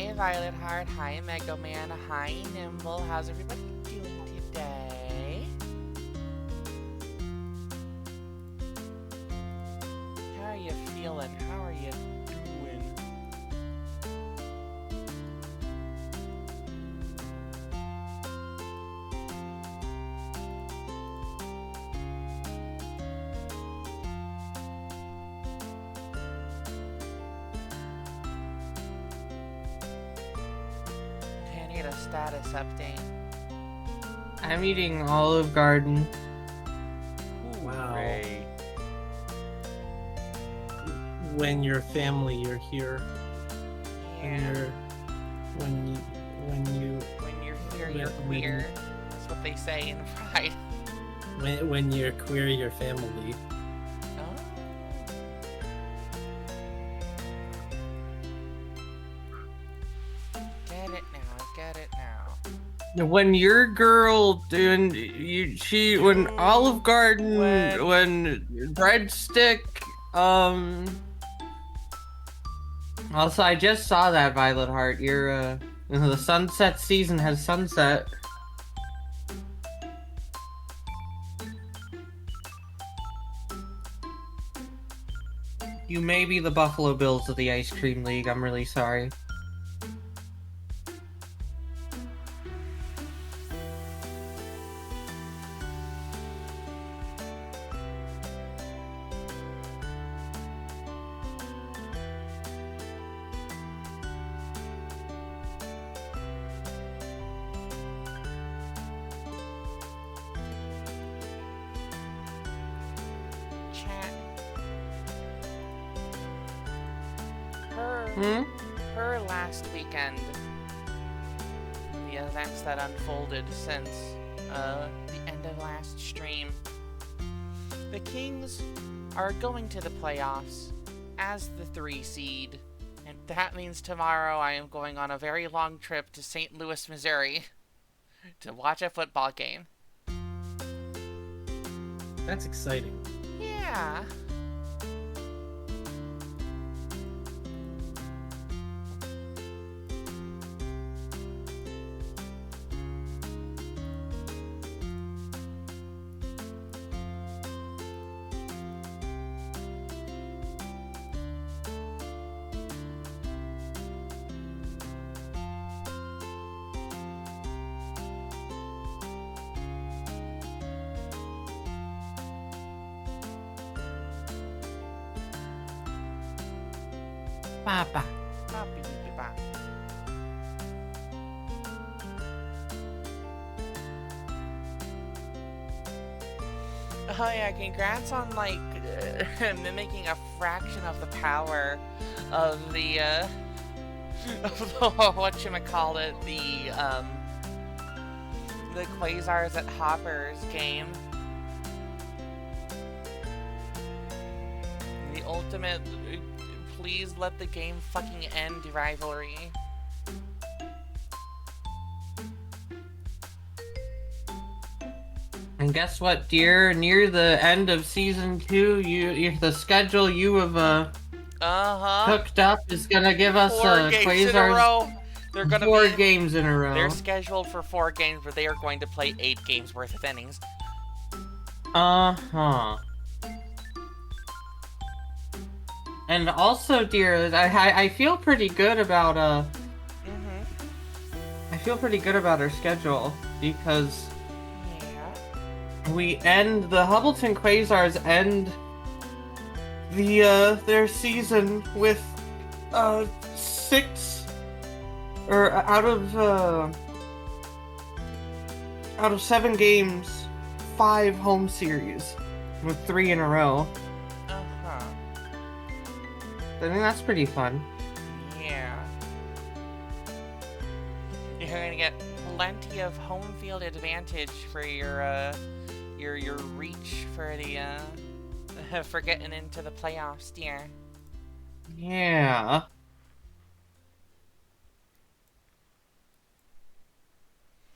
Hi, Violet Heart. Hi, Mega Man. Hi, Nimble. How's everybody doing today? How are you feeling? How are you doing? I need a status update. I'm eating Olive Garden. Wow. Hooray. When you're family, you're here. Yeah. When you When you're here, you're queer. That's what they say in Pride. when you're queer, you're family. Oh. Get it now. Get it now. When your girl when Olive Garden, when Breadstick, Also, I just saw that, Violet Heart. The sunset season has sunset. You may be the Buffalo Bills of the Ice Cream League. I'm really sorry. Chat. Her last weekend, the events that unfolded since the end of last stream, the Kings are going to the playoffs as the 3 seed, and that means tomorrow I am going on a very long trip to St. Louis, Missouri to watch a football game. That's exciting. Yeah. Papa. Oh yeah, congrats on like mimicking a fraction of the power of the whatchamacallit, the Quasars at Hopper's game. The ultimate please let the game fucking end rivalry. And guess what, dear? Near the end of season 2, the schedule you have cooked up is gonna give us 4 games Quasars. in a row. They're gonna 4 games in a row. They're scheduled for 4 games, but they are going to play 8 games worth of innings. Uh-huh. And also, dear, I feel pretty good about I feel pretty good about our schedule because we end the Hubbleton Quasars end their season with 6 or out of 7 games, 5 home series with 3 in a row. I think that's pretty fun. Yeah. You're gonna get plenty of home field advantage for your reach for the for getting into the playoffs, dear. Yeah.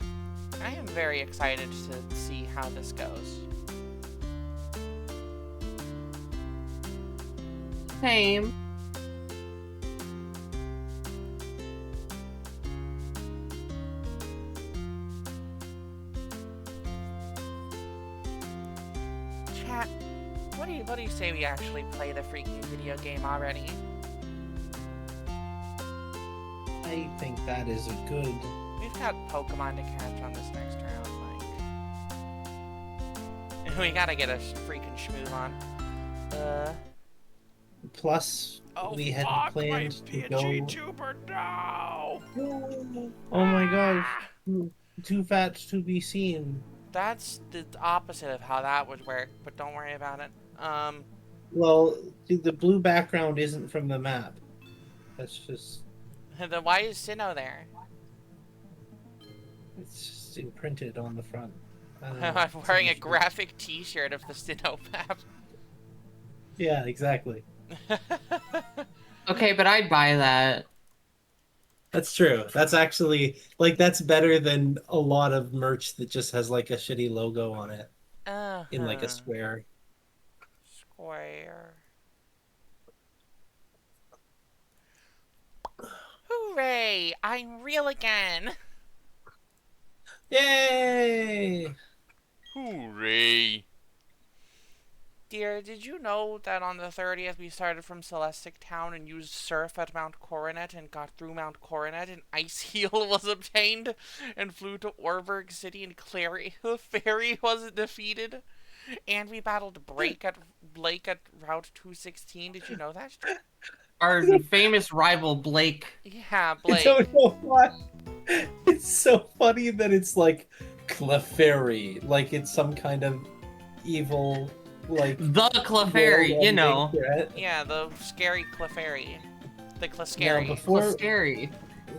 I am very excited to see how this goes. Same. what do you say we actually play the freaking video game already? I think that is a good... We've got Pokemon to catch on this next round, like... We gotta get a freaking schmooze on. Plus, we had planned to go... GTuber, no! Oh my gosh. Too fat to be seen. That's the opposite of how that would work, but don't worry about it. Well, the blue background isn't from the map. That's just... Then why is Sinnoh there? It's just imprinted on the front. I'm wearing a graphic t-shirt of the Sinnoh map. Yeah, exactly. Okay, but I'd buy that. That's true. That's actually, like, that's better than a lot of merch that just has, like, a shitty logo on it. In, like, a square. Square. Hooray! I'm real again! Yay! Hooray! Dear, did you know that on the 30th we started from Celestic Town and used surf at Mount Coronet and got through Mount Coronet and Ice Heel was obtained and flew to Orberg City and Fairy was defeated? And we battled Blake at Route 216. Did you know that? Our famous rival, Blake. Yeah, Blake. I don't know why. It's so funny that it's like Clefairy. Like it's some kind of evil, like... The Clefairy, you know. Yeah, the scary Clefairy. The Clescary. Now, before... Clescary.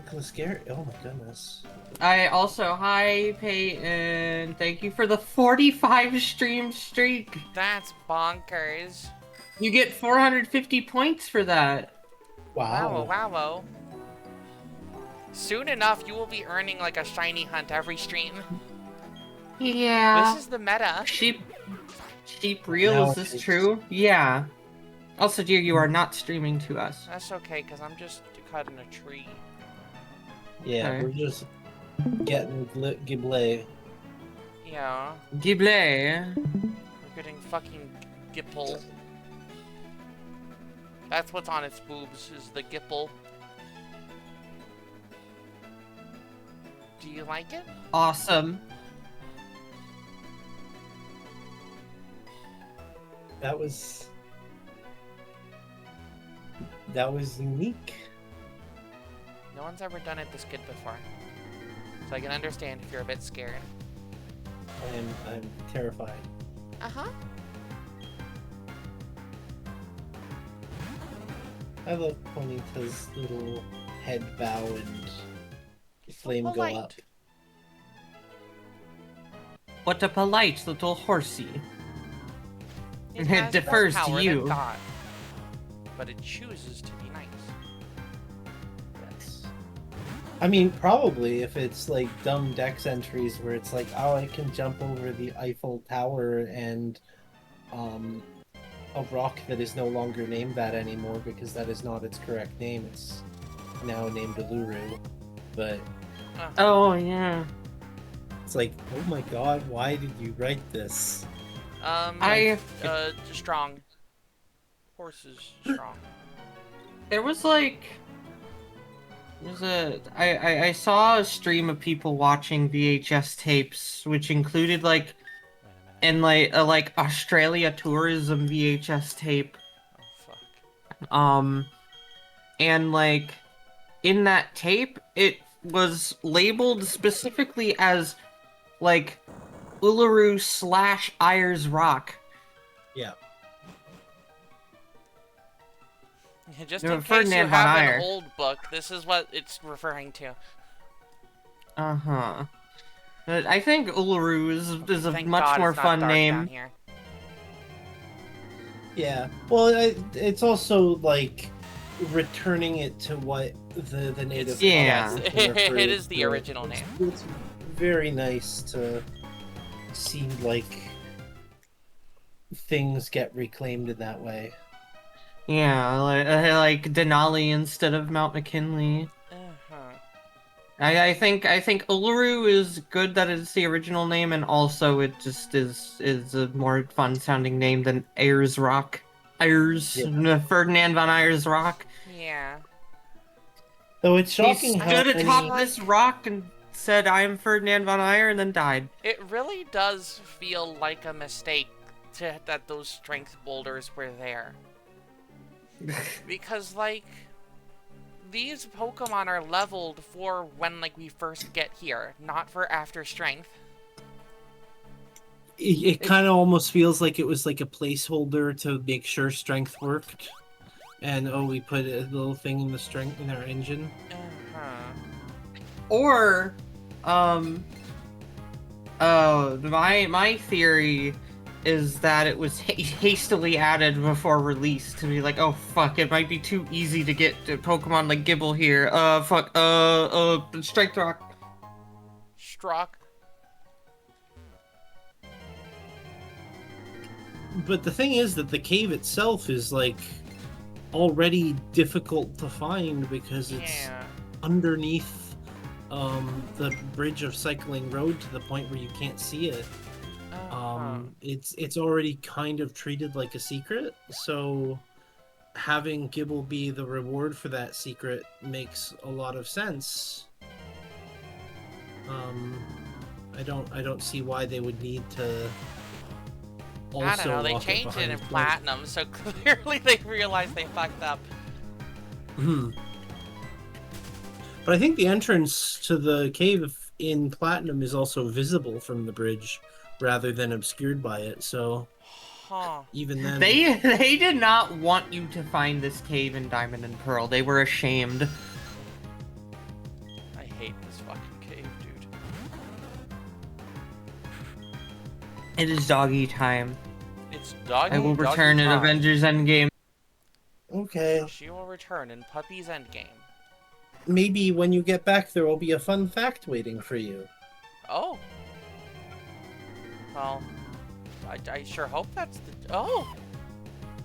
Clescary? Oh my goodness. I also, hi Peyton, thank you for the 45 stream streak. That's bonkers. You get 450 points for that. Wow. Wow. Soon enough, you will be earning like a shiny hunt every stream. Yeah. This is the meta. Sheep real, is this true? Yeah. Also, dear, you are not streaming to us. That's okay, because I'm just cutting a tree. Yeah, Okay. we're just getting Giblé. Yeah. Giblé. We're getting fucking Gipple. That's what's on its boobs, is the Gipple. Do you like it? Awesome. That was unique. No one's ever done it this good before. So I can understand if you're a bit scared. I'm terrified. Uh-huh. I love Ponyta's little head bow and flame go up. What a polite little horsey. It It defers more to power you. than God, but it chooses to be nice. Yes. I mean, probably if it's like dumb Dex entries where it's like, oh, I can jump over the Eiffel Tower and a rock that is no longer named that anymore because that is not its correct name. It's now named Uluru. But Oh, yeah. it's like, oh my god, why did you write this? Strong. Horses strong. There was like... I saw a stream of people watching VHS tapes, which included like and like a Australia tourism VHS tape. Oh fuck. And like in that tape, it was labeled specifically as like Uluru / Ayers Rock. Yeah. Just No, in case Ferdinand you von have Ayer. an old book, this is what it's referring to. Uh-huh. But I think Uluru is a Thank much God more it's not fun dark name. down here. Yeah. Well, it's also like returning it to what the native. Yeah. population Yes, referred it is the to. original name. It's very nice to see like things get reclaimed in that way. Yeah, like Denali instead of Mount McKinley. Uh-huh. I think Uluru is good that it's the original name, and also it just is a more fun sounding name than Ayers Rock. Ayers Ferdinand von Ayers Rock. Yeah. Though it's He shocking how stood many. atop this rock and said, "I am Ferdinand von Ayer," and then died. It really does feel like a mistake that those strength boulders were there. Because, like, these Pokemon are leveled for when, like, we first get here, not for after strength. It kind of almost feels like it was like a placeholder to make sure strength worked. And we put a little thing in the strength in our engine. Uh-huh. Or, my theory is that it was hastily added before release to be like, oh fuck, it might be too easy to get Pokemon like Gibble here. Strength Rock. Strock. But the thing is that the cave itself is like already difficult to find because it's underneath the bridge of Cycling Road to the point where you can't see it. It's already kind of treated like a secret, so having Gibble be the reward for that secret makes a lot of sense. I don't see why they would need to also I don't know, they lock it changed it behind in the Platinum, so clearly they realized they fucked up. But I think the entrance to the cave in Platinum is also visible from the bridge rather than obscured by it, so even then... They did not want you to find this cave in Diamond and Pearl. They were ashamed. I hate this fucking cave, dude. It is doggy time. It's doggy. I will doggy return in time. Avengers Endgame. Okay. She will return in Puppy's Endgame. Maybe when you get back there will be a fun fact waiting for you. Oh. Well, I sure hope that's the... Oh!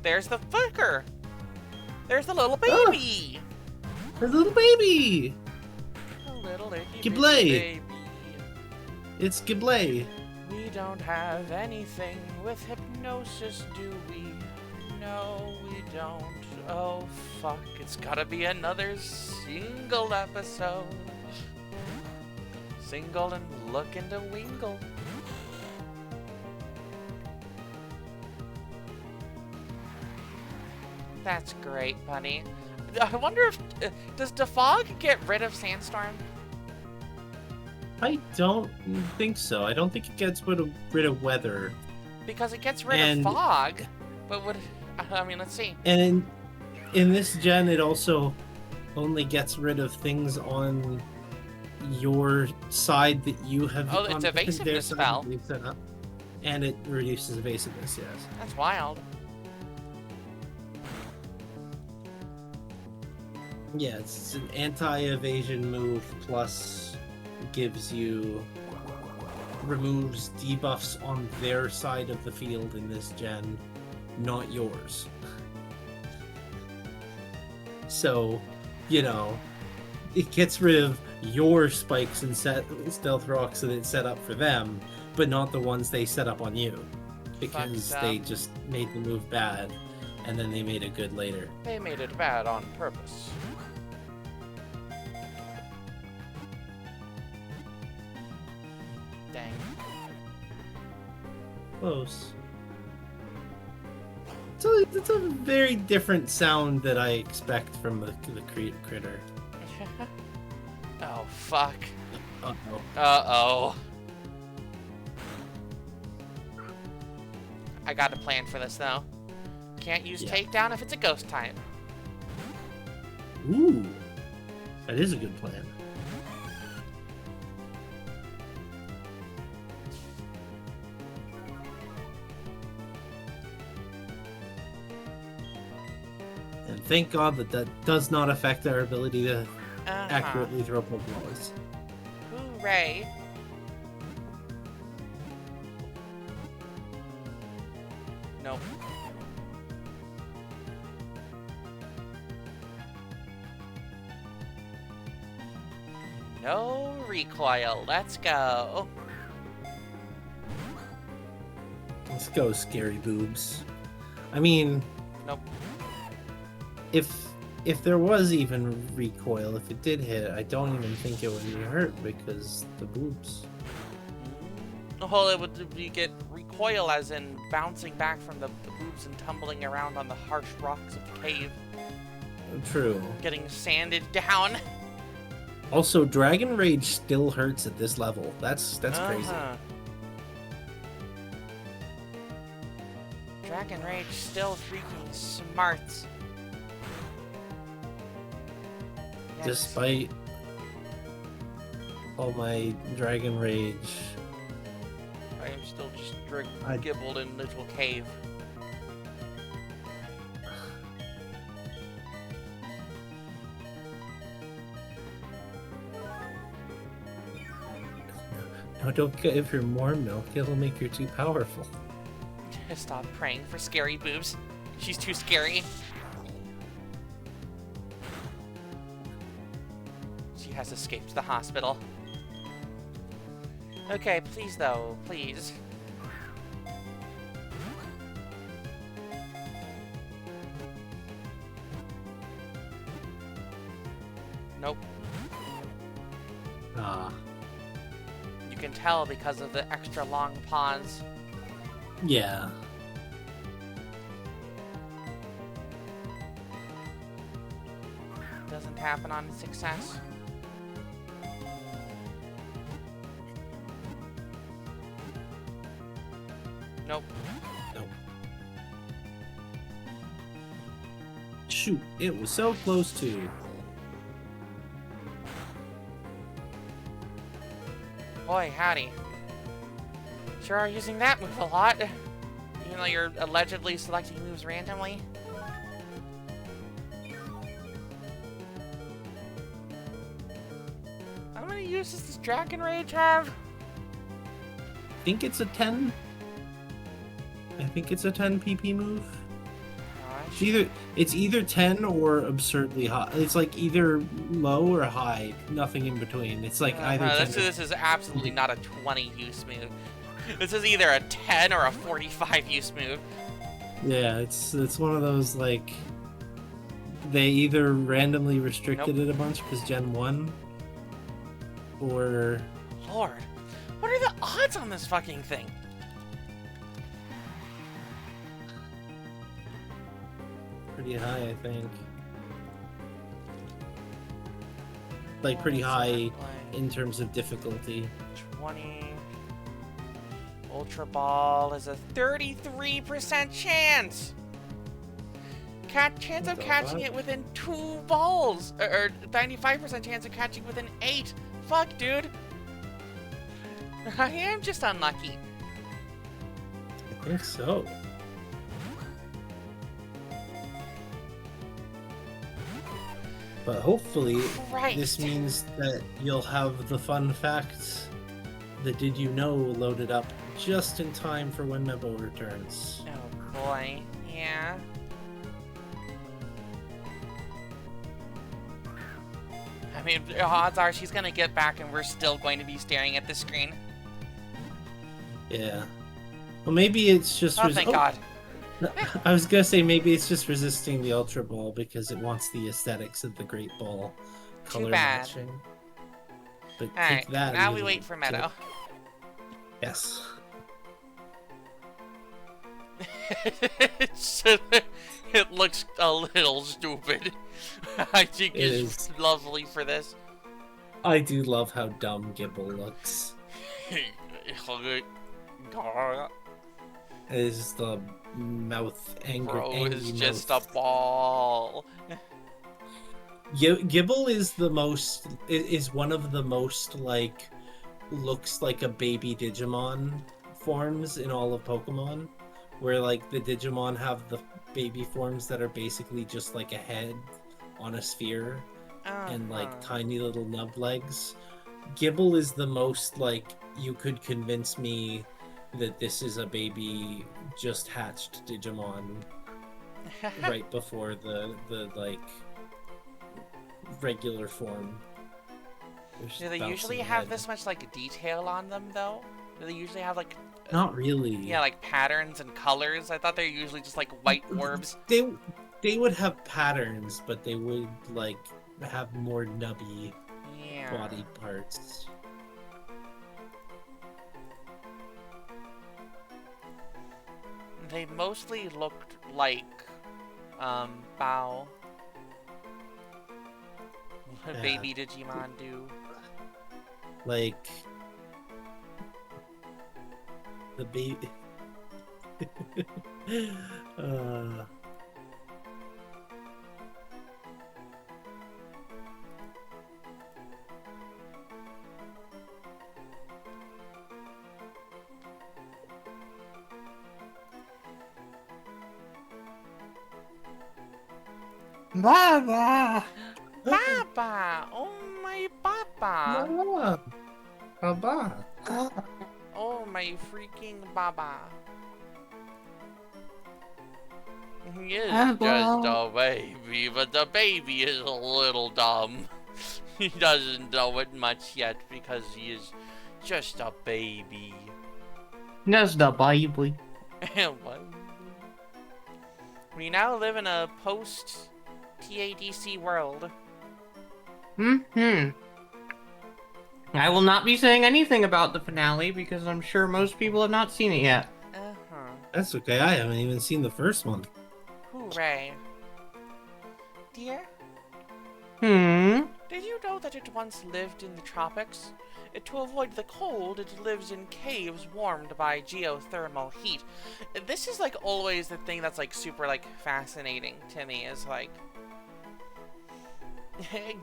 There's the fucker! There's the little baby! There's a little baby! A little itty Gibble. baby. It's Gibble. We don't have anything with hypnosis, do we? No, we don't. Oh, fuck. It's gotta be another single episode. Single and looking to wingle. That's great, Bunny. I wonder if... does Defog get rid of Sandstorm? I don't think so. I don't think it gets rid of weather. Because it gets rid of fog. But would... I mean, let's see. And in this gen, it also only gets rid of things on your side that you have... Oh, it's evasiveness spell. Set up. And it reduces evasiveness, yes. That's wild. Yeah, it's an anti-evasion move plus gives you... removes debuffs on their side of the field in this gen, not yours. So, you know, it gets rid of your spikes and stealth rocks that it's set up for them, but not the ones they set up on you. Because they just made the move bad, and then they made it good later. They made it bad on purpose. Dang. Close. It's a very different sound that I expect from the critter. Oh, fuck. Uh-oh. Uh-oh. I got a plan for this, though. Can't use takedown if it's a ghost type. Ooh. That is a good plan. And thank God that does not affect our ability to accurately throw Pokeballs. Hooray. Nope. No recoil. Let's go. Let's go, scary boobs. I mean, Nope. if there was even recoil, if it did hit, I don't even think it would hurt because the boobs. Well, it would you get recoil as in bouncing back from the boobs and tumbling around on the harsh rocks of the cave. True. Getting sanded down. Also, Dragon Rage still hurts at this level. That's crazy. Uh-huh. Dragon Rage still freaking smart. Yes. Despite all my Dragon Rage. I am still just I- gibbled in a little cave. No, don't give her more milk. It'll make her too powerful. Stop praying for scary boobs. She's too scary. She has escaped the hospital. Okay, please though, please. Nope. Ah, You can tell because of the extra long pawns. yeah. Doesn't happen on success. Nope. Nope. Shoot, it was so close to. Boy, howdy. Sure are using that move a lot. Even though you're allegedly selecting moves randomly. How many uses does Dragon Rage have? I think it's a 10. I think it's a 10 PP move. Gosh. It's either 10 or absurdly high. It's like either low or high, nothing in between. It's like either 10 this is absolutely not a 20 use move. This is either a 10 or a 45 use move. Yeah, it's one of those like they either randomly restricted it a bunch because Gen 1 or Lord, what are the odds on this fucking thing? pretty high, I think. Like pretty high in terms of difficulty. 20. Ultra Ball is a 33% chance. Chance of What the catching fuck? it within 2 balls. Or 95% chance of catching within 8. Fuck, dude. I am just unlucky. I think so. But hopefully Christ. this means that you'll have the fun facts, the did you know loaded up just in time for when Mebo returns. Oh boy. Yeah. I mean, odds are she's gonna get back and we're still going to be staring at the screen. Yeah. Well, maybe it's just... Oh, thank God. I was gonna say maybe it's just resisting the Ultra Ball because it wants the aesthetics of the Great Ball color bad. matching. But Alright, take that. now we you wait for Meadow. Yes. It looks a little stupid. I think It it's lovely for this. I do love how dumb Gibble looks. Is the mouth angry? Bro angry is just a mouth. ball. Gibble is the most is one of the most like looks like a baby Digimon forms in all of Pokemon, where like the Digimon have the baby forms that are basically just like a head on a sphere and like tiny little nub legs. Gibble is the most like you could convince me that this is a baby just hatched Digimon right before the like regular form. They're just Do they usually bouncing have ahead. this much like detail on them though? Do they usually have like Not really. yeah, like patterns and colors? I thought they're usually just like white orbs. They would have patterns, but they would like have more nubby Yeah. body parts. They mostly looked like Bao. Yeah. Baby Digimon do. Like the baby. Baba! Baba! Oh my Baba! Mama, Baba. Oh my freaking Baba! He is just a baby, but the baby is a little dumb. He doesn't know it much yet because he is just a baby. That's the baby. What? We now live in a post TADC world. Hmm. I will not be saying anything about the finale because I'm sure most people have not seen it yet. Uh-huh. That's okay. I haven't even seen the first one. Hooray. Dear, did you know that it once lived in the tropics? To avoid the cold, it lives in caves warmed by geothermal heat. This is like always the thing that's like super like fascinating to me is like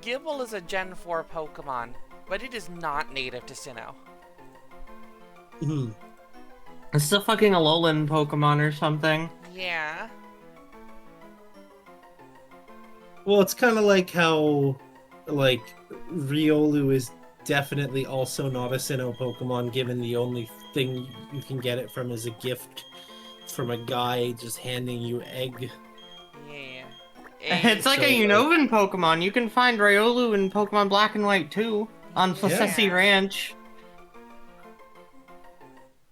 Gible is a Gen 4 Pokemon, but it is not native to Sinnoh. It's a fucking Alolan Pokemon or something. Yeah. Well, it's kind of like how, like, Riolu is definitely also not a Sinnoh Pokemon, given the only thing you can get it from is a gift from a guy just handing you egg. Yeah. It's like a Unovan Pokemon. You can find Riolu in Pokemon Black and White too, on Facessi Yeah. Ranch.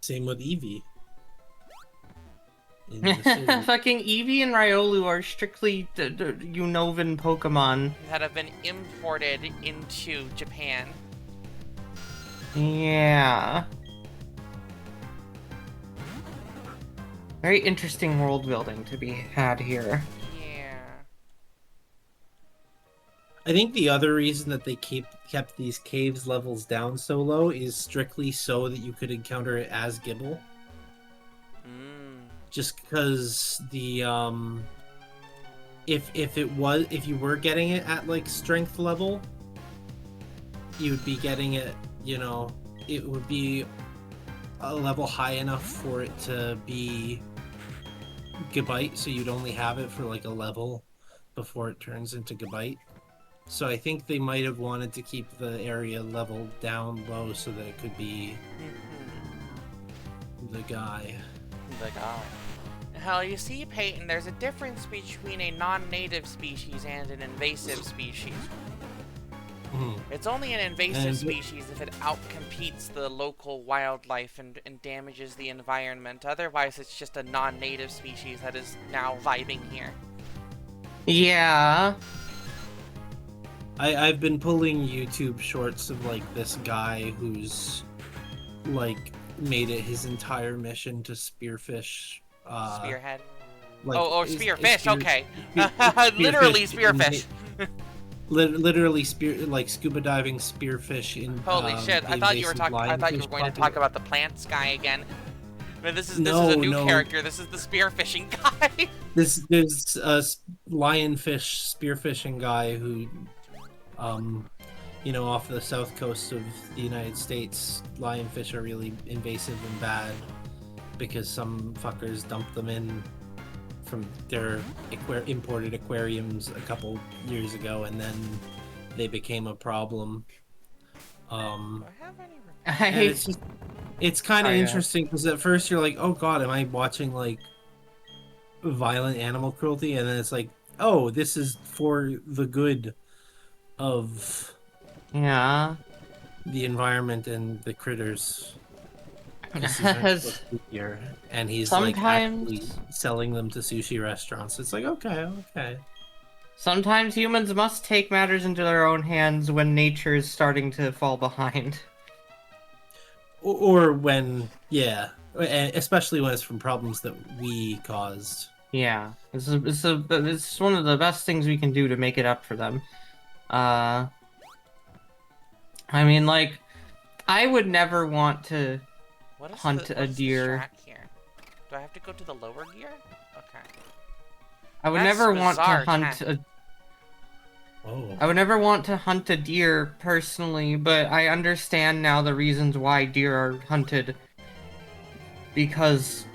Same with Eevee. In the city. Fucking Eevee and Riolu are strictly Unovan Pokemon. that have been imported into Japan. Yeah. Very interesting world building to be had here. Yeah. I think the other reason that they kept these caves levels down so low is strictly so that you could encounter it as Gible. Just because the if you were getting it at like strength level, you would be getting it, you know, it would be a level high enough for it to be Gabite, so you'd only have it for like a level before it turns into Gabite. So I think they might have wanted to keep the area level down low so that it could be the guy. The guy. Hell, you see, Peyton, there's a difference between a non-native species and an invasive species. It's only an invasive species if it outcompetes the local wildlife and damages the environment. Otherwise, it's just a non-native species that is now vibing here. Yeah. I've been pulling YouTube shorts of like this guy who's like made it his entire mission to spearfish. Spearhead. Like, spearfish. Okay, literally spearfish. Literally scuba diving spearfish in. Holy shit! I thought you were talking. I thought you were going to talk about the plants guy again. But this is a new character. This is the spearfishing guy. There's a lionfish spearfishing guy who, you know, off the south coast of the United States, lionfish are really invasive and bad because some fuckers dumped them in from their imported aquariums a couple years ago, and then they became a problem. It's kind of interesting because at first you're like, oh god, am I watching like violent animal cruelty? And then it's like, oh, this is for the good of the environment and the critters. Because these aren't supposed to be here, and he's like actually Sometimes, selling them to sushi restaurants. It's like okay. sometimes humans must take matters into their own hands when nature is starting to fall behind. Or when, yeah, especially when it's from problems that we caused. Yeah, it's one of the best things we can do to make it up for them. Uh, I mean, like, I would never want to What is hunt a what's the deer. strat here? Do I have to go to the lower gear? Okay. I would That's never want to bizarre hunt tech. a. Oh. I would never want to hunt a deer personally, but I understand now the reasons why deer are hunted. Because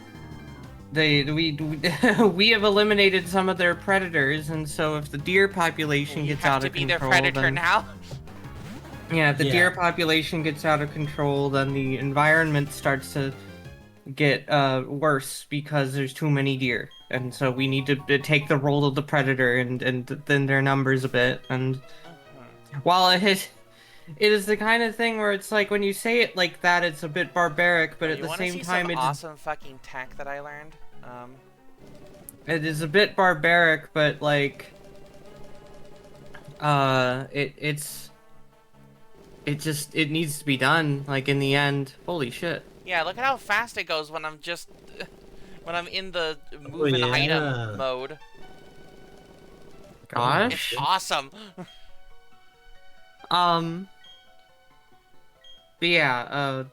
we have eliminated some of their predators, and so if the deer population You gets have out to of be their control, predator then now. yeah, if the Yeah. deer population gets out of control, then the environment starts to get worse because there's too many deer, and so we need to take the role of the predator and thin their numbers a bit. And while it is the kind of thing where it's like when you say it like that, it's a bit barbaric, but at You the want to same see time, some awesome fucking tech that I learned? it is a bit barbaric, but like, it needs to be done. Like in the end, holy shit. Yeah, look at how fast it goes when I'm just when I'm in the move Oh, an yeah. item mode. It's Gosh. awesome. But yeah,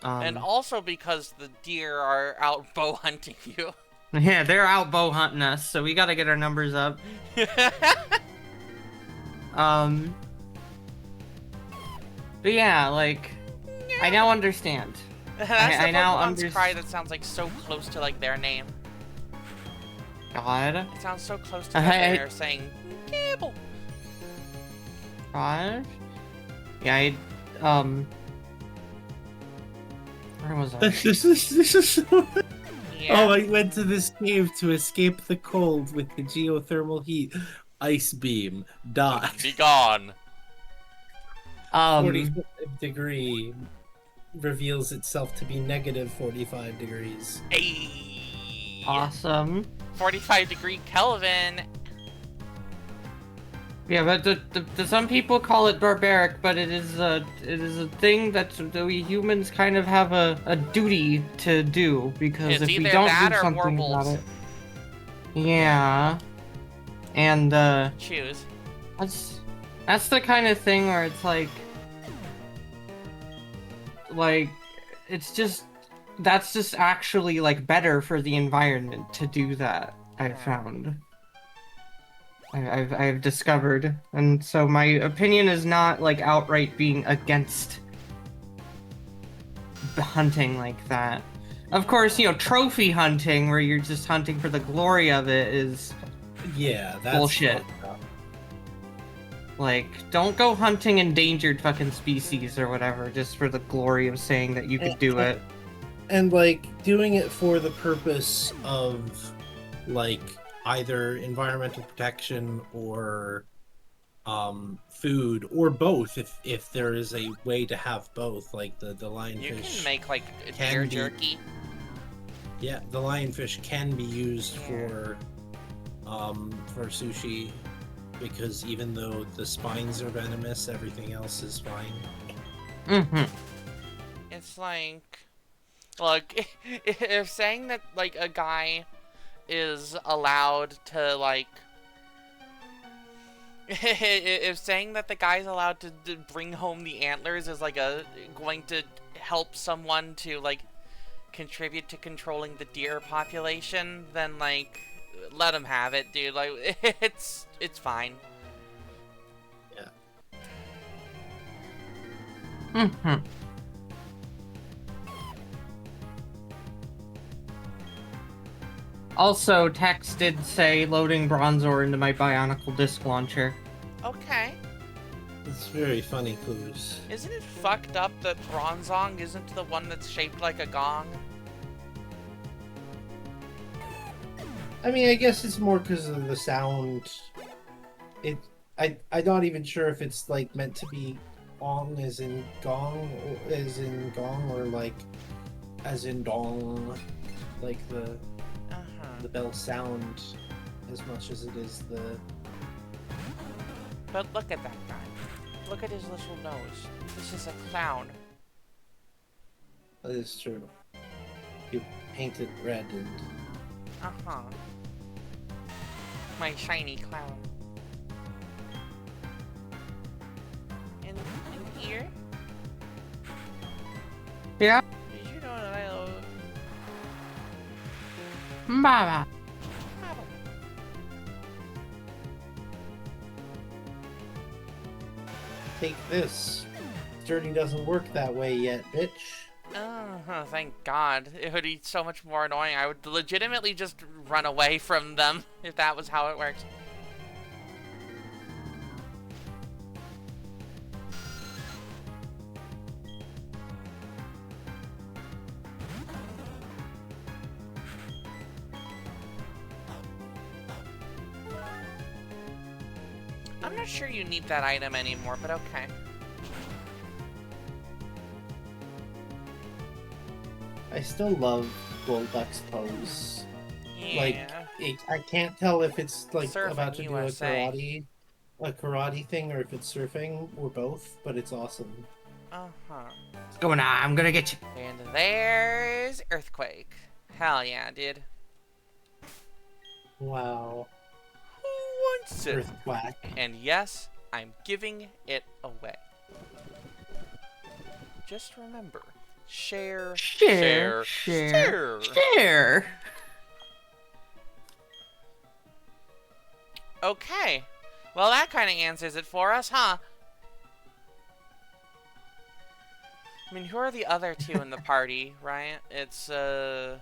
And also because the deer are out bow hunting you. yeah, they're out bow hunting us, so we gotta get our numbers up. But yeah, like, I now understand. That's I the now Pokemon's cry that sounds like so close to like their name. God. It sounds so close to how they're saying Gibble. Gosh. Yeah, where was I? This is so... Yeah. Oh, I went to this cave to escape the cold with the geothermal heat. Ice beam. Die. Be gone. 45 degree reveals itself to be negative 45 degrees. Hey. Awesome. 45-degree Kelvin. Yeah, but the some people call it barbaric, but it is a thing that we humans kind of have a duty to do, because It's if we either don't that do or something werewolves. about it, yeah, and Choose. that's the kind of thing where it's like it's just that's just actually like better for the environment to do that. I've found. I've discovered, and so my opinion is not like outright being against hunting like that. Of course, you know, trophy hunting where you're just hunting for the glory of it is Yeah, that's bullshit. fucked up. Like, don't go hunting endangered fucking species or whatever just for the glory of saying that you could do it. And like doing it for the purpose of like either environmental protection or food, or both, if there is a way to have both, like the lionfish. You can make like can deer be- jerky. Yeah, the lionfish can be used for sushi, because even though the spines are venomous, everything else is fine. Mm-hmm. It's like, look, if saying that like a guy is allowed to like, if saying that the guy's allowed to bring home the antlers is like going to help someone to like contribute to controlling the deer population, then like let him have it, dude. Like it's fine. Mm-hmm. Also, Tex did say loading Bronzor into my Bionicle Disc Launcher. Okay. It's very funny, Clues. Isn't it fucked up that Bronzong isn't the one that's shaped like a gong? I mean, I guess it's more because of the sound. I'm not even sure if it's like meant to be ong as in gong, or like as in dong, like the bell sound, as much as it is the. But look at that guy. Look at his little nose. This is a clown. That is true. You painted red and. My shiny clown. In here? Yeah. Did you know that I love... Baba. Take this. Journey doesn't work that way yet, bitch. Thank God. It would be so much more annoying. I would legitimately just run away from them if that was how it works. I'm not sure you need that item anymore, but okay. I still love Golduck's pose. Yeah. Like, I can't tell if it's like Surfing about to USA. do a karate thing, or if it's surfing, or both. But it's awesome. What's going on? I'm gonna get you. And there's Earthquake. Hell yeah, dude. Wow. Who wants it? Earthquack. And yes, I'm giving it away. Just remember, share. Share. Okay. Well, that kind of answers it for us, huh? I mean, who are the other two in the party, right? It's, X-Bay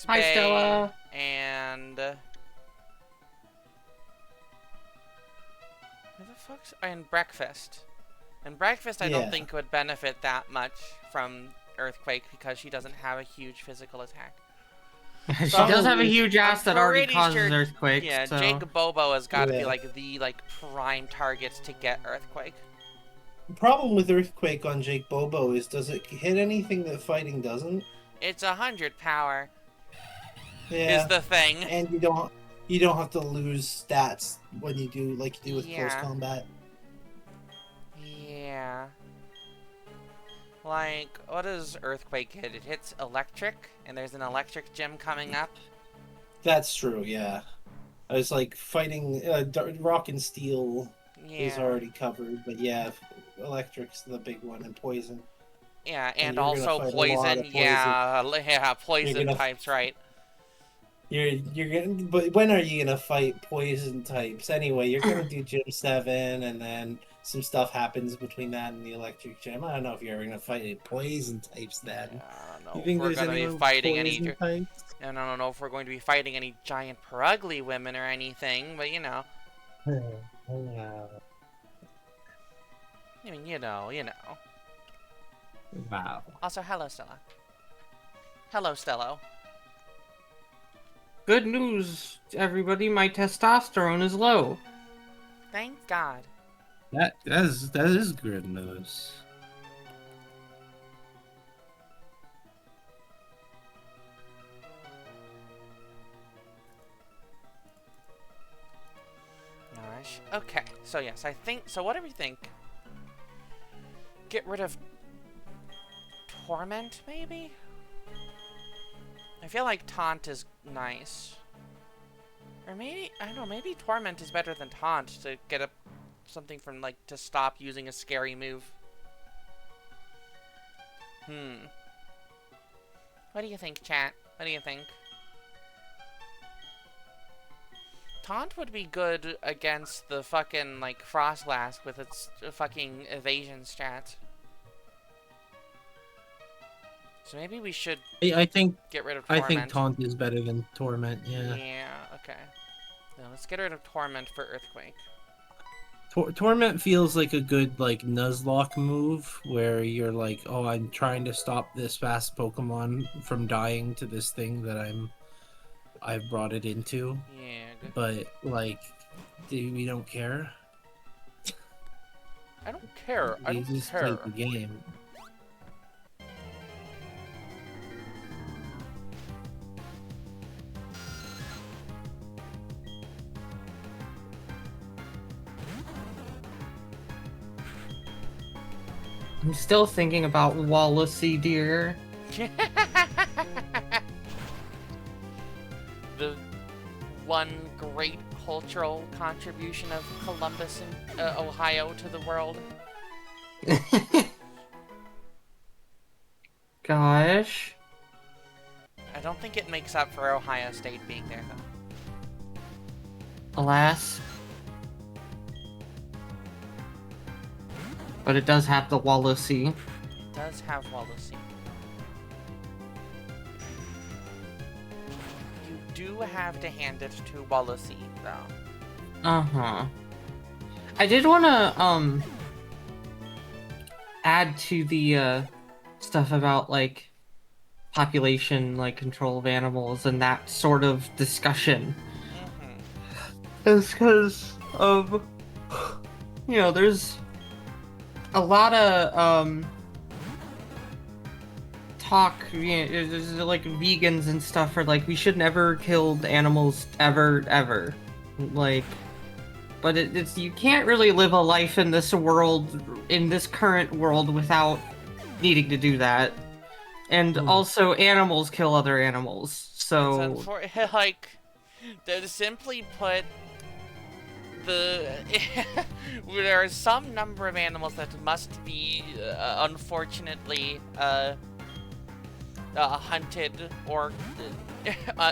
Hi, Stella. and... who the fuck's... and Breakfast. And Breakfast I don't think would benefit that much from Earthquake because she doesn't have a huge physical attack. She does have a huge ass that already pretty causes sure- earthquakes. Yeah, so... Jake Bobo has got to be Yeah. like the prime targets to get Earthquake. The problem with Earthquake on Jake Bobo is, does it hit anything that fighting doesn't? It's 100 power Yeah. is the thing. And you don't have to lose stats when you do like you do with close combat. Yeah. Like, what does Earthquake hit? It hits electric, and there's an electric gym coming up. That's true. Yeah. I was like fighting rock and steel is Yeah. already covered, but yeah, electric's the big one, and poison. Yeah, And and you're gonna also fight a lot poison. of poison. Yeah, poison gonna- types, right? You're gonna, but when are you gonna fight poison types anyway? You're gonna do Gym 7, and then some stuff happens between that and the electric gym. I don't know if you're ever gonna fight any poison types then. I don't know You if think we're there's gonna any be fighting poison any. types? And I don't know if we're going to be fighting any giant perugly women or anything, but you know. Wow. I mean, you know. Wow. Also, hello, Stella. Hello, Stello. Good news, everybody. My testosterone is low. Thank God. That is good news. Gosh. Okay, so yes, I think... So what do we think? Get rid of... Torment, maybe? I feel like Taunt is nice. Or maybe... I don't know, maybe Torment is better than Taunt to get a... something from, like, to stop using a scary move. What do you think, chat? What do you think? Taunt would be good against the fucking, like, Frostlass with its fucking evasion strat. So maybe we should I think get rid of I Torment. think Taunt is better than Torment. Yeah. Yeah, okay. Now let's get rid of Torment for Earthquake. Torment feels like a good like Nuzlocke move where you're like, oh, I'm trying to stop this fast Pokemon from dying to this thing that I've brought it into. Yeah, good. But like, we don't care. I don't care. I You don't just care. play the game. I'm still thinking about Wallacey deer. The one great cultural contribution of Columbus and Ohio to the world. Gosh. I don't think it makes up for Ohio State being there, though. Alas. But it does have the Wallacey. It does have Wallacey. You do have to hand it to Wallacey, though. Uh-huh. I did wanna, add to the, stuff about, like, population, like, control of animals and that sort of discussion. It's because of, you know, there's a lot of, talk, you know, there's, like, vegans and stuff are like, we should never kill animals ever. Like, but it's, you can't really live a life in this world, in this current world, without needing to do that. And also, animals kill other animals, so... Like, to simply put, there are some number of animals that must be, unfortunately, hunted or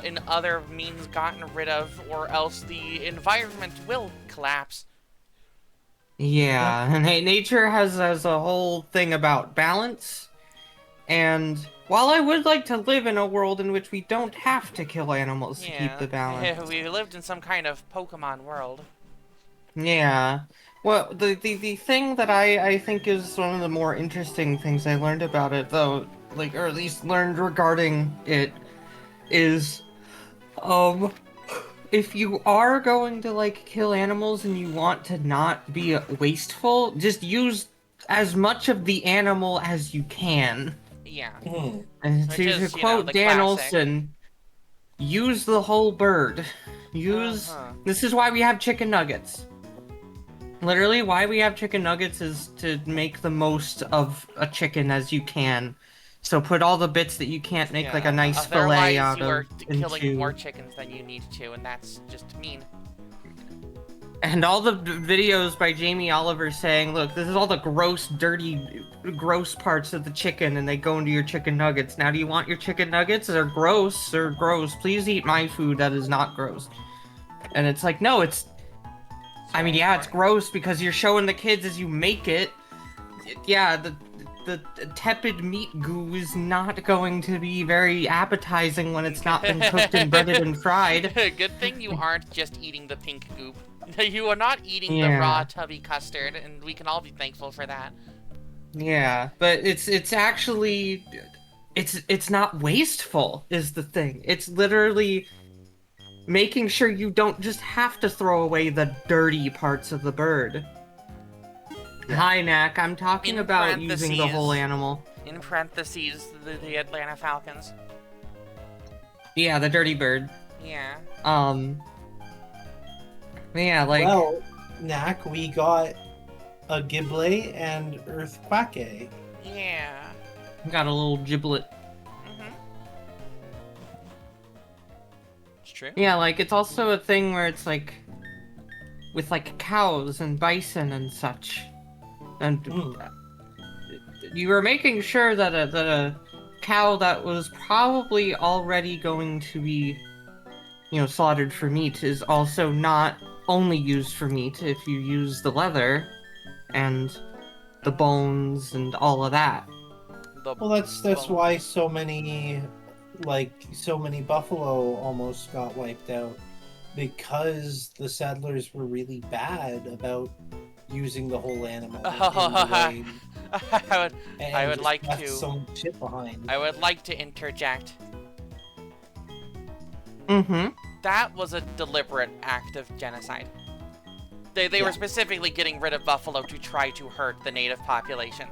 in other means gotten rid of, or else the environment will collapse. Yeah, and nature has a whole thing about balance, and while I would like to live in a world in which we don't have to kill animals to keep the balance... We lived in some kind of Pokemon world. Yeah. Well, the thing that I think is one of the more interesting things I learned about it, though, like, or at least learned regarding it, is, if you are going to, like, kill animals and you want to not be wasteful, just use as much of the animal as you can. Yeah. And Which to is, quote the Dan classic. Olson, use the whole bird. Use... This is why we have chicken nuggets. Literally, why we have chicken nuggets is to make the most of a chicken as you can. So put all the bits that you can't make, like, a nice fillet out you of are killing into... more chickens than you need to, and that's just mean. And all the videos by Jamie Oliver saying, look, this is all the gross, dirty, gross parts of the chicken, and they go into your chicken nuggets. Now, do you want your chicken nuggets? They're gross. They're gross. Please eat my food that is not gross. And it's like, no, it's... I mean, yeah, it's gross because you're showing the kids as you make it. Yeah, the tepid meat goo is not going to be very appetizing when it's not been cooked and breaded and fried. Good thing you aren't just eating the pink goop. You are not eating the raw tubby custard, and we can all be thankful for that. Yeah, but it's actually... It's not wasteful, is the thing. It's literally... making sure you don't just have to throw away the dirty parts of the bird. Yeah. Hi, Knack. I'm talking about using the whole animal. In parentheses, the Atlanta Falcons. Yeah, the dirty bird. Yeah. Yeah, like... Well, Knack, we got a Giblet and Earthquake. Yeah. Got a little giblet. True. Yeah, like, it's also a thing where it's, like, with, like, cows and bison and such. And you were making sure that a cow that was probably already going to be, you know, slaughtered for meat is also not only used for meat if you use the leather and the bones and all of that. Well, that's why so many buffalo almost got wiped out, because the settlers were really bad about using the whole animal. I would like to some shit behind. I would like to interject. Mm-hmm. That was a deliberate act of genocide. They were specifically getting rid of buffalo to try to hurt the native population.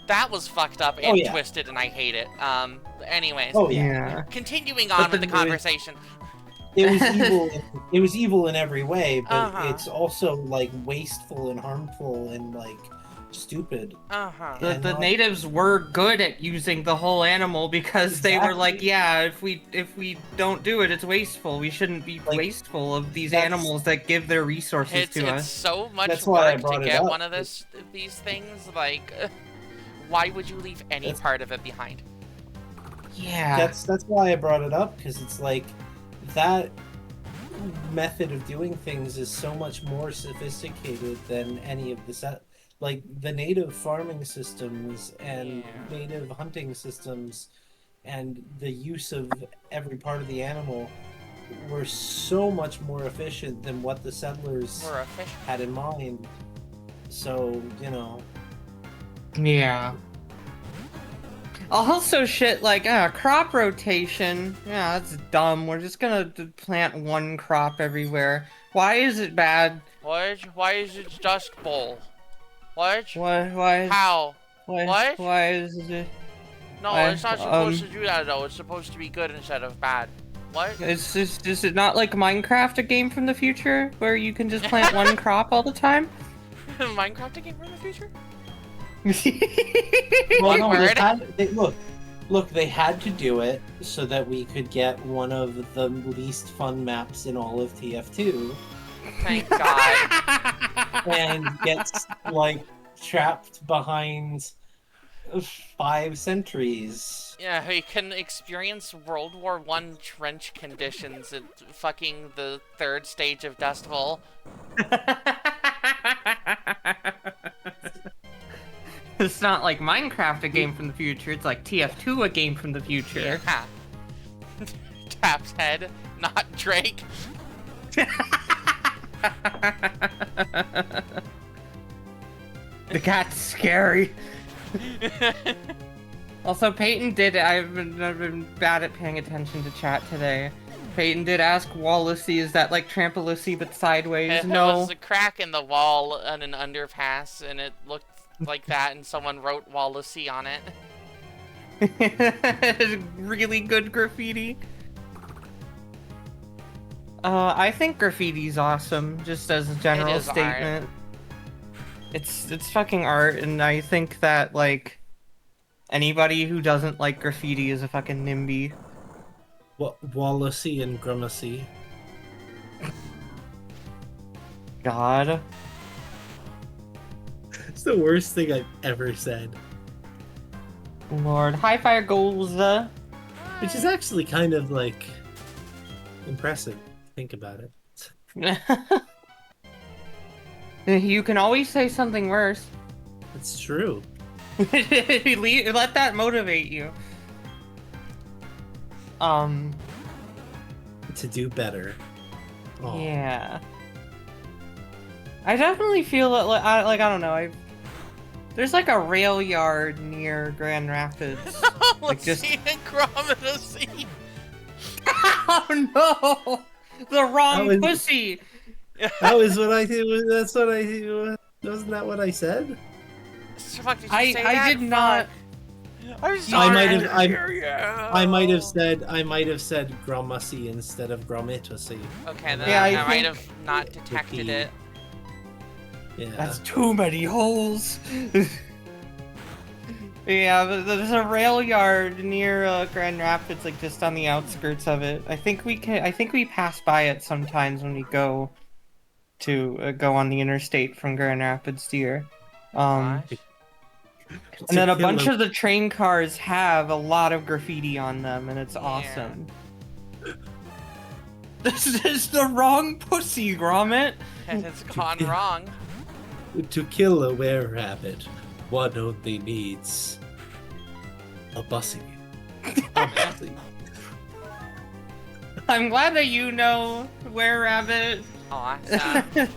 That was fucked up and twisted, and I hate it. Anyways. Oh Yeah. Continuing on with the conversation. It was evil. It was evil in every way, but it's also like wasteful and harmful and like stupid. The natives were good at using the whole animal because they were like, yeah, if we don't do it, it's wasteful. We shouldn't be wasteful of these animals that give their resources to us. It's so much work to get one of these things. Like, why would you leave any part of it behind? Yeah. That's why I brought it up, because it's like that method of doing things is so much more sophisticated than any of the like the native farming systems and native hunting systems and the use of every part of the animal were so much more efficient than what the settlers had in mind. So, you know. Yeah. Also shit like crop rotation. Yeah, that's dumb. We're just gonna plant one crop everywhere. Why is it bad? Why is it Dust Bowl? What? Why? How? What? Why is it? No, it's not supposed to do that though. It's supposed to be good instead of bad. What? Is it not like Minecraft, a game from the future, where you can just plant one crop all the time? Minecraft, a game from the future? Well, no, look, they had to do it so that we could get one of the least fun maps in all of TF2. Thank God. And gets, like, trapped behind 5 centuries. Yeah, you can experience World War I trench conditions at fucking the 3rd stage of Dust Bowl. It's not like Minecraft, a game from the future. It's like TF2, a game from the future. Yeah. Tap's head, not Drake. The cat's scary. Also, Peyton did. I've been bad at paying attention to chat today. Peyton did ask Wallacey, is that like Trampolicey but sideways? It No. was a crack in the wall on an underpass, and it looked like that, and someone wrote Wallacey on it. Really good graffiti. I think graffiti's awesome, just as a general statement. It's fucking art, and I think that like anybody who doesn't like graffiti is a fucking NIMBY. Wallacey and Grumacy. God. It's the worst thing I've ever said. Lord. Hi, Fire Goals. Which is actually kind of like impressive. Think about it. You can always say something worse. It's true. Let that motivate you. To do better. Aww. Yeah. I definitely feel that, I don't know, there's like a rail yard near Grand Rapids. Like just Cromacy. Oh no! The wrong pussy! That was what I did. That's what I did. Wasn't that what I said? Fuck, did you say that? I did not. I'm sorry. I might have said Gromussy instead of Gromitussy. Okay, then I might have not detected it. Yeah. That's too many holes. Yeah, but there's a rail yard near Grand Rapids, like just on the outskirts of it. I think we pass by it sometimes when we go to go on the interstate from Grand Rapids here. And then a bunch of the train cars have a lot of graffiti on them, and it's awesome. This is the wrong pussy, Gromit. And it's gone wrong. To kill a were-rabbit, one only needs a bussy. I'm glad that you know were-rabbit. Awesome.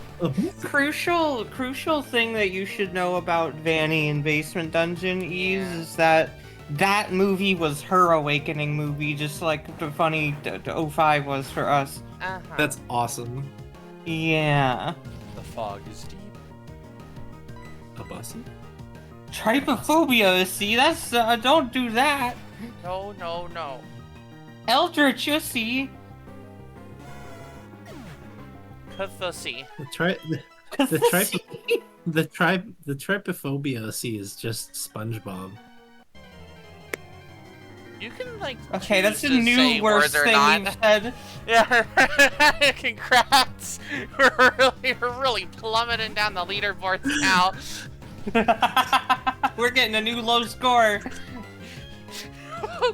Crucial thing that you should know about Vanny in Basement Dungeon is that movie was her awakening movie, just like the funny 05 was for us. That's awesome. Yeah. fog is deep. A bussy? Trypophobia, see? That's, don't do that. No, no, no. Eldritch, you see? Pussy. The trypophobia is just SpongeBob. You can like. Okay, that's a choose to say new worst words or thing not. you've said. Yeah, congrats. We're really plummeting down the leaderboards now. We're getting a new low score.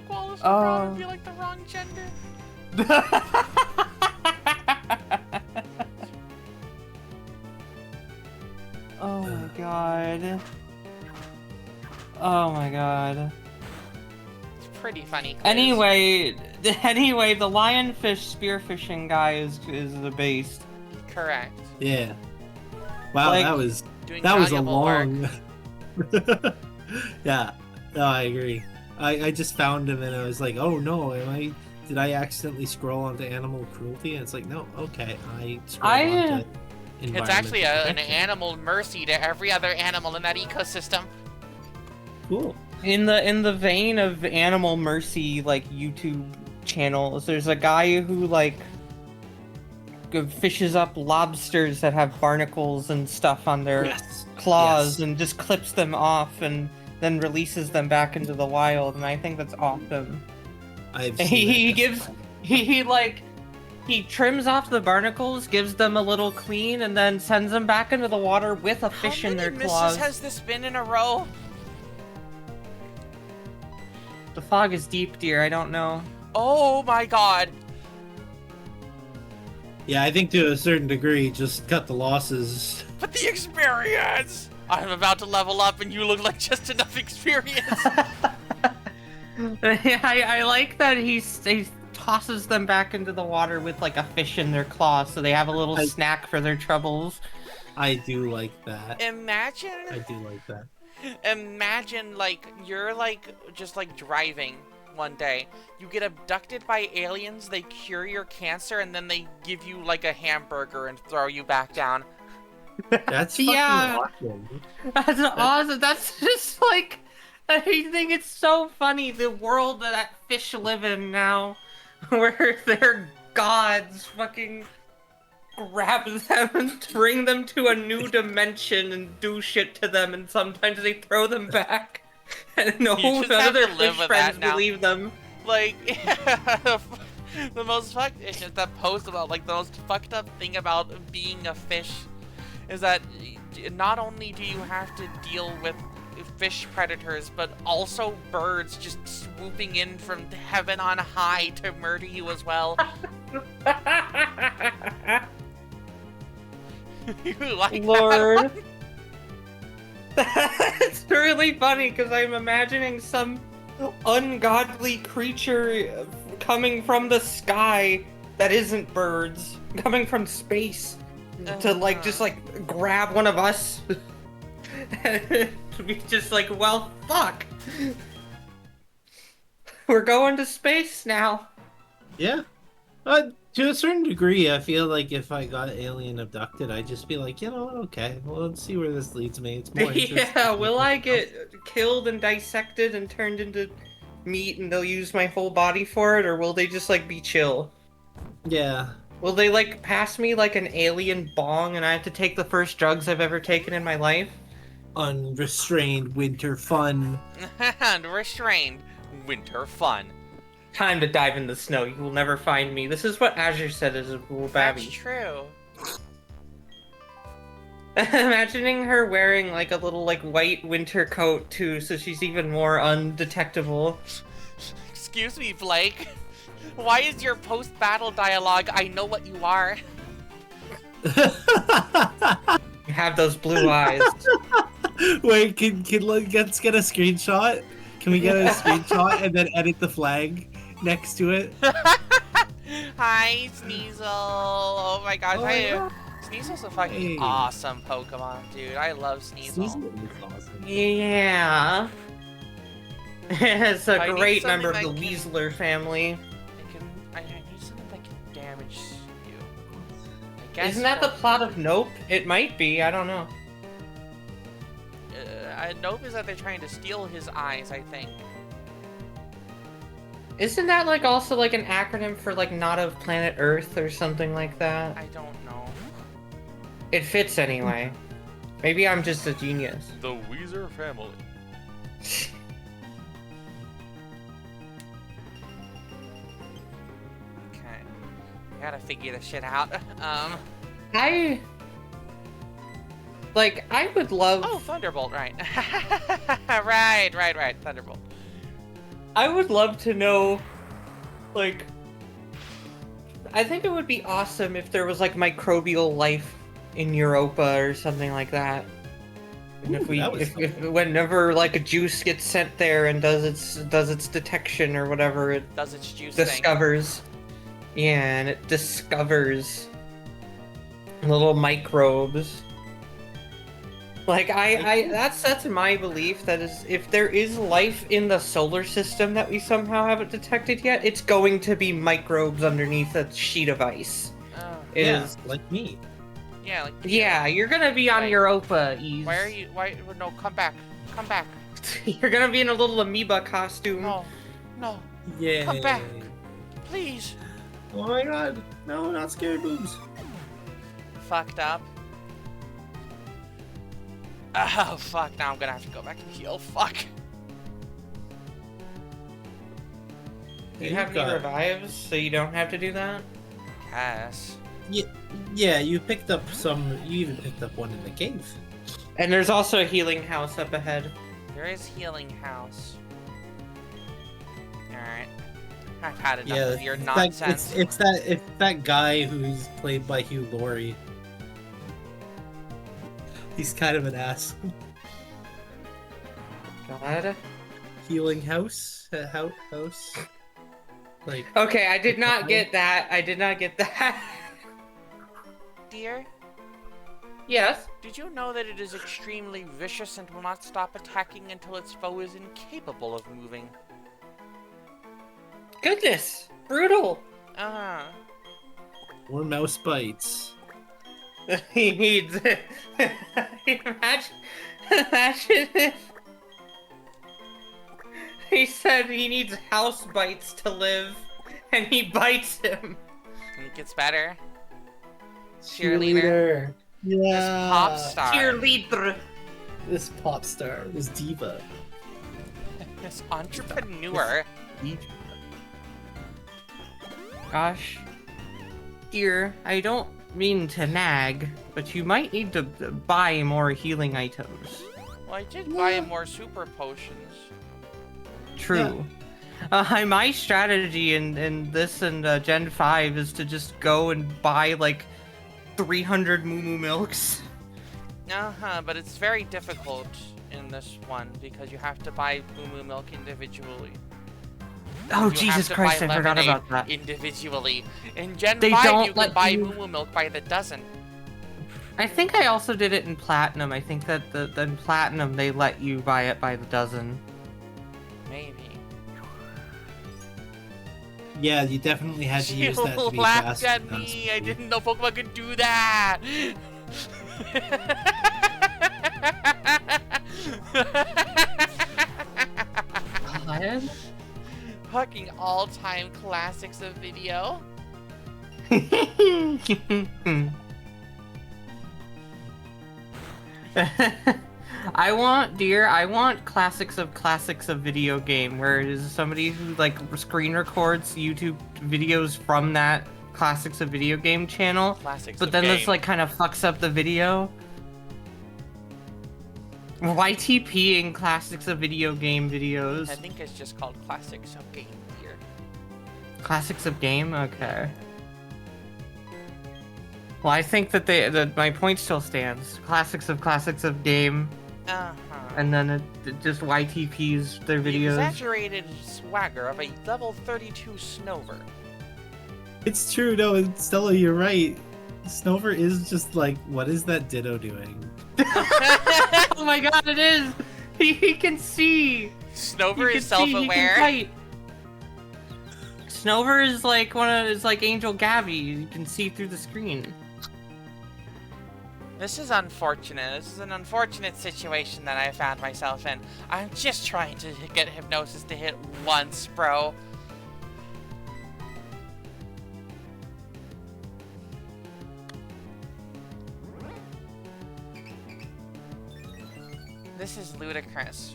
Wallace would probably be like the wrong gender. Oh my god. Oh my god. It's pretty funny. Quiz. Anyway, the lionfish spearfishing guy is the base. Correct. Yeah. Wow, Like, that was Doing a valuable work. long. Yeah. No, I agree. I just found him and I was like, oh no, did I accidentally scroll onto animal cruelty? And it's like, no, okay, I scrolled onto It's actually an environmental animal mercy to every other animal in that ecosystem. protection. Cool. In the vein of animal mercy like YouTube channels, there's a guy who like fishes up lobsters that have barnacles and stuff on their Yes. claws Yes. and just clips them off and then releases them back into the wild, and I think that's awesome. I've seen He that. gives he trims off the barnacles, gives them a little clean, and then sends them back into the water with a fish in their How many claws. misses has this been in a row? The fog is deep, dear. I don't know. Oh my god. Yeah, I think to a certain degree, just cut the losses. But the experience! I'm about to level up and you look like just enough experience. I like that he tosses them back into the water with like a fish in their claws, so they have a little snack for their troubles. I do like that. I Imagine, do like that. like, you're like, just like driving one day. You get abducted by aliens, they cure your cancer, and then they give you like a hamburger and throw you back down. That's fucking Yeah. awesome. That's awesome. That's just like, I think it's so funny the world that fish live in now, where their gods fucking grab them and bring them to a new dimension and do shit to them, and sometimes they throw them back. And no, You just none have of their to live fish with friends that now. believe them. Like, the most fucked, it's just that post about, like, the most fucked up thing about being a fish is that not only do you have to deal with fish predators, but also birds just swooping in from heaven on high to murder you as well. You like Lord. that? It's really funny because I'm imagining some ungodly creature coming from the sky that isn't birds, coming from space to like just like grab one of us. To be just like, well, fuck. We're going to space now. Yeah. To a certain degree, I feel like if I got alien abducted, I'd just be like, you know, okay, well, let's see where this leads me. It's more interesting. Yeah, will I get killed and dissected and turned into meat and they'll use my whole body for it, or will they just like be chill? Yeah. Will they like pass me like an alien bong and I have to take the first drugs I've ever taken in my life? Unrestrained winter fun. Unrestrained winter fun. Time to dive in the snow. You will never find me. This is what Azure said as a rule, That's Babby. true. Imagining her wearing like a little like white winter coat too, so she's even more undetectable. Excuse me, Blake. Why is your post-battle dialogue, I know what you are? You have those blue eyes. Wait, let's get a screenshot? Can we get a screenshot and then edit the flag next to it? Hi, Sneasel. Oh my gosh, Oh my God. Sneasel's a fucking Hey. awesome Pokemon, dude. I love Sneasel. Sneasel is awesome. Yeah. It's a I need great member of the something that can- Weasler family. I need something that can damage you. guess Isn't that the plot of Nope? It might be. I don't know. Nope is that they're trying to steal his eyes, I think. Isn't that like also like an acronym for like not of planet Earth or something like that? I don't know. It fits anyway. Maybe I'm just a genius. The Weezer family. Okay. I gotta figure this shit out. I would love. Oh, Thunderbolt, right. right, Thunderbolt. I would love to know, like, I think it would be awesome if there was like microbial life in Europa or something like that. And if whenever like a juice gets sent there and does its detection or whatever, it Does its juice discovers. Yeah, and it discovers little microbes. Like that's my belief, that is, if there is life in the solar system that we somehow haven't detected yet, it's going to be microbes underneath a sheet of ice. thing? Yeah, like me. Yeah, like... Yeah, you're gonna be on Right. Europa, Eve. Why are you... Why... No, come back. Come back. You're gonna be in a little amoeba costume. No. No. Yeah. Come back. Please. Oh my god. No, not scared boobs. Fucked up. Oh, fuck. Now I'm gonna have to go back and heal. Fuck. Do you have any revives, so you don't have to do that? Yes. Yeah, you picked up some. You even picked up one in the cave. And there's also a healing house up ahead. There is Healing House. Alright. I've had enough Yeah, of your it's nonsense. It's that guy who's played by Hugh Laurie. He's kind of an ass. God. Healing house, house. Like, Okay, I did not get that. I did not get that. Dear, Yes. did you know that it is extremely vicious and will not stop attacking until its foe is incapable of moving? Goodness. Brutal. more mouse bites. He needs it. Imagine if he said he needs house bites to live, and he bites him. And it gets better. Cheerleader. Yeah. This pop star. Cheerleader. This pop star. This diva. This entrepreneur. Gosh. Dear, I don't mean to nag, but you might need to buy more healing items. Well, I did buy more super potions. True. My strategy in this and Gen 5 is to just go and buy like 300 Moo Moo Milks. But it's very difficult in this one because you have to buy Moo Moo Milk individually. Oh, You Jesus have to Christ, buy I forgot lemonade about that. individually. In Gen They 5, don't you can let buy you- Moo Moo Milk by the dozen. I think I also did it in Platinum. I think that in Platinum they let you buy it by the dozen. Maybe. Yeah, you definitely had to use that to be laughed fast. at me. I didn't know Pokemon could do that. God. Fucking all-time classics of video. I want classics of video game, where it is somebody who like screen records YouTube videos from that classics of video game channel, Classics but of then game. this like kind of fucks up the video. YTPing classics of video game videos. I think it's just called Classics of Game Gear. Classics of game? Okay. Well, I think that my point still stands. Classics of game, and then it just YTPs their The videos. exaggerated swagger of a level 32 Snover. It's true, no, Stella, you're right. Snover is just like, what is that Ditto doing? Oh my god, it is! He can see! Snover He is can see, he can self-aware. fight. Snover is like Angel Gabby. You can see through the screen. This is unfortunate. This is an unfortunate situation that I found myself in. I'm just trying to get hypnosis to hit once, bro. This is ludicrous.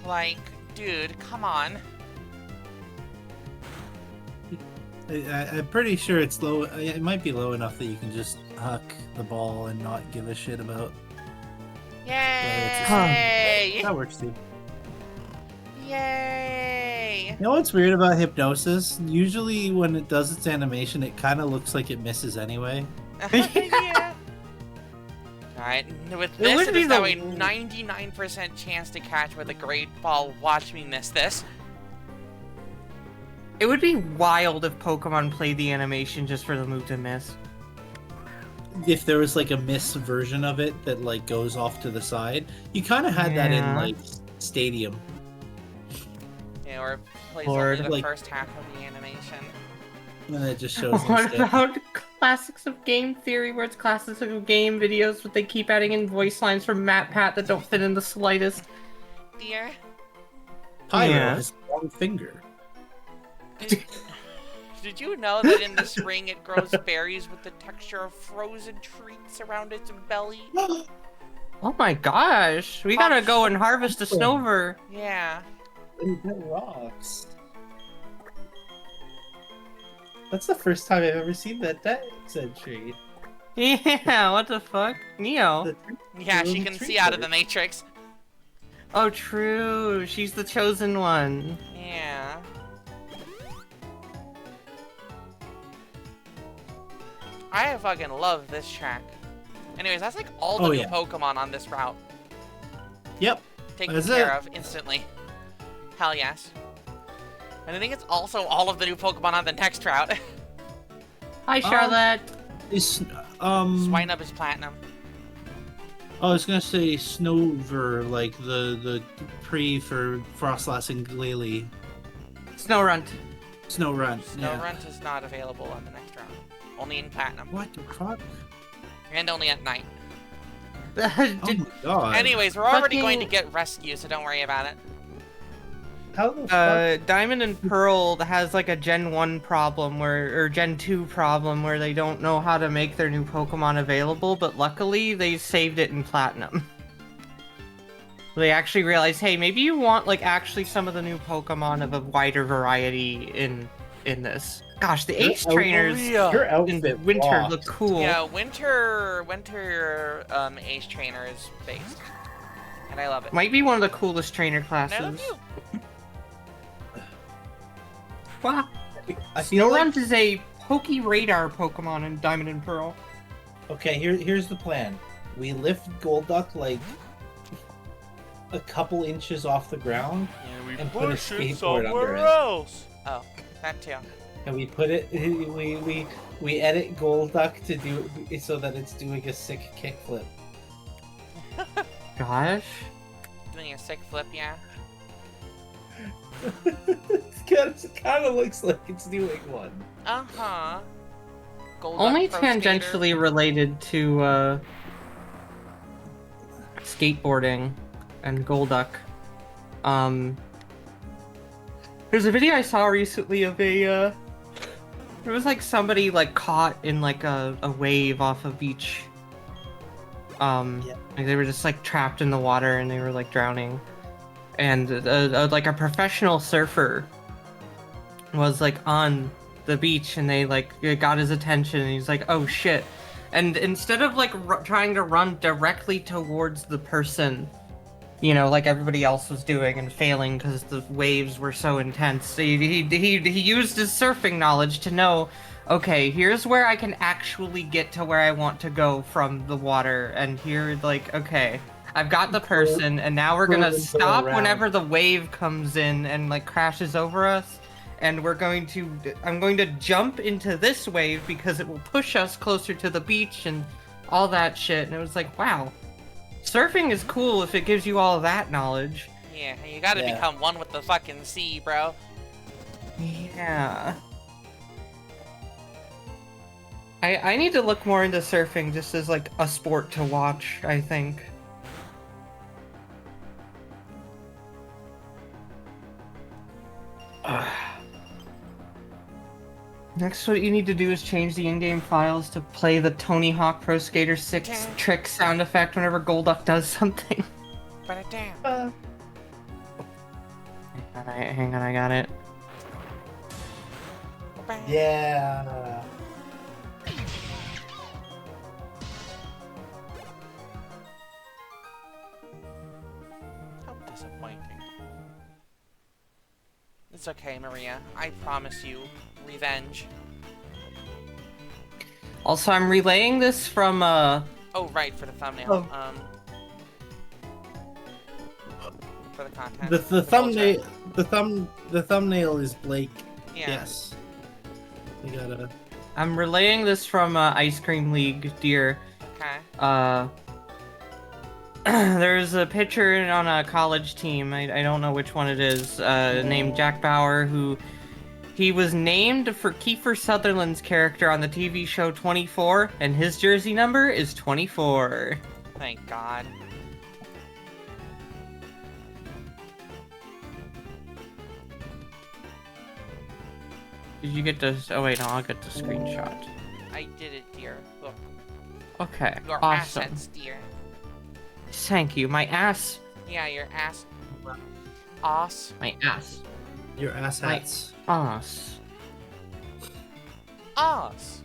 Like, dude, come on. I'm pretty sure it's low. It might be low enough that you can just huck the ball and not give a shit about. Yay! That works too. Yay! You know what's weird about hypnosis? Usually when it does its animation, it kind of looks like it misses anyway. Yeah. Alright, with It this, would it be is now the- a 99% chance to catch with a great ball. Watch me miss this. It would be wild if Pokemon played the animation just for the move to miss. If there was like a miss version of it that like goes off to the side, you kind of had that in Yeah. like Stadium. Yeah, or it plays Lord, only the like- first half of the animation. And it just shows What instead. about classics of game theory, where it's classics of game videos, but they keep adding in voice lines from Matt Pat that don't fit in the slightest? Dear. Pyro Yeah. has a long finger. Did you know that in the spring it grows berries with the texture of frozen treats around its belly? Oh my gosh, we gotta go and harvest a Snover. Yeah. That rocks. That's the first time I've ever seen that Dex entry. Yeah, what the fuck? Neo. The- Yeah, she Little can treat see out of bird. the Matrix. Oh, true. She's the chosen one. Yeah. I fucking love this track. Anyways, that's like all the Oh, new yeah. Pokemon on this route. Yep. Taken That's care it. of instantly. Hell yes. And I think it's also all of the new Pokemon on the next route. Hi, Charlotte. Is Swinub is platinum. I was gonna say Snover, like the pre for Frostlass and Glalie. Snowrunt. Snowrun. Snowrunt is not available on the next round. Only in platinum. What the fuck? And only at night. Oh my god. Anyways, we're already fucking- going to get rescue, so don't worry about it. How the fuck? Diamond and Pearl has like a Gen 1 problem or Gen 2 problem where they don't know how to make their new Pokemon available, but luckily they saved it in Platinum. They actually realized, hey, maybe you want like actually some of the new Pokemon of a wider variety in this. Gosh, the Ace trainers Your in outfit winter rocks. look cool. Yeah, winter Ace Trainer is based. And I love it. Might be one of the coolest trainer And I classes. love you. Wow. I feel like Snorunt is a Poke Radar Pokemon in Diamond and Pearl. okay. Here's the plan. We lift Golduck like a couple inches off the ground, and put a skateboard under it. else. Oh, that too. And we put it. We edit Golduck to do so that it's doing a sick kickflip. Gosh. Doing a sick flip, yeah. It kind of looks like it's doing one. Uh-huh. Golduck Only Pro Skater. tangentially related to skateboarding and Golduck. There's a video I saw recently of it was like somebody like caught in like a wave off a beach. Yeah. Like they were just like trapped in the water and they were like drowning. And like a professional surfer was like on the beach and they like got his attention and he's like, oh shit. And instead of like trying to run directly towards the person, you know, like everybody else was doing and failing because the waves were so intense, he used his surfing knowledge to know, okay, here's where I can actually get to where I want to go from the water, and here, like, okay, I've got the person, and now we're gonna Go stop around. whenever the wave comes in and like crashes over us, and I'm going to jump into this wave because it will push us closer to the beach and all that shit. And it was like, wow, surfing is cool if it gives you all of that knowledge. Yeah, you gotta Yeah. become one with the fucking sea, bro. Yeah. I need to look more into surfing just as like a sport to watch, I think. Next, what you need to do is change the in-game files to play the Tony Hawk Pro Skater 6 trick sound effect whenever Golduck does something. But damn. Hang on, I got it. Yeah. How disappointing. It's okay, Maria. I promise you revenge. Also, I'm relaying this from Oh, right, for the thumbnail. Oh. For the content. The thumbnail the thumbnail is Blake. Yeah. Yes. We gotta. I'm relaying this from Ice Cream League, dear. Okay. There's a pitcher on a college team, I don't know which one it is, named Jack Bauer, who he was named for Kiefer Sutherland's character on the TV show 24, and his jersey number is 24. Thank God. Did you get the... Oh wait, no, I'll get the screenshot. I did it, dear. Look. Okay, Your awesome. assets, dear. Thank you, my ass. Yeah, your ass. Ass. My ass. Your ass My hats. ass. Ass.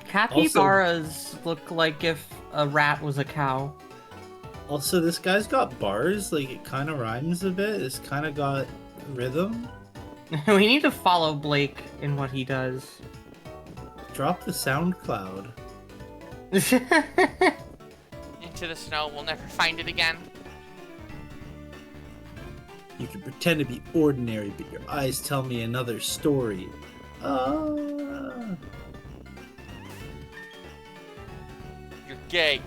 Capybaras look like if a rat was a cow. Also, this guy's got bars. Like, it kind of rhymes a bit. It's kind of got rhythm. We need to follow Blake in what he does. Drop the SoundCloud. Into the snow. We'll never find it again. You can pretend to be ordinary, but your eyes tell me another story. You're gay.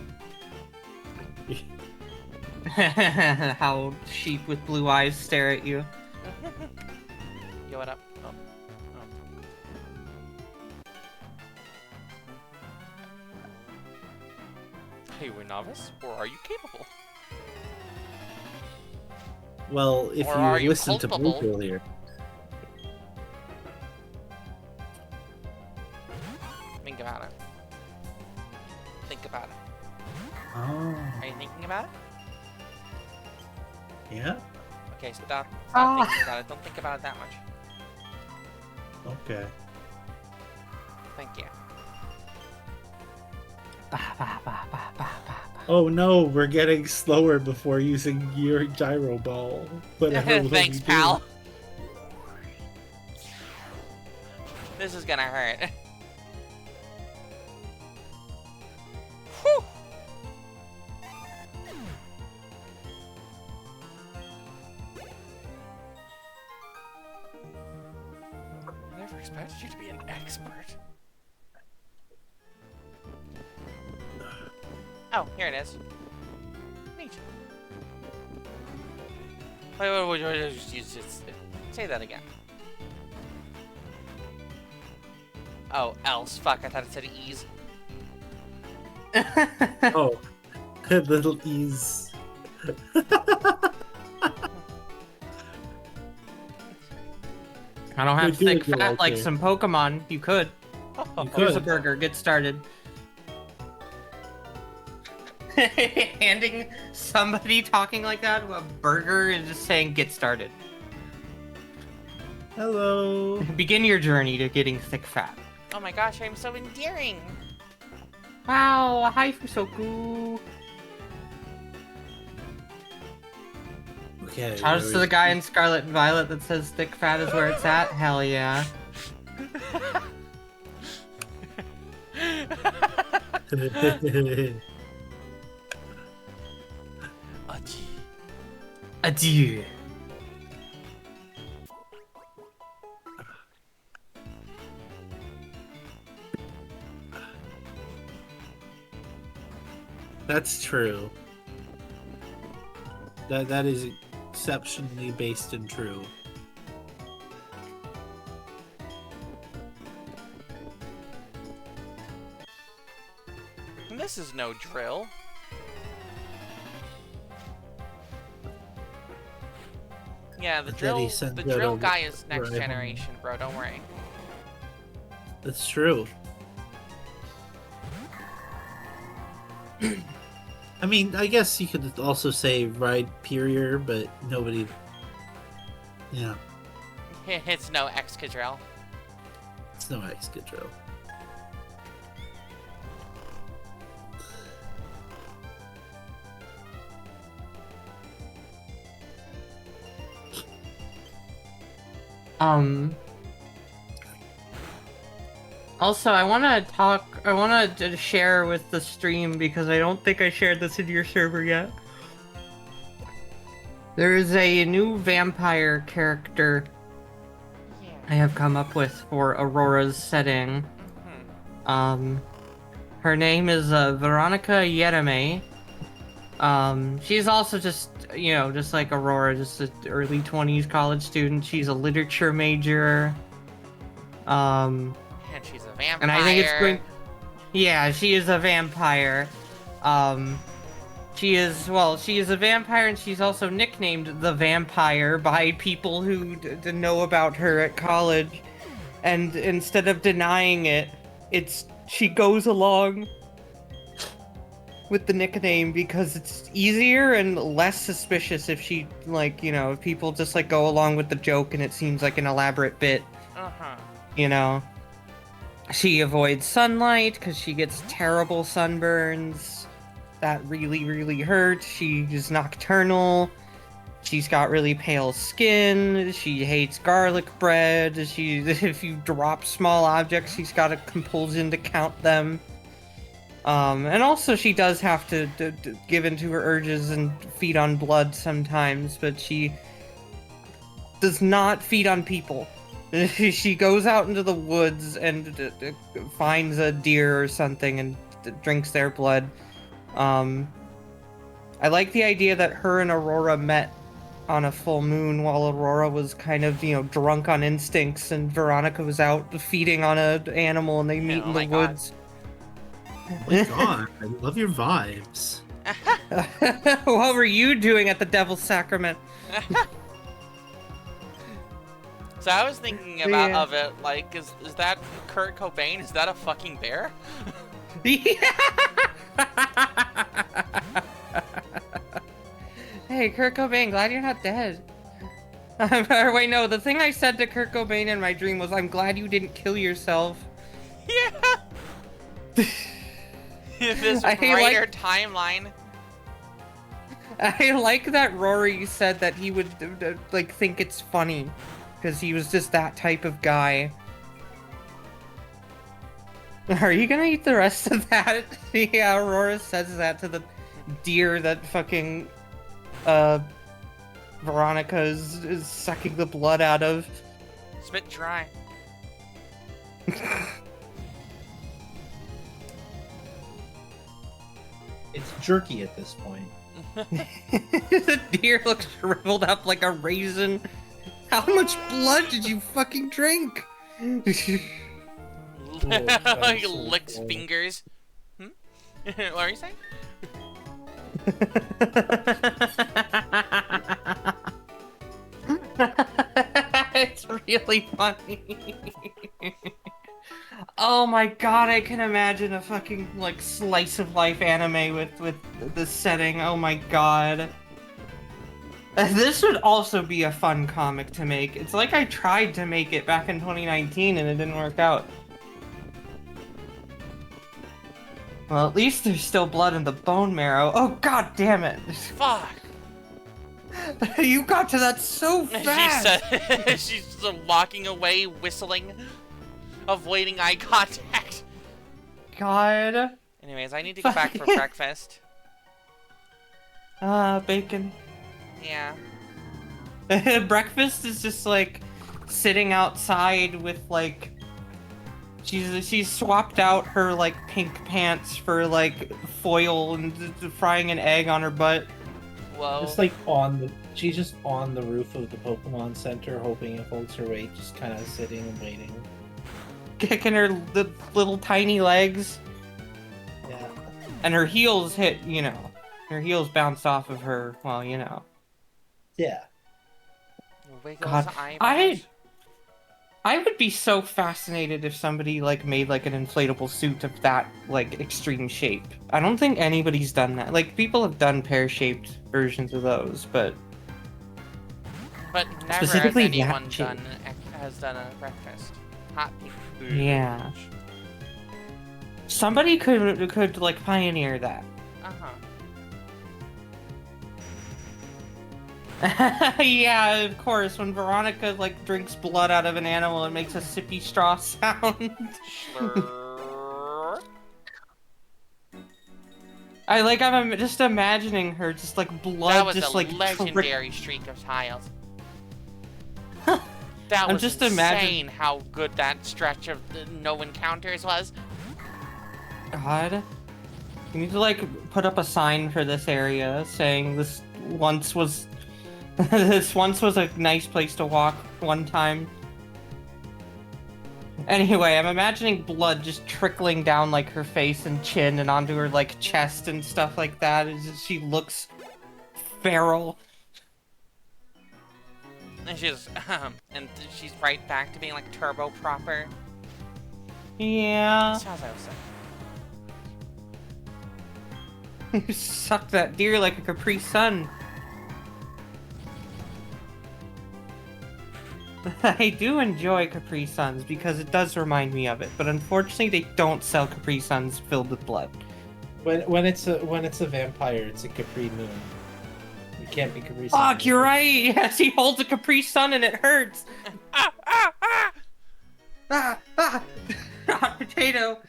How sheep with blue eyes stare at you. Yo, what up? Oh. Are you a novice, or are you capable? Well, if Or are you listen to culpable? Blake earlier. Think about it. Think about it. Oh, Are you thinking about it? yeah? Okay, stop Ah. thinking about it. Don't think about it that much. Okay. Thank you. Bah, bah, bah, bah, bah, bah. Oh no, we're getting slower before using your gyro ball. Whatever will Thanks, we do. pal. This is gonna hurt. Whew. I never expected you to be an expert. Oh, here it is. Neat. Wait, just say that again. Oh, else. Fuck, I thought it said ease. Oh, little ease. I don't have You're thick doing fat like okay. some Pokemon. You could. You Here's a could. burger. Get started. Handing somebody talking like that a burger and just saying "get started." Hello. Begin your journey to getting thick fat. Oh my gosh, I'm so endearing. Wow, hi Fusoku. Okay. Shout outs to the guy in Scarlet and Violet that says thick fat is where it's at. Hell yeah. Achi. Adieu. That's true. That is exceptionally based and true. this is no drill. Yeah, the But then he drill, sent the out drill a guy is next rival. generation, bro. Don't worry. That's true. I mean, I guess you could also say ride Superior, but nobody. Yeah, It's no Excadrill. it's no Excadrill. Also, I want to share with the stream because I don't think I shared this in your server yet. There is a new vampire character I have come up with for Aurora's setting. Her name is Veronica Yereme. She's also just, just like Aurora, just an early 20s college student. She's a literature major. And she's a vampire. And I think it's going. Yeah, she is a vampire. She is a vampire, and she's also nicknamed the Vampire by people who know about her at college. And instead of denying it, she goes along with the nickname because it's easier and less suspicious if she, if people just, go along with the joke and it seems like an elaborate bit. She avoids sunlight because she gets terrible sunburns that really, really hurt. She is nocturnal. She's got really pale skin. She hates garlic bread. If you drop small objects, she's got a compulsion to count them. And also she does have to give in to her urges and feed on blood sometimes, but she does not feed on people. She goes out into the woods and finds a deer or something and drinks their blood. I like the idea that her and Aurora met on a full moon while Aurora was kind of, drunk on instincts and Veronica was out feeding on an animal and they meet in the woods. Oh my god, I love your vibes. What were you doing at the Devil's Sacrament? So I was thinking of it, is that Kurt Cobain? Is that a fucking bear? Hey, Kurt Cobain, glad you're not dead. Or wait, no, the thing I said to Kurt Cobain in my dream was, I'm glad you didn't kill yourself. Yeah! This brighter timeline. I like that Rory said that he would, think it's funny. Because he was just that type of guy. Are you gonna eat the rest of that? Yeah, Aurora says that to the deer that fucking, Veronica is sucking the blood out of. Spit dry. It's jerky at this point. The deer looks shriveled up like a raisin. How much blood did you fucking drink? He licks fingers. What are you saying? It's really funny. Oh my god, I can imagine a fucking, slice of life anime with this setting. Oh my god. This would also be a fun comic to make. It's like I tried to make it back in 2019 and it didn't work out. Well, at least there's still blood in the bone marrow. Oh, god damn it. Fuck. You got to that so fast. She's just walking away, whistling, avoiding eye contact. God. Anyways, I need to go back for breakfast. Bacon. Yeah. Breakfast is just sitting outside with she's swapped out her pink pants for foil and frying an egg on her butt. Whoa. It's she's just on the roof of the Pokemon Center, hoping it holds her weight, just kind of sitting and waiting. Kicking her little tiny legs. Yeah. And her heels hit, her heels bounce off of her, well, Yeah. Wiggles God, eyebrows. I would be so fascinated if somebody like made like an inflatable suit of that like extreme shape. I don't think anybody's done that. Like people have done pear-shaped versions of those, but But never has specifically that anyone shape. has done a breakfast. Hot people. Yeah. Somebody could like pioneer that. Yeah, of course. When Veronica like drinks blood out of an animal, it makes a sippy straw sound. Slurp. I'm just imagining her just like blood That was just a like legendary streak of tiles. That I'm was just insane how good that stretch of no encounters was. God. You need to like put up a sign for this area saying this once was this once was a nice place to walk one time. Anyway, I'm imagining blood just trickling down like her face and chin and onto her like chest and stuff like that. She looks feral. And she's right back to being like turbo proper. Yeah. That's how I was saying. You suck that deer like a Capri Sun. I do enjoy Capri Suns because it does remind me of it, but unfortunately they don't sell Capri Suns filled with blood. When it's a vampire, it's a Capri Moon. It can't be Capri Sun. Fuck, you're right! Yes, he holds a Capri Sun and it hurts! Hot potato!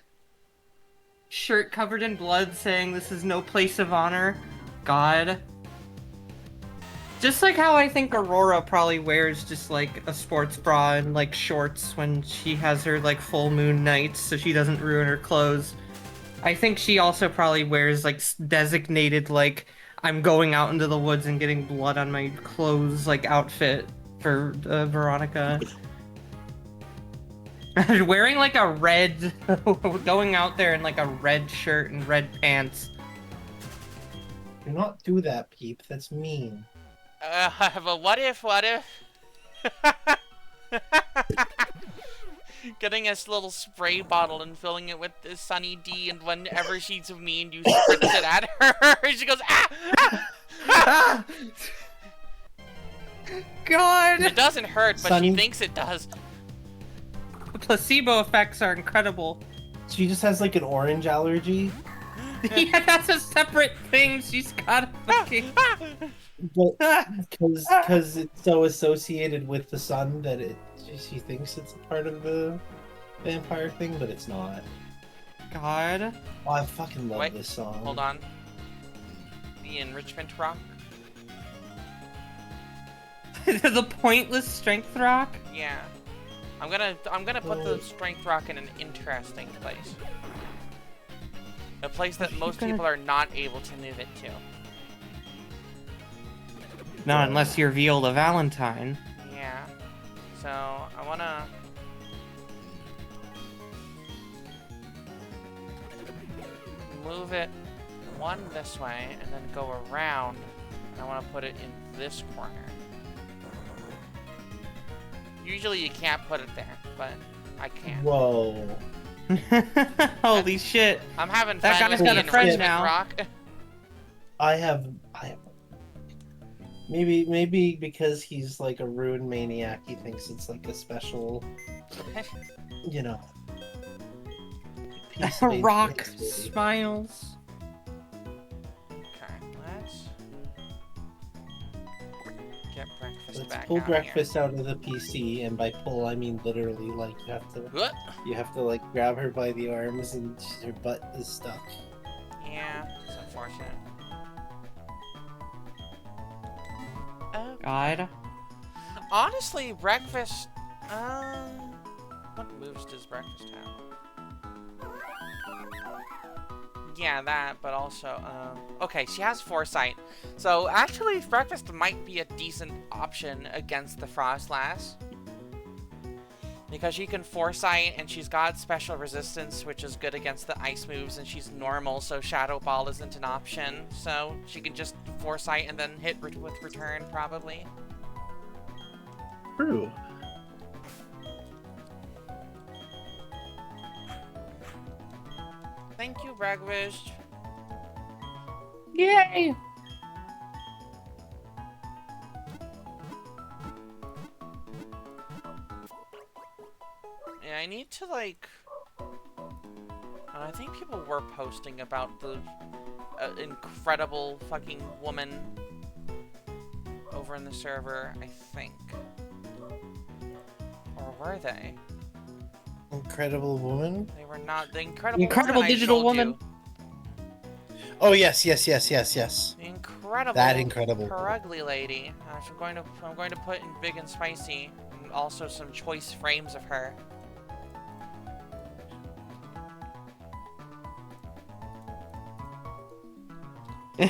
Shirt covered in blood saying this is no place of honor. God. Just like how I think Aurora probably wears just like a sports bra and like shorts when she has her like full moon nights so she doesn't ruin her clothes. I think she also probably wears like designated like I'm going out into the woods and getting blood on my clothes like outfit for Veronica. Wearing like a red, going out there in like a red shirt and red pants. Do not do that, Peep. That's mean. But what if? Getting a little spray bottle and filling it with the Sunny D, and whenever she's mean, you spritz it at her, she goes, ah! God! It doesn't hurt, but Sunny... she thinks it does. Placebo effects are incredible. She just has like an orange allergy. Yeah, that's a separate thing. She's got a fucking... But because it's so associated with the sun that she thinks it's a part of the vampire thing, but it's not. God. Oh, I fucking love this song. Hold on. The enrichment rock. The pointless strength rock? Yeah. I'm gonna put the strength rock in an interesting place. A place that most people are not able to move it to. Not unless you're Viola Valentine. Yeah. So, I wanna... move it one this way, and then go around. And I wanna put it in this corner. Usually you can't put it there, but I can. Whoa. Holy shit. I'm having That fun guy's with got the a friend enrichment now. rock. I have maybe because he's like a rune maniac, he thinks it's like a special, you know. peace-based Rock ability. smiles. Okay, let's get breakfast Let's back pull out breakfast out of the PC, and by pull I mean literally. Like here. you have to like grab her by the arms, and her butt is stuck. Yeah, it's unfortunate. Oh. God. Honestly, breakfast. What moves does breakfast have? Yeah, that, but also, okay, she has foresight. So actually, breakfast might be a decent option against the Frostlass. Because she can Foresight, and she's got special resistance, which is good against the ice moves, and she's normal, so Shadow Ball isn't an option. So she can just Foresight and then hit with Return, probably. True. Thank you, Breakfast. Yay! Yeah, I need to, like... I think people were posting about the incredible fucking woman over in the server, I think. Or were they? Incredible woman? They were not. The incredible Incredible woman I digital showed woman. you. Oh yes, yes, yes, yes, yes. The incredible. That incredible. Her ugly lady. I'm going to put in big and spicy, and also some choice frames of her.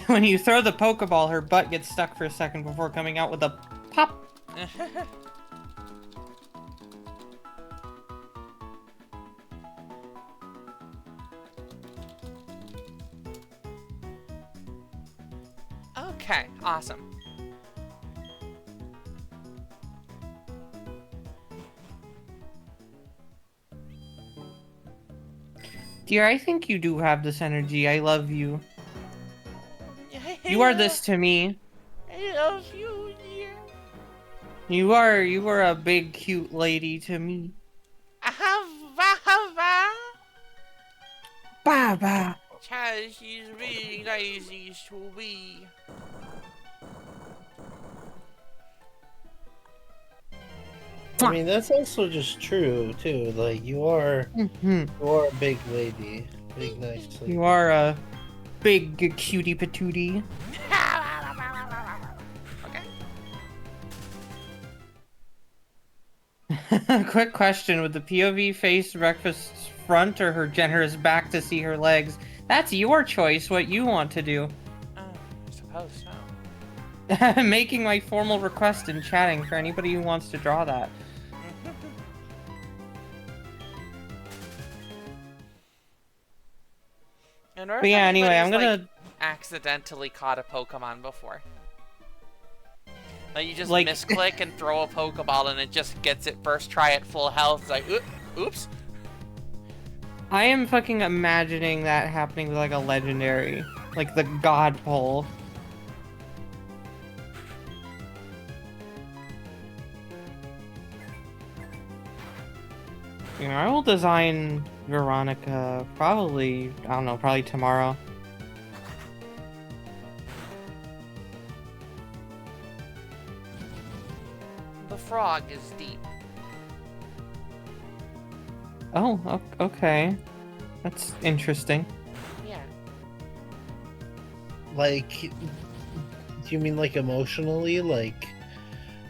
When you throw the Pokeball, her butt gets stuck for a second before coming out with a pop. Okay, awesome. Dear, I think you do have this energy. I love you. You are this to me. I love you, dear. You are a big, cute lady to me. Ahava. Baba. Child, she's really nice to be. I mean, that's also just true too. Like you are a big lady, big nice lady. You are a big cutie patootie. Quick question: would the POV face Breakfast's front or her generous back to see her legs? That's your choice. What you want to do? Oh, I suppose so. Making my formal request in chatting for anybody who wants to draw that. But yeah, anyway, I'm gonna accidentally caught a Pokemon before. Like you just like misclick and throw a Pokeball and it just gets it first try at full health. It's like, oops. I am fucking imagining that happening with like a legendary, like the God Pole. You know, I will design Veronica probably, I don't know, probably tomorrow. The frog is deep. Oh, okay. That's interesting. Yeah. Like, do you mean like emotionally? Like,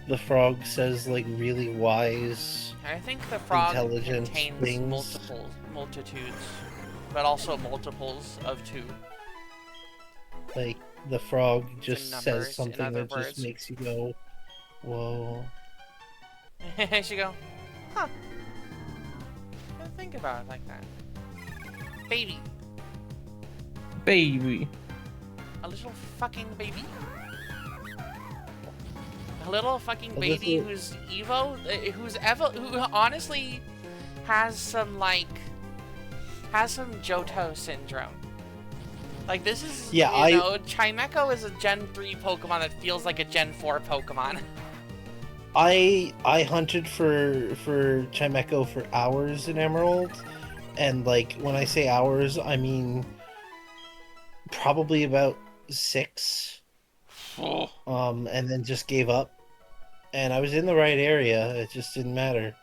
the frog says like really wise, I think the frog intelligent contains things. multitudes, but also multiples of 2. Like the frog just numbers, says in something other that words. just makes you go, whoa. She go, huh. Don't think about it like that. Baby. Baby. A little fucking baby. A little fucking Well, baby this who's who honestly has some Johto syndrome. Like this is, Yeah, Chimecho is a Gen 3 Pokemon that feels like a Gen 4 Pokemon. I hunted for Chimecho for hours in Emerald, and like when I say hours, I mean probably about 6. And then just gave up. And I was in the right area, it just didn't matter.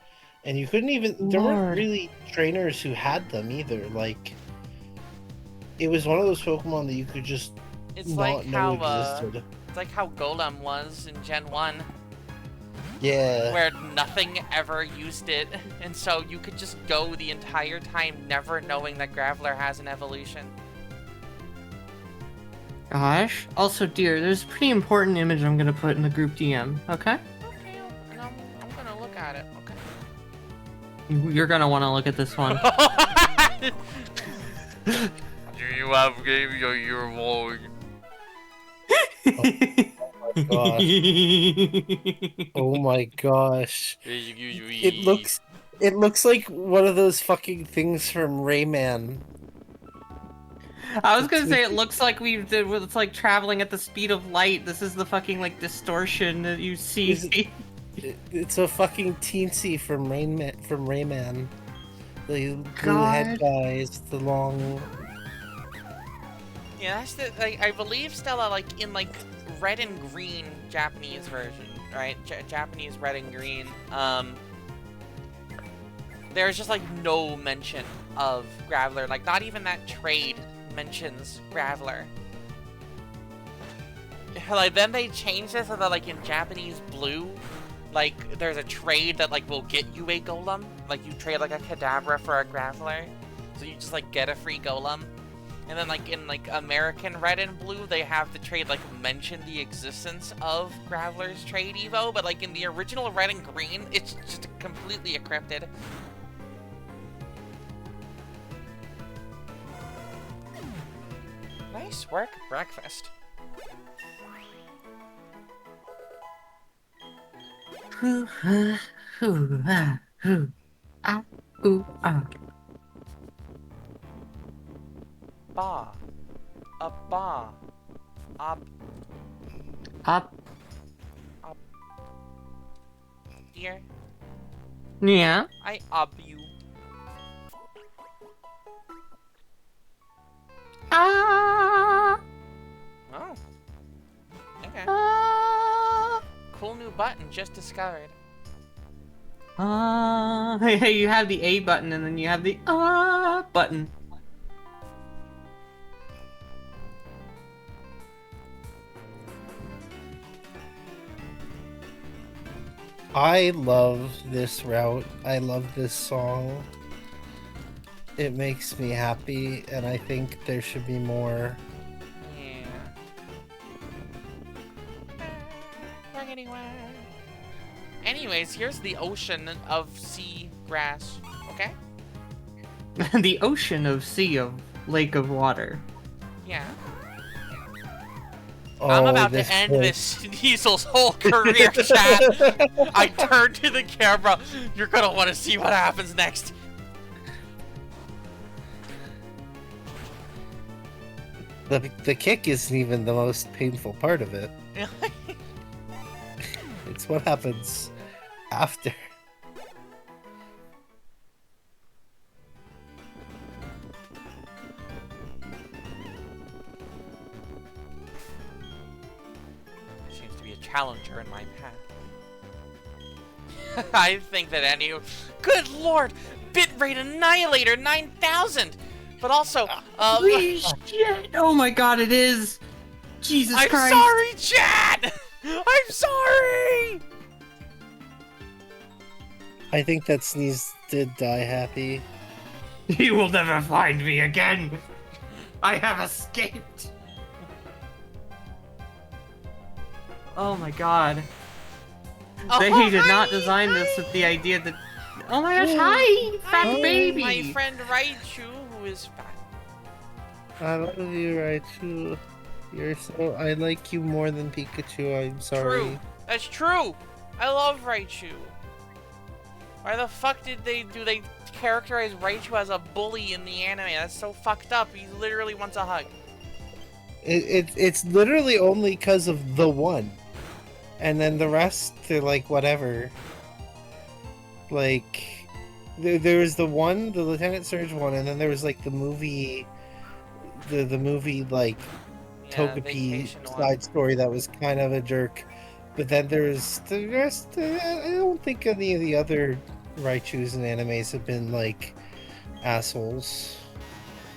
And you couldn't even, there weren't Lord. really trainers who had them either. Like, it was one of those Pokemon that you could just It's not like know how existed. it's like how Golem was in Gen 1, Yeah. where nothing ever used it, and so you could just go the entire time never knowing that Graveler has an evolution. Gosh. Also, dear, there's a pretty important image I'm gonna put in the group DM, okay? Okay, and I'm gonna look at it, okay? You're gonna want to look at this one. Do you have game your wall? Gosh. Oh my gosh. It looks like one of those fucking things from Rayman. I was gonna say it looks like it's like traveling at the speed of light. This is the fucking like distortion that you see. It's a fucking teensy from Rayman. The blue God. head guys, the long. Yeah, that's the, like, I believe Stella, like, in, like, red and green Japanese version, right? Japanese red and green, there's just, like, no mention of Graveler. Like, not even that trade mentions Graveler. Like, then they changed it so that, like, in Japanese blue, like, there's a trade that, like, will get you a golem. Like, you trade, like, a Kadabra for a Graveler. So you just, like, get a free golem. And then, like, in, like, American red and blue, they have the trade, like, mention the existence of Graveler's trade Evo. But, like, in the original red and green, it's just completely encrypted. Nice work, breakfast. Ba. A ba. Up. Up. Dear, Yeah. I up you. Ah. Oh. Okay. Ah. Cool new button just discovered. Hey, you have the A button and then you have the button. I love this route. I love this song. It makes me happy, and I think there should be more. Yeah. Going anywhere. Anyways, here's the ocean of sea grass. Okay? The ocean of sea of lake of water. Yeah. Oh, I'm about to end this Diesel's whole career, chat. I turn to the camera. You're gonna want to see what happens next. The kick isn't even the most painful part of it. It's what happens after. Seems to be a challenger in my path. I think that any... Good lord! Bitrate Annihilator 9000! But also, Holy shit! Oh my god, it is! Jesus I'm Christ! sorry, chat! I'm sorry! I think that Sneeze did die happy. You will never find me again! I have escaped! Oh my god. They did not design this with the idea that... Oh my gosh, hi! Fat baby! My friend Raichu, who is fat. I love you, Raichu. You're so... I like you more than Pikachu, I'm sorry. True. That's true! I love Raichu. Why the fuck did they characterize Raichu as a bully in the anime? That's so fucked up. He literally wants a hug. It's literally only because of the one. And then the rest, they're like, whatever. Like, there was the one, the Lieutenant Surge one, and then there was like the movie, the movie like Togepi Vacation side one. story that was kind of a jerk. But then there's the rest. I don't think any of the other Raichus and animes have been like assholes.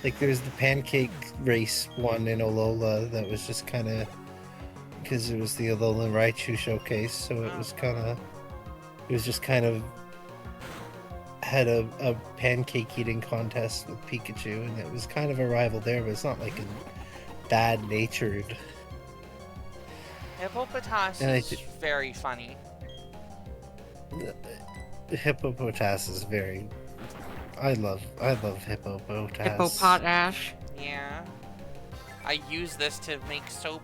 Like there's the Pancake Race one in Olola that was just kind of because it was the Alolan Raichu showcase, so it was just kind of had a pancake eating contest with Pikachu, and it was kind of a rival there, but it's not like a bad natured. Hippopotas And is very funny. Hippopotas is very. I love Hippopotas. Hippopotash. Yeah. I use this to make soap.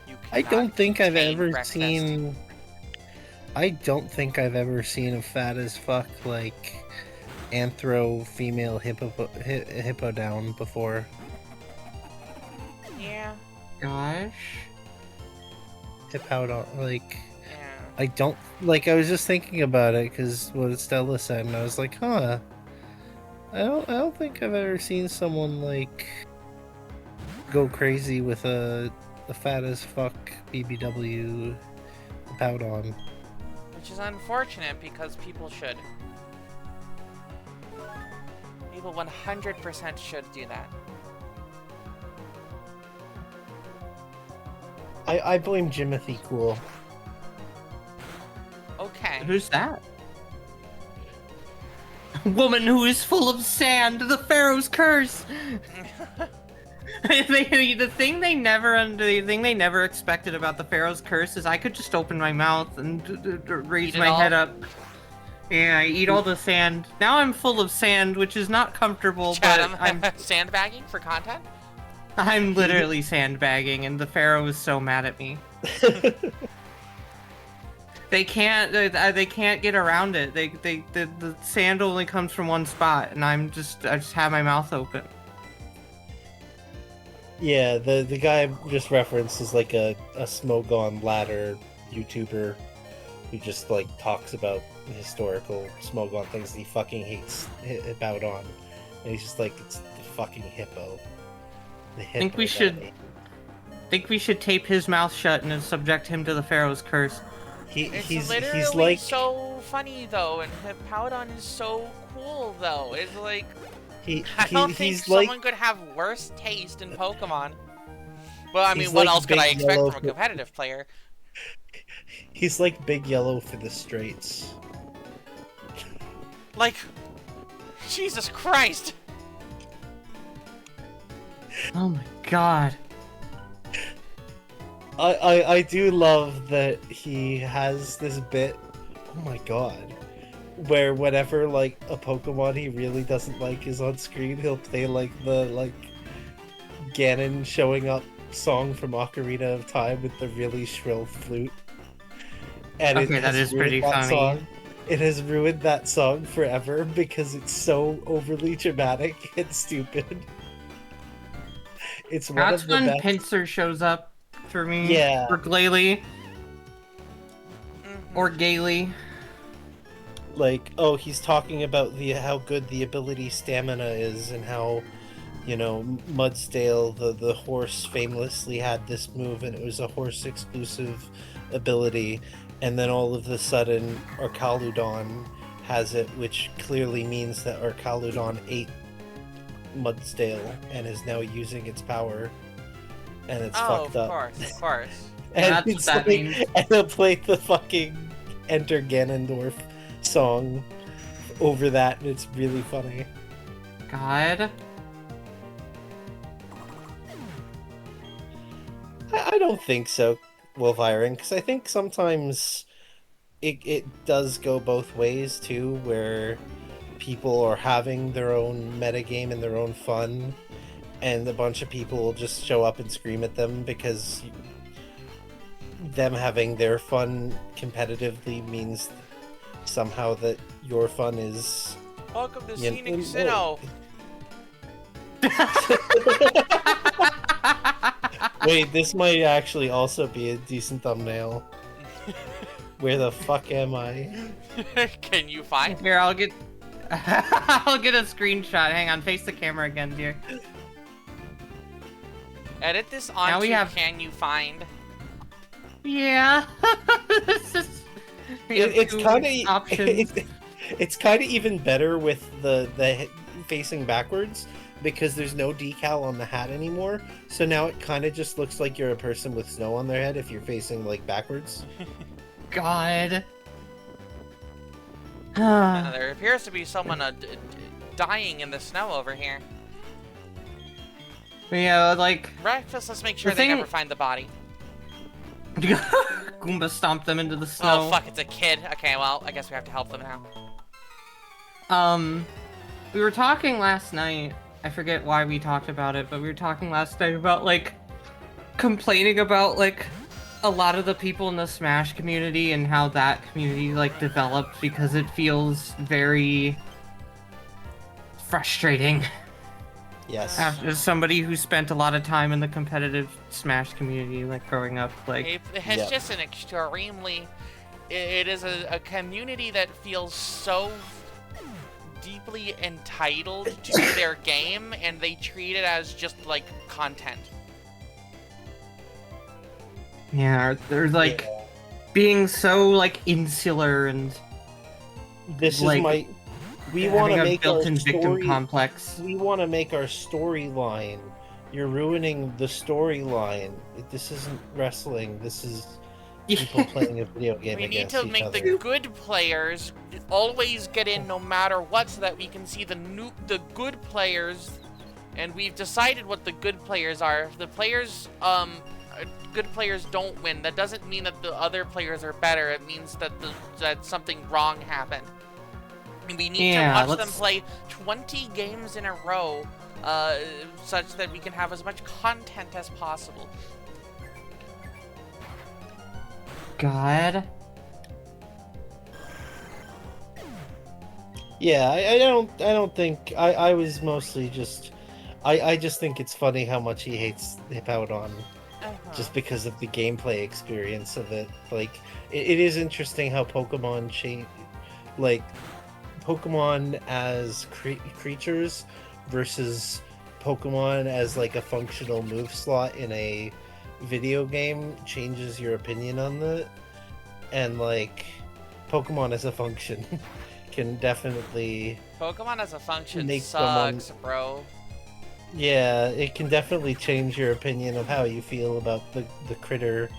You I cannot don't think I've contain ever breakfast. seen. I don't think I've ever seen a fat as fuck like anthro female hippo down before. Yeah. Gosh. Hippo down like. Yeah. I don't like. I was just thinking about it because what Stella said, and I was like, huh. I don't think I've ever seen someone like go crazy with a fat as fuck BBW pout on. Which is unfortunate because people should. People 100% should do that. I blame Jimothy Cool. Okay. Who's that? Woman who is full of sand, the Pharaoh's curse. The thing they never expected about the Pharaoh's curse is I could just open my mouth and raise Eat it my all? head up. Yeah, I eat all the sand. Now I'm full of sand, which is not comfortable, Chad, but I'm sandbagging for content? I'm literally sandbagging, and the Pharaoh is so mad at me. They can't get around it. The sand only comes from one spot, and I just have my mouth open. Yeah, the guy I just referenced is like a smoke on ladder YouTuber who just like talks about historical smoke on things that he fucking hates about on, and he's just like, it's the fucking hippo. The hippo Think we should tape his mouth shut and then subject him to the Pharaoh's curse. He's literally he's like so funny though, and Hippowdon is so cool though. It's like I don't think he's someone like could have worse taste in Pokemon. Well, I mean, he's what like else could I Big expect Yellow from a for- competitive player? he's like Big Yellow for the straights. Like, Jesus Christ! Oh my god. I do love that he has this bit, oh my god, where whenever like a Pokemon he really doesn't like is on screen, he'll play like the Ganon showing up song from Ocarina of Time with the really shrill flute. And Okay, that has is pretty ruined that funny. song. It has ruined that song forever because it's so overly dramatic and stupid. It's one That's of the when best. Pinsir shows up for me. Yeah. Or Glalie. Mhm. Or Gaily. Like, oh, he's talking about how good the ability stamina is and how, you know, Mudsdale, the horse, famously had this move and it was a horse exclusive ability, and then all of a sudden Arcaludon has it, which clearly means that Arcaludon ate Mudsdale and is now using its power, and it's fucked up. Of course. And That's what it's that like, means. and they'll play the fucking Enter Ganondorf song over that, and it's really funny. God. I don't think so, Wolviren, because I think sometimes it does go both ways too, where people are having their own metagame and their own fun, and a bunch of people will just show up and scream at them because them having their fun competitively means somehow that your fun is... Welcome to Yeah, Scenic whoa. Sinnoh. Wait, this might actually also be a decent thumbnail. Where the fuck am I? Can you find? Here, I'll get I'll get a screenshot. Hang on, face the camera again, dear. Edit this Now onto we have- Can you find? Yeah. This is- we have It's two kind of options. it's kind of even better with the facing backwards because there's no decal on the hat anymore. So now it kind of just looks like you're a person with snow on their head if you're facing like backwards. God. There appears to be someone dying in the snow over here. Yeah, like Breakfast, let's make sure The they thing- never find the body. Goomba stomped them into the snow. Oh, fuck, it's a kid. Okay, well, I guess we have to help them now. We were talking last night. I forget why we talked about it, but we were talking last night about, like, complaining about, like, a lot of the people in the Smash community and how that community, like, developed because it feels very frustrating. Yes. As somebody who spent a lot of time in the competitive Smash community, like, growing up, like... It's Yeah. just an extremely... It is a community that feels so deeply entitled to their game, and they treat it as just, like, content. Yeah, they're, like, Yeah. being so, like, insular and... This like, is my. We want to having a make our built-in victim story. complex. We want to make our storyline. You're ruining the storyline. This isn't wrestling. This is people playing a video game We need against to each make other. the good players always get in no matter what, so that we can see the good players, and we've decided what the good players are. If the players, good players don't win, that doesn't mean that the other players are better. It means that that something wrong happened. And we need to watch them play 20 games in a row, such that we can have as much content as possible. God. Yeah, I don't think I was mostly just I just think it's funny how much he hates Hippowdon just because of the gameplay experience of it. Like it is interesting how Pokemon change, like Pokemon as creatures versus Pokemon as like a functional move slot in a video game changes your opinion on that. And like Pokemon as a function can definitely Pokemon as a function make sucks, bro. Yeah, it can definitely change your opinion of how you feel about the critter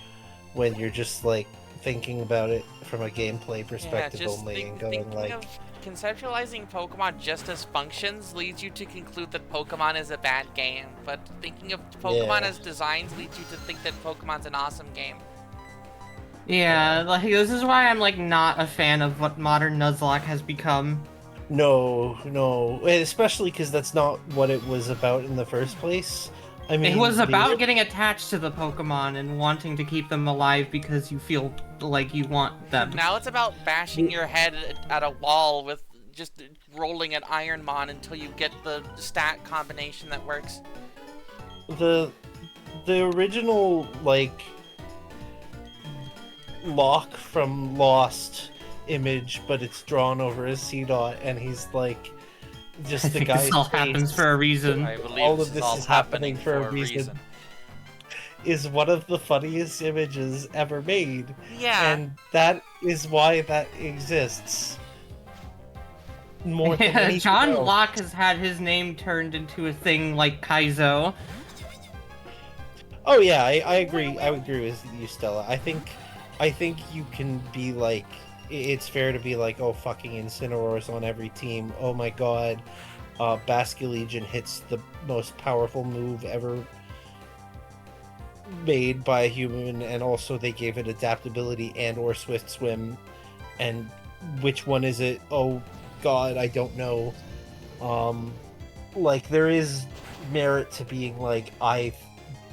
when you're just like thinking about it from a gameplay perspective only and going like conceptualizing Pokemon just as functions leads you to conclude that Pokemon is a bad game, but thinking of Pokemon as designs leads you to think that Pokemon's an awesome game. Yeah, like this is why I'm like not a fan of what modern Nuzlocke has become. no, and especially because that's not what it was about in the first place. I mean, It was about getting attached to the Pokemon and wanting to keep them alive because you feel like you want them. Now it's about bashing your head at a wall with just rolling an Ironmon until you get the stat combination that works. the original like Locke from Lost image, but it's drawn over a C dot, and he's like just I the think guy's this all face. happens for a reason. I believe All this of is this all is happening for a reason. reason. Is one of the funniest images ever made, Yeah. and that is why that exists. More than Yeah, anything John else. Locke has had his name turned into a thing like Kaizo. Oh yeah, I agree. I agree with you, Stella. I think you can be like, it's fair to be like, oh, fucking Incineroar's on every team. Oh my god, Basculegion hits the most powerful move ever made by a human, and also they gave it adaptability and or swift swim. And which one is it? Oh god, I don't know. Like there is merit to being like, I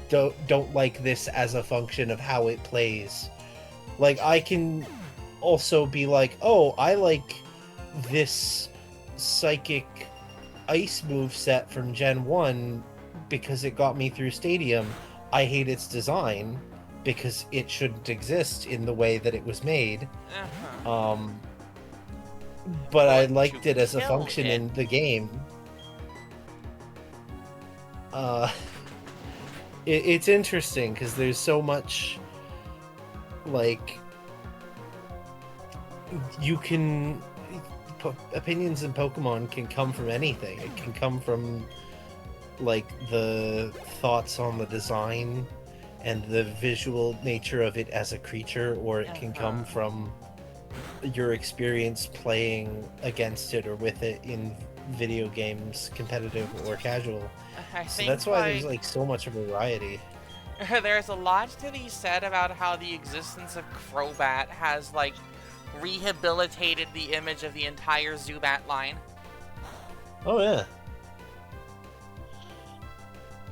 don't like this as a function of how it plays. Like I can also be like, oh, I like this psychic ice move set from Gen 1 because it got me through Stadium. I hate its design because it shouldn't exist in the way that it was made. Uh-huh. But I But liked you it as a killed function it. in the game. It's interesting because there's so much, like, you can opinions in Pokemon can come from anything. It can come from like the thoughts on the design and the visual nature of it as a creature, or it can come from your experience playing against it or with it in video games, competitive or casual. I So think that's why there's like so much variety. there's a lot to be said about how the existence of Crobat has like rehabilitated the image of the entire Zubat line. Oh yeah.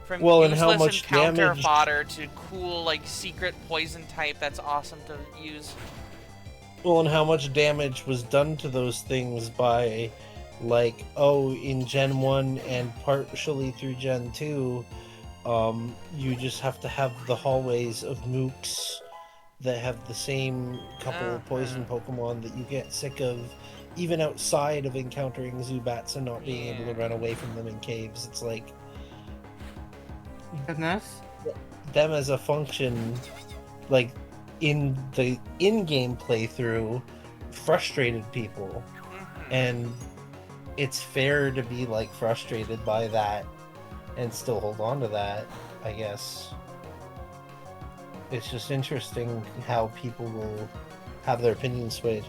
From Well, and useless how much encounter damage... fodder to cool like secret poison type that's awesome to use. Well, and how much damage was done to those things by, like, oh, in Gen 1 and partially through Gen 2, you just have to have the hallways of mooks that have the same couple of poison Pokemon that you get sick of, even outside of encountering Zubats and not being able to run away from them in caves. It's like... Goodness. them as a function, like, in the in-game playthrough, frustrated people. And it's fair to be, like, frustrated by that and still hold on to that, I guess. It's just interesting how people will have their opinions swayed.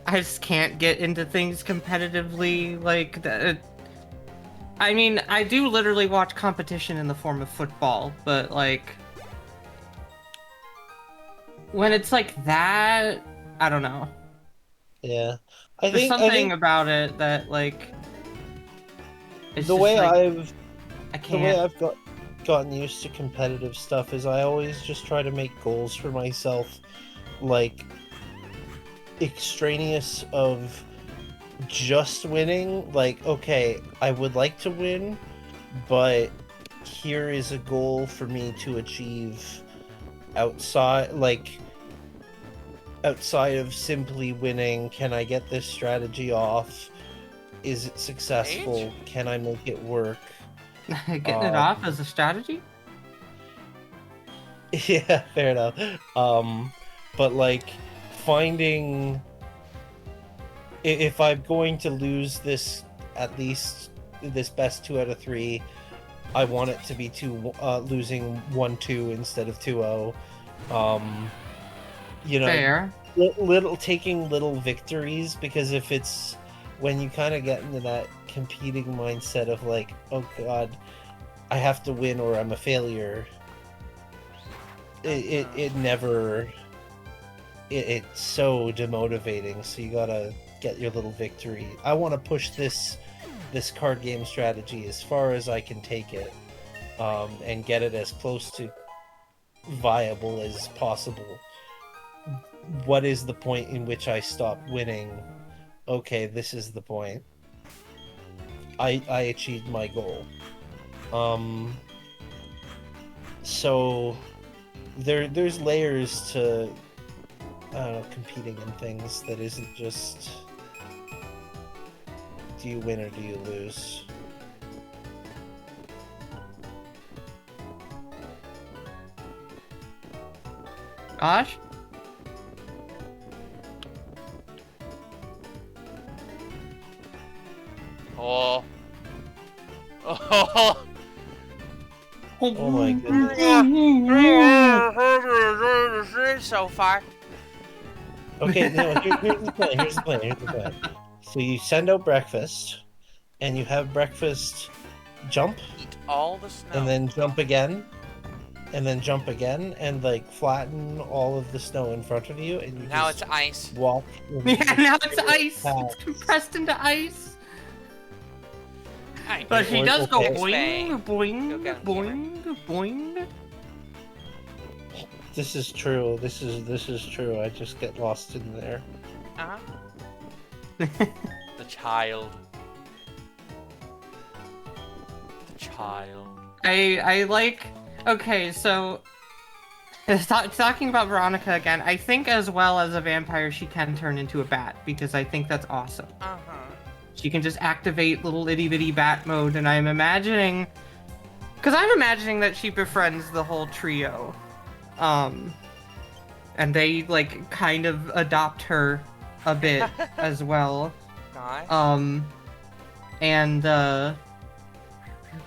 I just can't get into things competitively like that. I mean, I do literally watch competition in the form of football, but like when it's like that, I don't know. Yeah. There's something about it that like it's the just way like, I've gotten used to competitive stuff is I always just try to make goals for myself, like, extraneous of just winning. Like, okay, I would like to win, but here is a goal for me to achieve outside of simply winning. Can I get this strategy off? Is it successful? Can I make it work? getting it off as a strategy? Yeah, fair enough. But like finding if I'm going to lose this, at least this best 2 out of 3, I want it to be losing 1-2 instead of 2-0. You know, Fair. taking little victories, because if it's when you kind of get into that competing mindset of like, oh god, I have to win or I'm a failure, it's so demotivating. So you gotta get your little victory. I want to push this card game strategy as far as I can take it, and get it as close to viable as possible. What is the point in which I stop winning? Okay, this is the point. I achieved my goal. So there's layers to, I don't know, competing in things that isn't just do you win or do you lose. Gosh? Oh. Oh. Oh my goodness. So far. Okay, no, here's the plan. So you send out breakfast, and you have breakfast jump, Eat all the snow. and then jump again, and then jump again, and like flatten all of the snow in front of you, and you Now just it's ice. walk. Yeah, now it's ice. path. It's compressed into ice. Alright, But she does go Next boing, day. boing, Go get him, boing, boing. This is true. This is true. I just get lost in there. Uh-huh. The child. The child. I like. Okay, so talking about Veronica again. I think as well as a vampire, she can turn into a bat because I think that's awesome. Uh-huh. She can just activate little itty bitty bat mode, and I'm imagining, because I'm imagining that she befriends the whole trio, and they like kind of adopt her a bit as well. Nice. And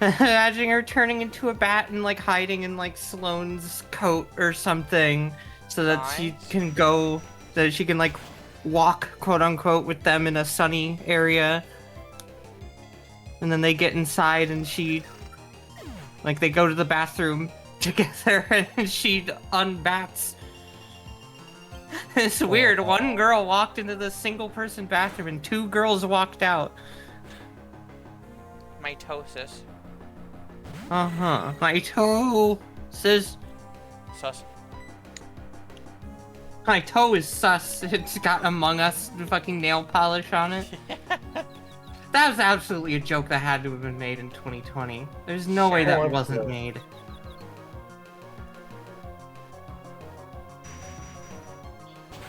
Imagining her turning into a bat and like hiding in like Sloane's coat or something, so that she Nice. can go, that she can like walk, quote unquote, with them in a sunny area. And then they get inside and she, like, they go to the bathroom together and she unbats. It's weird. One girl walked into the single person bathroom and 2 girls walked out. Mitosis. Uh-huh. Mitosis. Sus. My toe is sus. It's got Among Us fucking nail polish on it. That was absolutely a joke that had to have been made in 2020. There's no way that Sure. wasn't made.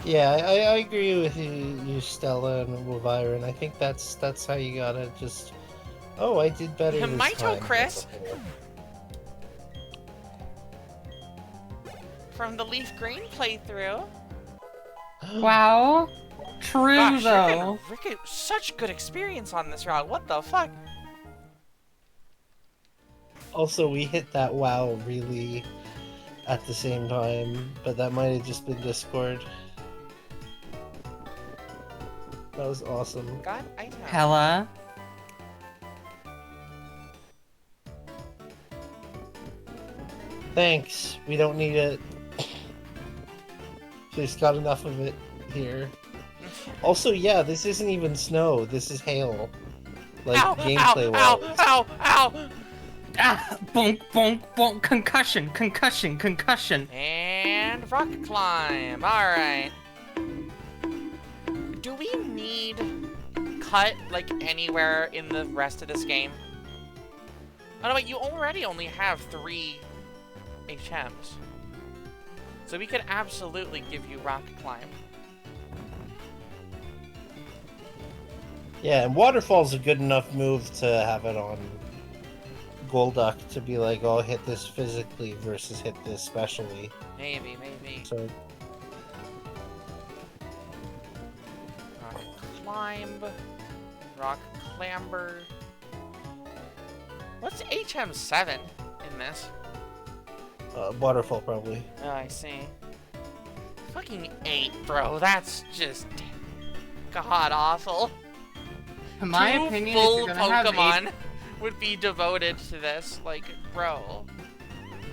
Yeah, I agree with you, Stella and Wyvern. I think that's how you gotta just. Oh, I did better this Mito time. Chris. From the Leaf Green playthrough. Wow. True, Gosh, though. you're getting such good experience on this route. What the fuck? Also, we hit that WoW really at the same time, but that might have just been Discord. That was awesome. God, I know. Hella. Thanks. We don't need it. There's got enough of it here. Also, yeah, this isn't even snow. This is hail. Like, Ow, gameplay ow, wise. ow, ow, ow! Ah, bonk, bonk, bonk. Concussion, concussion, concussion. And rock climb. Alright. Do we need cut, like, anywhere in the rest of this game? Oh no, wait, you already only have 3 HMs. So we could absolutely give you rock climb. Yeah, and Waterfall's a good enough move to have it on Golduck to be like, oh, hit this physically versus hit this specially. Maybe, maybe. So, Rock climb. Rock clamber. What's HM7 in this? Waterfall probably. Oh, I see. Fucking 8, bro. That's just god awful. In my 2 opinion, if full you're gonna have Pokemon would be devoted to this. Like, bro.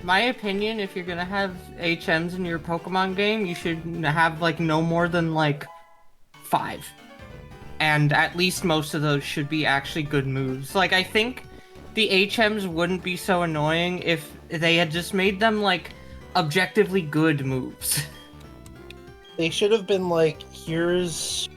my opinion, if you're gonna have HMs in your Pokemon game, you should have like no more than like 5. And at least most of those should be actually good moves. Like, I think the HMs wouldn't be so annoying if they had just made them like objectively good moves. They should have been like, here's...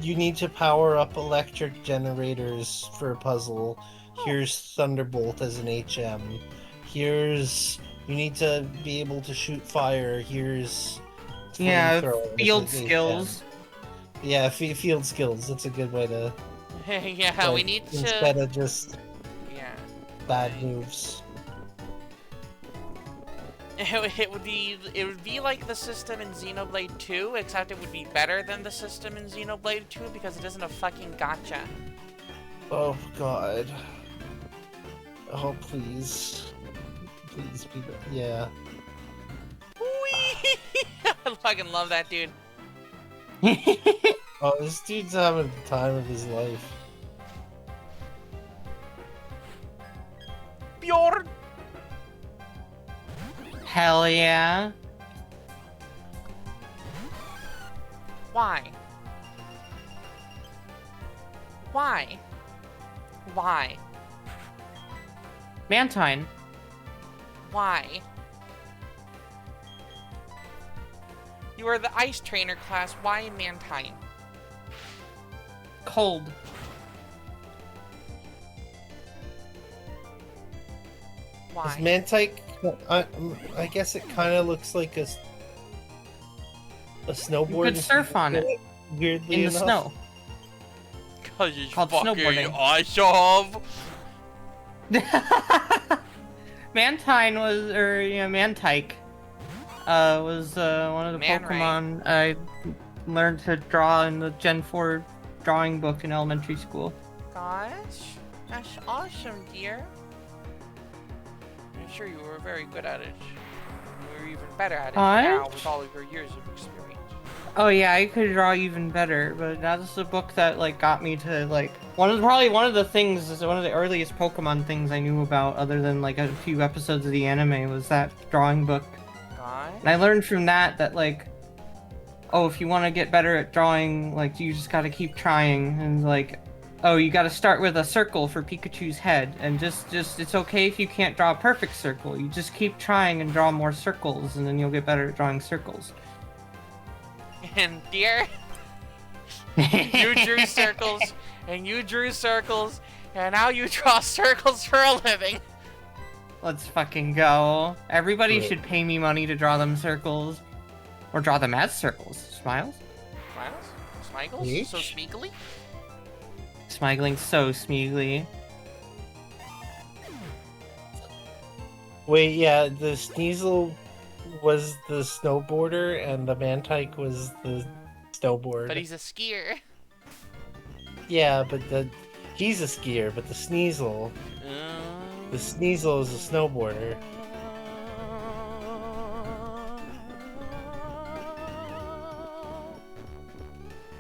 You need to power up electric generators for a puzzle. Here's Thunderbolt as an HM. Here's... You need to be able to shoot fire. Here's... Yeah, flamethrower as field an HM. skills. Yeah, field skills. That's a good way to... Yeah, we like, need to. Instead of just Yeah. bad moves. It would be like the system in Xenoblade 2, except it would be better than the system in Xenoblade 2 because it isn't a fucking gotcha. Oh god. Oh please. Please be yeah. Whee! I fucking love that dude. Oh, this dude's having the time of his life. Bjorn! Hell yeah. Why? Why? Why? Mantine. Why? You are the ice trainer class. Why Mantine? Cold. Why? Is Mantike? I guess it kind of looks like a snowboard. You could surf on it. Weirdly In the enough. snow. Cause it's Called fucking snowboarding. awesome. Mantine was, or yeah, Mantike, was one of the Man Pokemon I learned to draw in the Gen 4 drawing book in elementary school. Gosh. That's awesome, dear. I'm sure you were very good at it. You're even better at it now with all of your years of experience. Oh yeah, I could draw even better, but that's the book that like got me to like probably one of the things is one of the earliest Pokemon things I knew about, other than like a few episodes of the anime, was that drawing book. And I learned from that like, oh, if you want to get better at drawing, like you just got to keep trying, and like, oh, you got to start with a circle for Pikachu's head, and just it's okay if you can't draw a perfect circle. You just keep trying and draw more circles, and then you'll get better at drawing circles. And dear, you drew circles, and you drew circles, and now you draw circles for a living. Let's fucking go. Everybody should pay me money to draw them circles. Or draw them as circles. Smiles? Smiles? Smigles? Yeesh. So smeagly? Smigling so smeagly. Wait, yeah, the Sneasel was the snowboarder and the Mantike was the snowboard. But he's a skier. Yeah, but he's a skier, but the Sneasel is a snowboarder.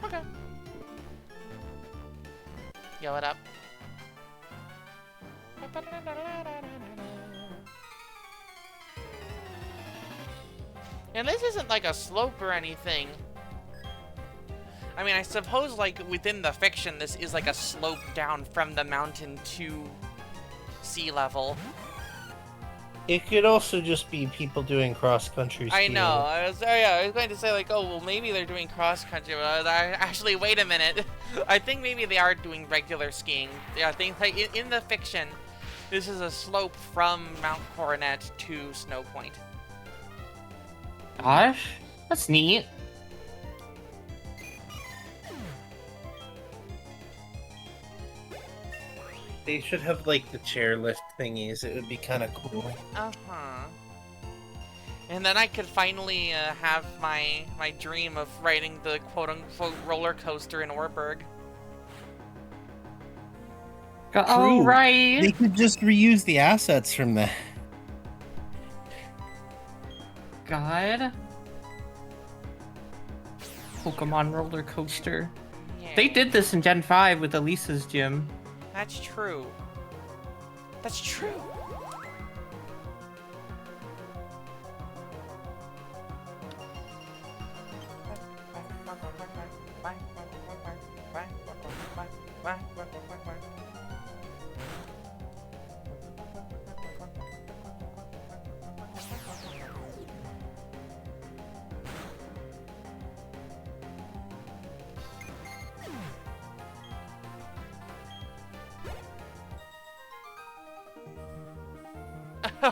Okay. Yell it up. And this isn't like a slope or anything. I mean, I suppose like within the fiction, this is like a slope down from the mountain to sea level. It could also just be people doing cross-country skiing. I know. I was going to say like, oh, well, maybe they're doing cross country. But actually, wait a minute. I think maybe they are doing regular skiing. Yeah, I think like in the fiction, this is a slope from Mount Coronet to Snow Point. Gosh, that's neat. They should have like the chairlift thingies. It would be kind of cool. Uh-huh. And then I could finally have my dream of riding the quote-unquote roller coaster in Orberg. Oh, True. right. They could just reuse the assets from that. God. Pokemon roller coaster. Yeah. They did this in Gen 5 with Elisa's gym. That's true. That's true.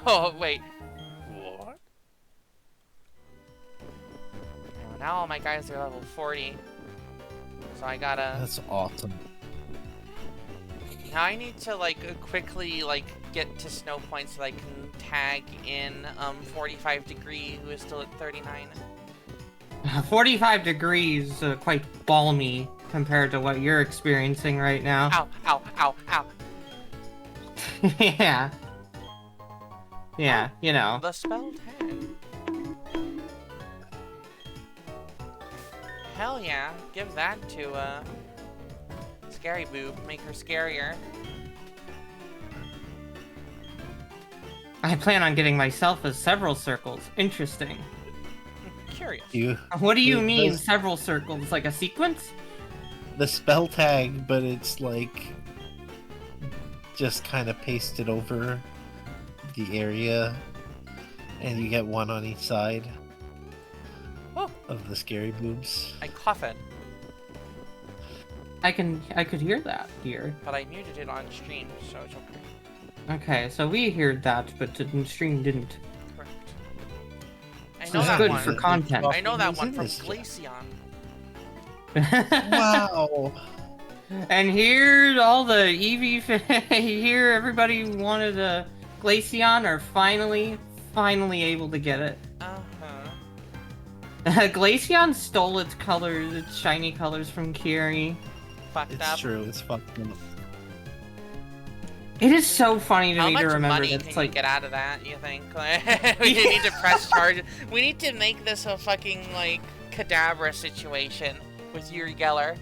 Oh, wait. What? Oh, now all my guys are level 40. So I gotta... That's awesome. Now I need to, like, quickly, like, get to Snow Point so I can tag in, 45 Degree, who is still at 39. 45 degrees, quite balmy compared to what you're experiencing right now. Ow, ow, ow, ow. Yeah. Yeah, you know. The spell tag. Hell yeah, give that to, Scary Boob, make her scarier. I plan on getting myself several circles. Interesting. Curious. What do you The- mean, the- several circles? Like a sequence? The spell tag, but it's like just kind of pasted over the area, and you get one on each side Oh. of the scary boobs. I cough it, I could hear that here. but I muted it on stream, so it's okay. Okay, so we heard that, but the stream didn't. Correct. I So know it's that good one. for content. I know that Who's one in from this chat? Glaceon. Wow. And here, all the Eevee, here, everybody wanted a Glaceon are finally able to get it. Uh-huh. Glaceon stole its colors, its shiny colors from Kiri. Fucked It's up. true, it's fucked up. It is so funny to How me much to remember money that can it's you like get out of that, you think? We need to press charge. We need to make this a fucking, like, Kadabra situation with Yuri Geller.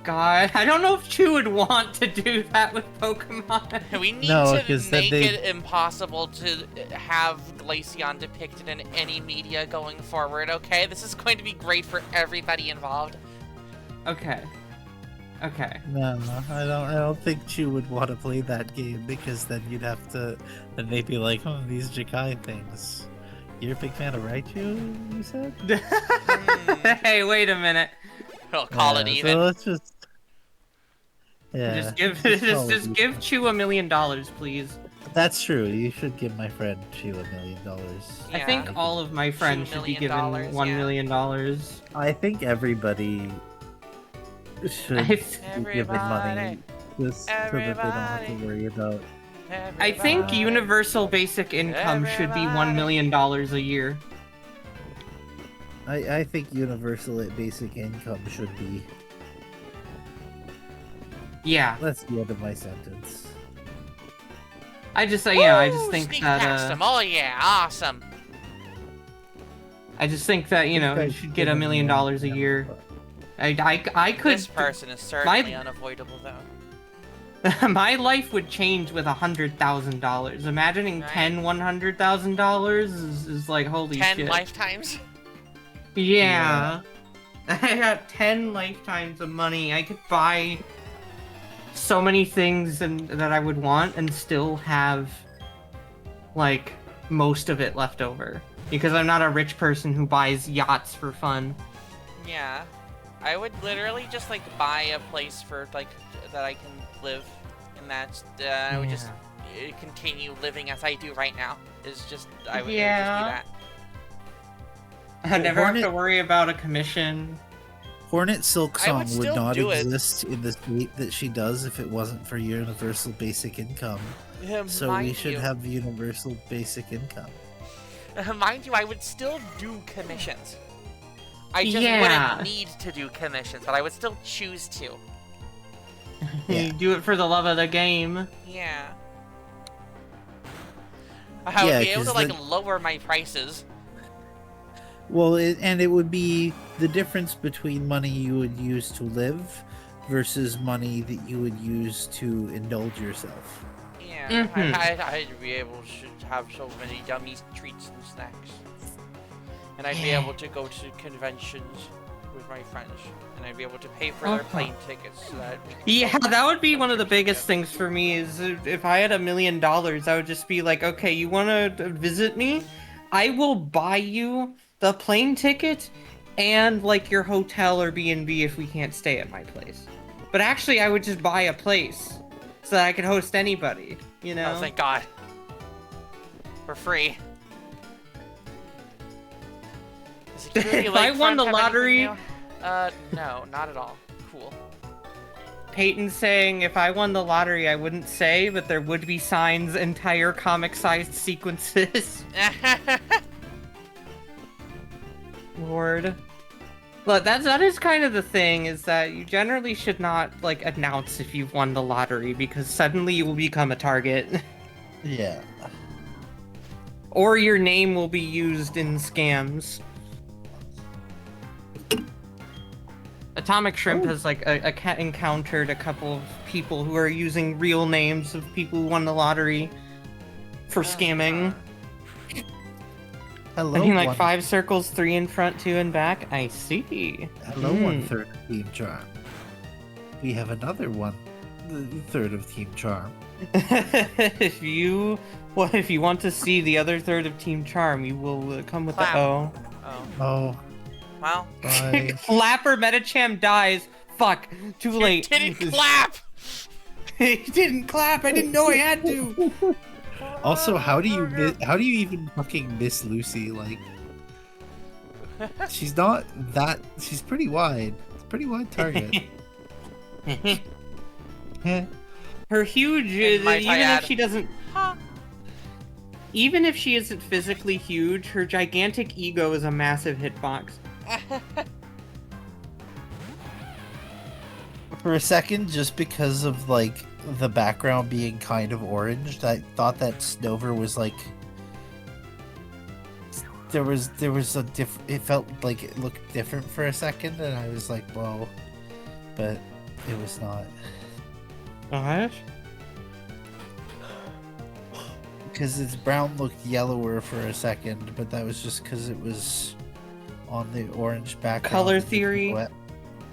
God, I don't know if Chew would want to do that with Pokemon. We need No, to 'cause then make they- it impossible to have Glaceon depicted in any media going forward, okay? This is going to be great for everybody involved. Okay. Okay. No, I don't think Chu would want to play that game because then you'd have to, then they'd be like, oh, these Jakai things. You're a big fan of Raichu, you said? Hey, wait a minute. We'll call it Yeah, even. So let's just. Yeah. Just give let's call it just give even. Chew $1 million, please. That's true. You should give my friend Chu $1 million. I think Yeah. all of my friends should be given $2 million, $1 yeah. million. I think everybody should be given money just so that they don't have to worry about. I think Everybody. universal basic income should be $1 million a year. I think universal basic income should be. Yeah, That's the end of my sentence. I just I just Woo! think Sneak that past him. Oh yeah, awesome. I just think that you guys should get give $1 million a yeah, year. but- I could. This person is certainly unavoidable, though. My life would change with $100,000. Imagining Right. 10 $100,000 is like holy 10 shit. lifetimes? Yeah. I got 10 lifetimes of money. I could buy so many things that I would want and still have, like, most of it left over. Because I'm not a rich person who buys yachts for fun. Yeah. I would literally just, like, buy a place for, like, that I can live. And that's, I would just continue living as I do right now. It's just, I would it would Yeah. just I never have to Hornet- worry about a commission. Hornet Silk I would Song would still not do it. exist in the state that she does if it wasn't for universal basic income. be that. So we Mind should you- have universal basic income. Mind you, I would still do commissions. I just Yeah. wouldn't need to do commissions, but I would still choose to. Yeah. You do it for the love of the game. Yeah. I would Yeah, be able to, 'cause like, then- lower my prices. Well, and it would be the difference between money you would use to live versus money that you would use to indulge yourself. Yeah, Mhm. I'd be able to have so many yummy treats and snacks. And I'd be able to go to conventions with my friends. And I'd be able to pay for their plane tickets. So that Yeah, that would be one of the biggest things for me is if I had $1 million, I would just be like, okay, you want to visit me? I will buy you the plane ticket and like your hotel or B&B if we can't stay at my place. But actually, I would just buy a place so that I could host anybody, you know? Oh, thank God. For free. The security If I lakefront won the have anything lottery- new? No, not at all. Cool. Peyton saying if I won the lottery, I wouldn't say, but there would be signs, entire comic-sized sequences. Lord. Look, that is kind of the thing, is that you generally should not, like, announce if you've won the lottery, because suddenly you will become a target. Yeah. Or your name will be used in scams. Atomic Shrimp has, like, encountered a couple of people who are using real names of people who won the lottery for scamming. Hello, I mean, like, one, 5 circles, 3 in front, 2 in back. I see. hello, Hmm. 1/3 of Team Charm. We have another third of Team Charm. if you want to see the other third of Team Charm, you will come with Clap. the O. Oh, Oh, well. bye. Clapper Metacham dies. Fuck. Too You late. didn't clap! He didn't clap. I didn't know I had to. Also, how do you even fucking miss Lucy? Like, she's not that. She's pretty wide. It's a pretty wide target. Eh. Her huge, And might I even add- if she doesn't, even if she isn't physically huge, her gigantic ego is a massive hitbox. For a second, just because of like the background being kind of orange. I thought that Snover was like there was a it felt like it looked different for a second, and I was like, whoa, but it was not. What? Because its brown looked yellower for a second, but that was just because it was on the orange background. Color of the theory. wet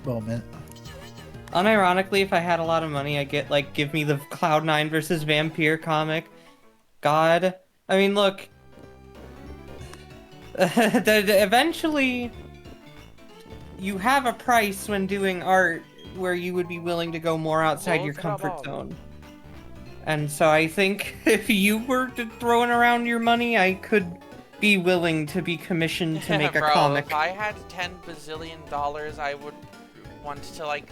moment. Unironically, if I had a lot of money, I'd get, like, give me the Cloud9 versus Vampire comic. God. I mean, look. Eventually, you have a price when doing art where you would be willing to go more outside your comfort zone. And so I think if you were throwing around your money, I could be willing to be commissioned to make a Bro, comic. if I had $10 bazillion, I would want to, like,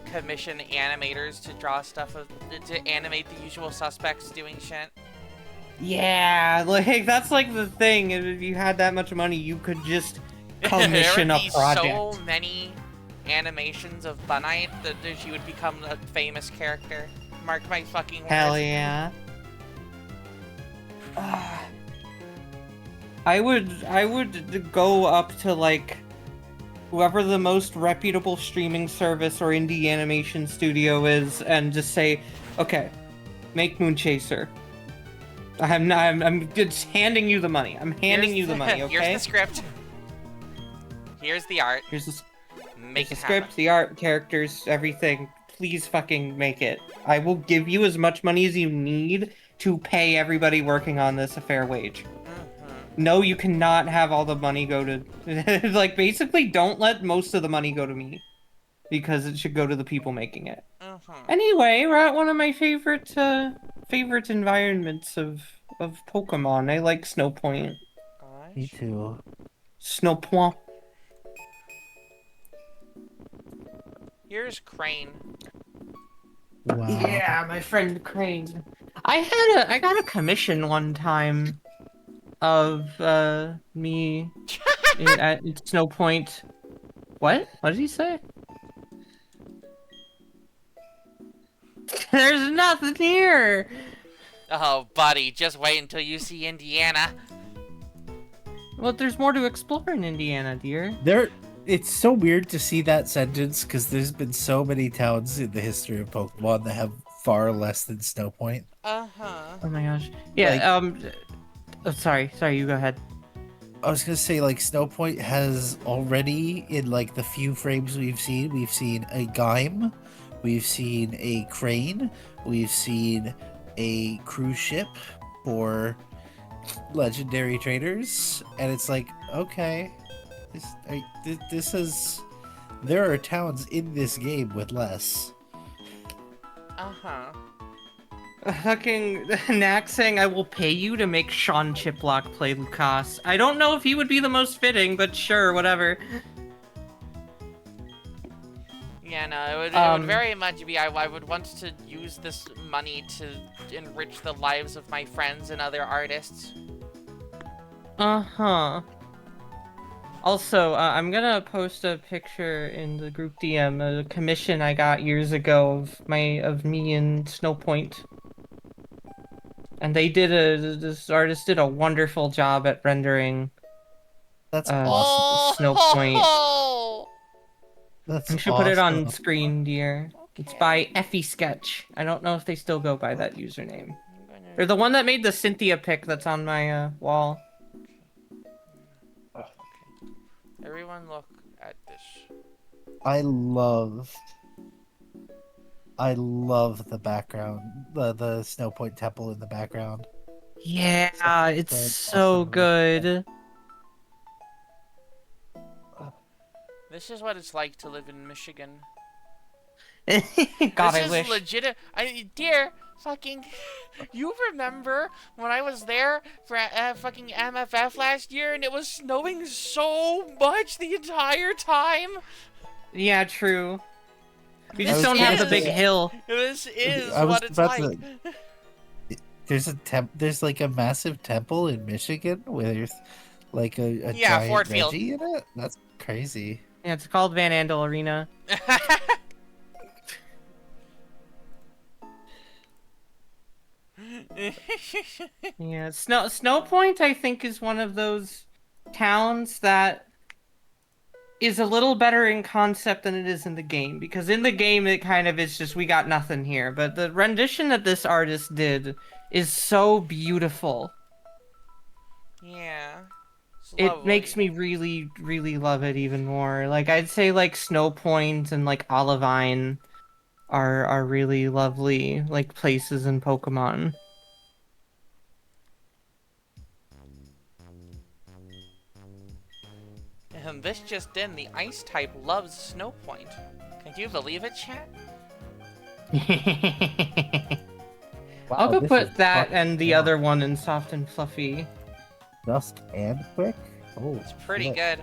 commission animators to draw stuff, to animate the usual suspects doing shit. Yeah, like, that's like the thing. If you had that much money, you could just commission there a would be project. so many animations of Bunite that she would become a famous character. Mark my fucking words. Hell yeah. I would go up to, like, whoever the most reputable streaming service or indie animation studio is and just say, okay, make Moonchaser. I'm just handing you the money. I'm handing you the money, okay? Here's the script. Here's the art. Here's the Make it script, happen. the art, characters, everything. Please fucking make it. I will give you as much money as you need to pay everybody working on this a fair wage. No, you cannot have all the money go to... like, basically, don't let most of the money go to me. Because it should go to the people making it. Anyway, we're at one of my favorite environments of Pokemon. I like Snowpoint. Me too. Snowpoint. Here's Crane. Wow. Yeah, my friend Crane. I got a commission one time of me at Snowpoint. What? What did he say? There's nothing here. Oh, buddy, just wait until you see Indiana. Well, there's more to explore in Indiana, dear. It's so weird to see that sentence because there's been so many towns in the history of Pokemon that have far less than Snowpoint. Uh-huh. Oh my gosh. Yeah, oh, sorry, you go ahead. I was gonna say, like, Snowpoint has already, in like the few frames we've seen a Gaim, we've seen a Crane, we've seen a cruise ship for legendary traders, and it's like, okay, this is, there are towns in this game with less. Uh-huh. Fucking Knack saying I will pay you to make Sean Chiplock play Lucas. I don't know if he would be the most fitting, but sure, whatever. Yeah, no, it would very much be, I would want to use this money to enrich the lives of my friends and other artists. Uh-huh. Also, I'm gonna post a picture in the group DM, a commission I got years ago of me and Snowpoint. And this artist did a wonderful job at rendering That's awesome. Snowpoint. That's You should put it on awesome. screen, dear. It's by Effie Sketch. I don't know if they still go by that username. They're the one that made the Cynthia pic that's on my wall. Everyone look at this. I love the background, the Snowpoint Temple in the background. Yeah, it's so awesome. good. This is what it's like to live in Michigan. God, This I is wish. legit. Dear, fucking, you remember when I was there for fucking MFF last year and it was snowing so much the entire time? Yeah, true. We This just don't have the is- big hill. This is I was what it's about like. There's like a massive temple in Michigan where there's like a Yeah, giant Ford Field. Reggie in it. That's crazy. Yeah, it's called Van Andel Arena. Yeah, Snow Point, I think, is one of those towns that is a little better in concept than it is in the game. Because in the game, it kind of is just, we got nothing here. But the rendition that this artist did is so beautiful. Yeah. It's It makes lovely. me really, really love it even more. Like, I'd say, like, Snow Point and, like, Olivine are really lovely, like, places in Pokemon. And this just in, the ice type loves Snow Point. Can you believe it, chat? I'll Wow, go this is put that fucking and the fun. other one in soft and fluffy. Just and quick. Oh, It's pretty shit. good.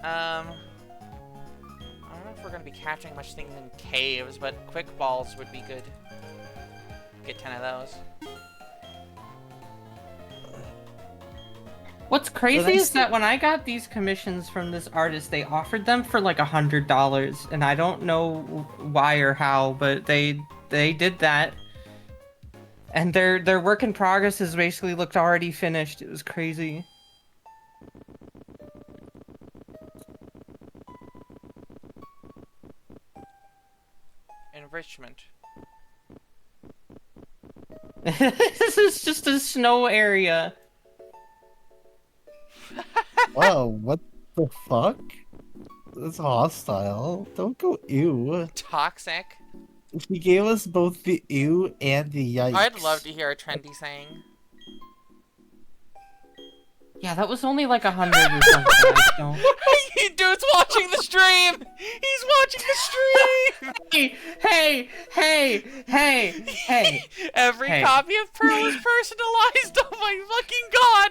I don't know if we're gonna be catching much things in caves, but quick balls would be good. Get 10 of those. What's crazy nice is that when I got these commissions from this artist, they offered them for like $100, and I don't know why or how, but they did that. And their work in progress is basically looked already finished. It was crazy. Enrichment. This is just a snow area. Whoa, what the fuck? That's hostile. Don't go ew. Toxic. She gave us both the ew and the yikes. I'd love to hear a trendy saying. Yeah, that was only like 100 or something. I don't... Dude's watching the stream! He's watching the stream! Hey! Every Hey. copy of Pearl is personalized! Oh my fucking god!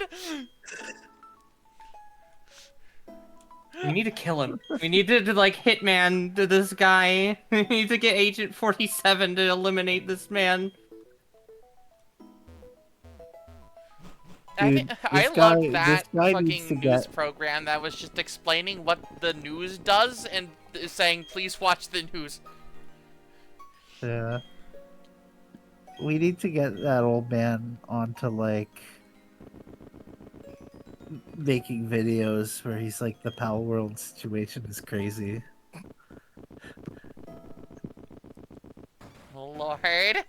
We need to kill him. We need to like hitman to this guy. We need to get Agent 47 to eliminate this man. Dude, I this guy- loved that this guy needs fucking to news get- program that was just explaining what the news does and saying, please watch the news. Yeah. We need to get that old man onto like making videos where he's like the Pal World situation is crazy. Lord.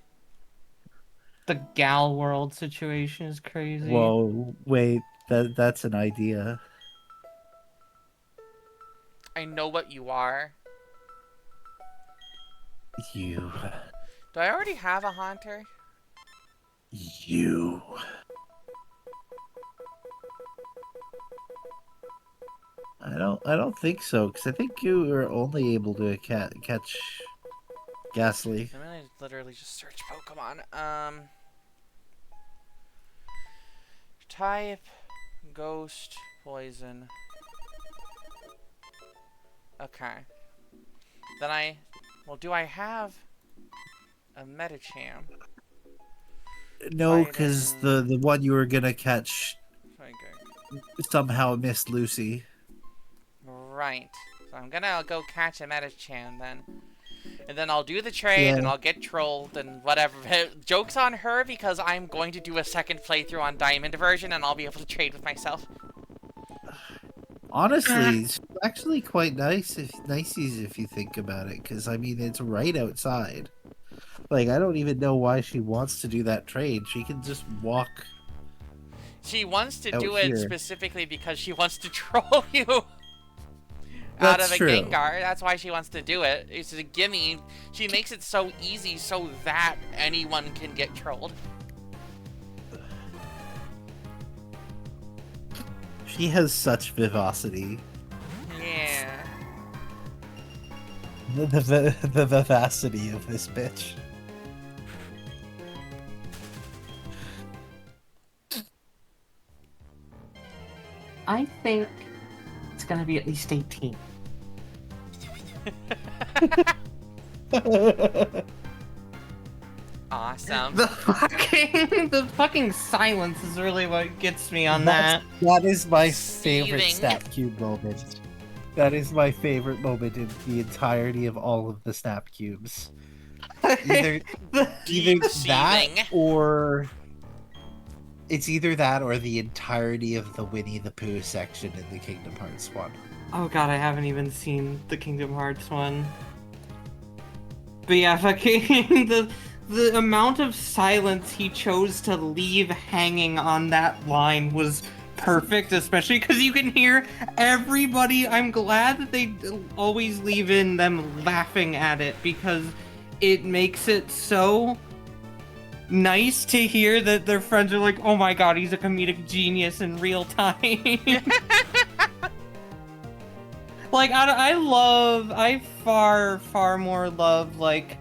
The gal world situation is crazy. Whoa, wait, that's an idea. I know what you are. You. Do I already have a haunter? You. I don't think so, because I think you were only able to catch Ghastly. I'm gonna literally just search Pokemon. Type, ghost, poison. Okay. Then well, do I have a Medicham? No, because the one you were gonna catch Okay. somehow missed Lucy. Right. So I'm gonna go catch a Medicham then. And then I'll do the trade and Yeah. I'll get trolled and whatever. Joke's on her because I'm going to do a second playthrough on Diamond version and I'll be able to trade with myself. Honestly, it's actually quite nice if you think about it, because I mean it's right outside. Like I don't even know why she wants to do that trade. She can just walk. She wants to Out do it here. specifically because she wants to troll you out That's of a true. Gengar. That's why she wants to do it. It's a gimme. She makes it so easy so that anyone can get trolled. She has such vivacity. Yeah. The vivacity of this bitch. I think it's gonna be at least 18. Awesome. The fucking silence is really what gets me on that. That is my favorite Seething. Snap Cube moment. That is my favorite moment in the entirety of all of the Snap Cubes. Either Deep that seething. or It's either that or the entirety of the Winnie the Pooh section in the Kingdom Hearts one. Oh god, I haven't even seen the Kingdom Hearts one. But yeah, fucking the amount of silence he chose to leave hanging on that line was perfect, especially because you can hear everybody. I'm glad that they always leave in them laughing at it, because it makes it so nice to hear that their friends are like, oh my god, he's a comedic genius in real time. Like, I far more love, like,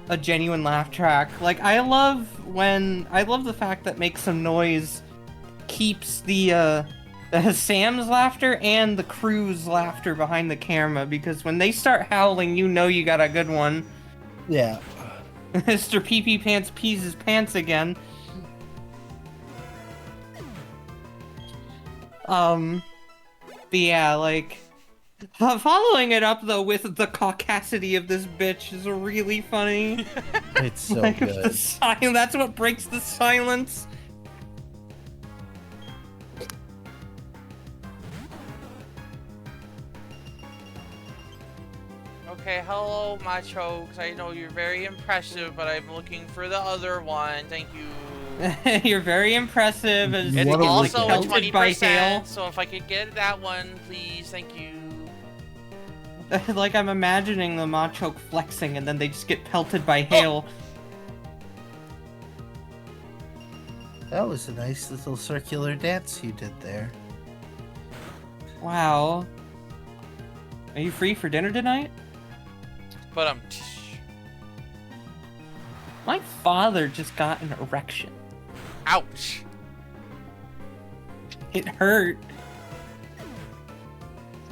a genuine laugh track. Like, I love the fact that Make Some Noise keeps the Sam's laughter and the crew's laughter behind the camera, because when they start howling, you know you got a good one. Yeah. Mr. Pee-Pee Pants pees his pants again. But yeah, like, following it up though with the caucasity of this bitch is really funny. It's so Like, good. that's what breaks the silence. Okay, hello, Macho, because I know you're very impressive, but I'm looking for the other one. Thank you. You're very impressive. As It's What a also a wicked- pelted by hail. 20%, so if I could get that one, please, thank you. Like, I'm imagining the Machoke flexing and then they just get pelted by hail. That was a nice little circular dance you did there. Wow. Are you free for dinner tonight? But My father just got an erection. ouch. It hurt.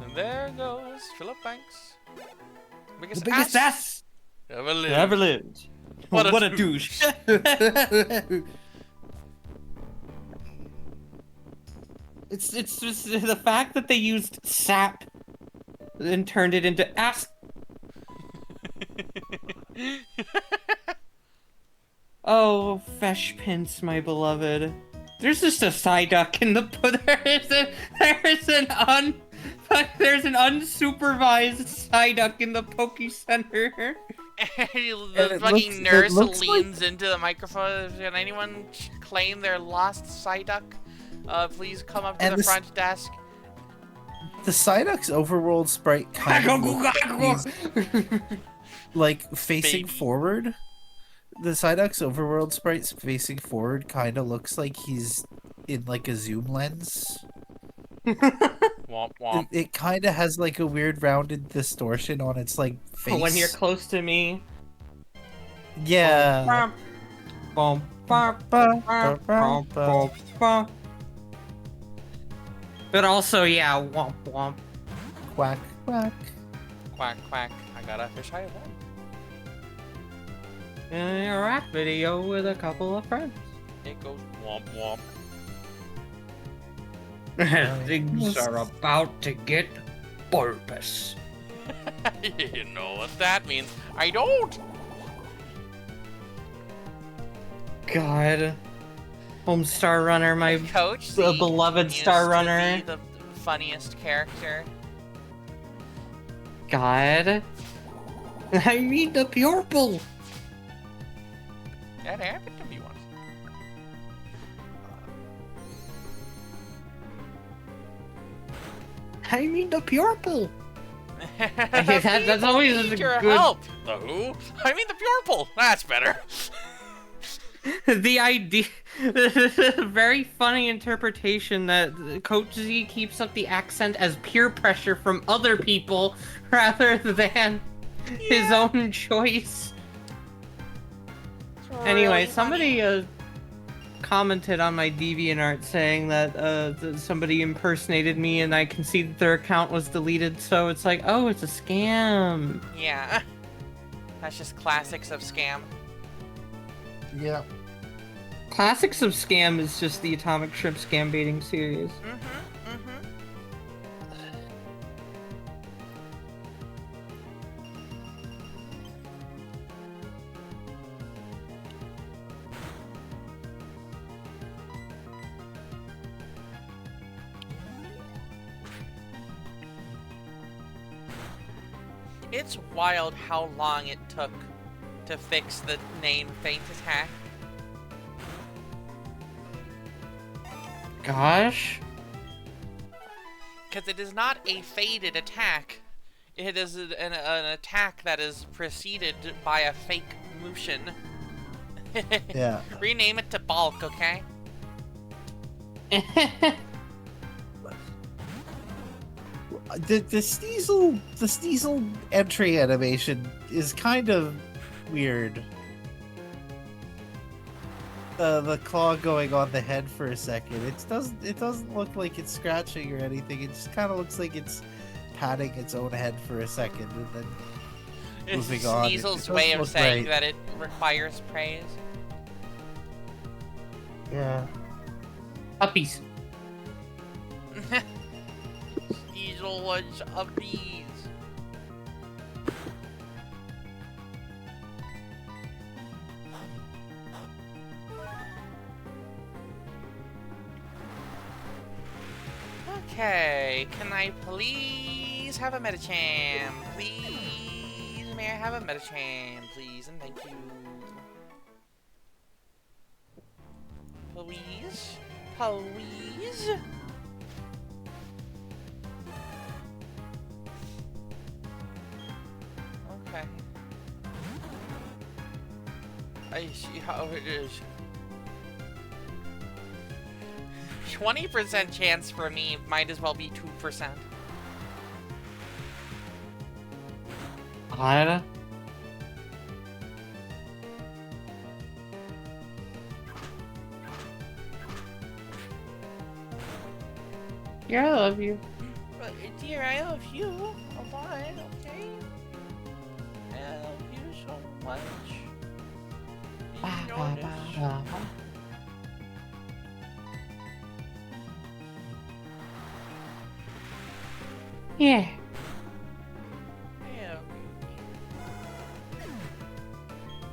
And there goes Philip Banks. The biggest ass ever lived. that ever lived. What a douche. It's just the fact that they used sap and turned it into ass. Oh, Fesh Pince, my beloved. There's just a Psyduck in the there's an unsupervised Psyduck in the Poke Center. The it fucking looks- nurse it looks leans into the microphone. Can anyone claim their lost Psyduck? Please come up to And the this- front desk. The Psyduck's overworld sprite kind of looks like he's, like, facing Baby. forward. The Psyduck's overworld sprite facing forward kind of looks like he's in, like, a zoom lens. Womp womp. It kind of has, like, a weird rounded distortion on its, like, face. When you're close to me. Yeah. Bum, bum, Ba, bum, ba, bum, ba. bum, bum. But also, yeah, womp womp. Quack, quack. Quack quack. I got a fish eye of one. In a rap video with a couple of friends. It goes womp womp. Things are about to get bulbous. You know what that means. I don't. God. Home Star Runner, my Coach, the Zeke beloved used Star to Runner. be the funniest character. God. I need the purple. That happened to me once. I need the purple. that's People always need a your good- help. The who? I mean the purple. That's better. The idea, very funny interpretation that Coach Z keeps up the accent as peer pressure from other people rather than his own choice. It's Anyway, really somebody commented on my DeviantArt saying that somebody impersonated me and I can see that their account was deleted, so it's like, oh, it's a scam. funny. Yeah. That's just classics of scam. Yeah. Classics of Scam is just the Atomic Shrimp scam baiting series. Mm-hmm. Mm-hmm. It's wild how long it took to fix the name Feint Attack. Gosh. Because it is not a faded attack. It is an attack that is preceded by a fake motion. Yeah. Rename it to Bulk, okay? The Sneasel entry animation is kind of weird. The claw going on the head for a second. It doesn't look like it's scratching or anything. It just kind of looks like it's patting its own head for a second and then It's moving on. Sneasel's It way doesn't of look saying right. that it requires praise. Yeah. Puppies. Sneasel was a bees. Okay, can I please have a Metacham? Please, may I have a Metacham, please, and thank you. Please? Please? Okay. I see how it is. 20% chance for me might as well be 2%. Odd. Yeah, I love you. But, dear, I love you a lot, okay? I love you so much. Did you notice? Yeah. Yeah.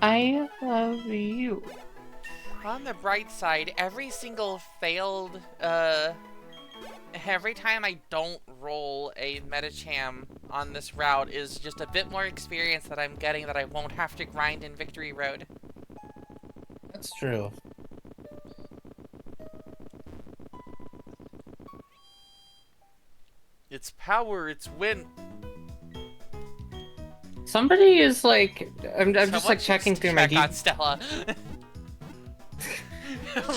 I love you. On the bright side, every single failed, every time I don't roll a Metacham on this route is just a bit more experience that I'm getting that I won't have to grind in Victory Road. That's true. It's power, it's win. Somebody is like, I'm just Someone like checking should through my check on deep. Stella.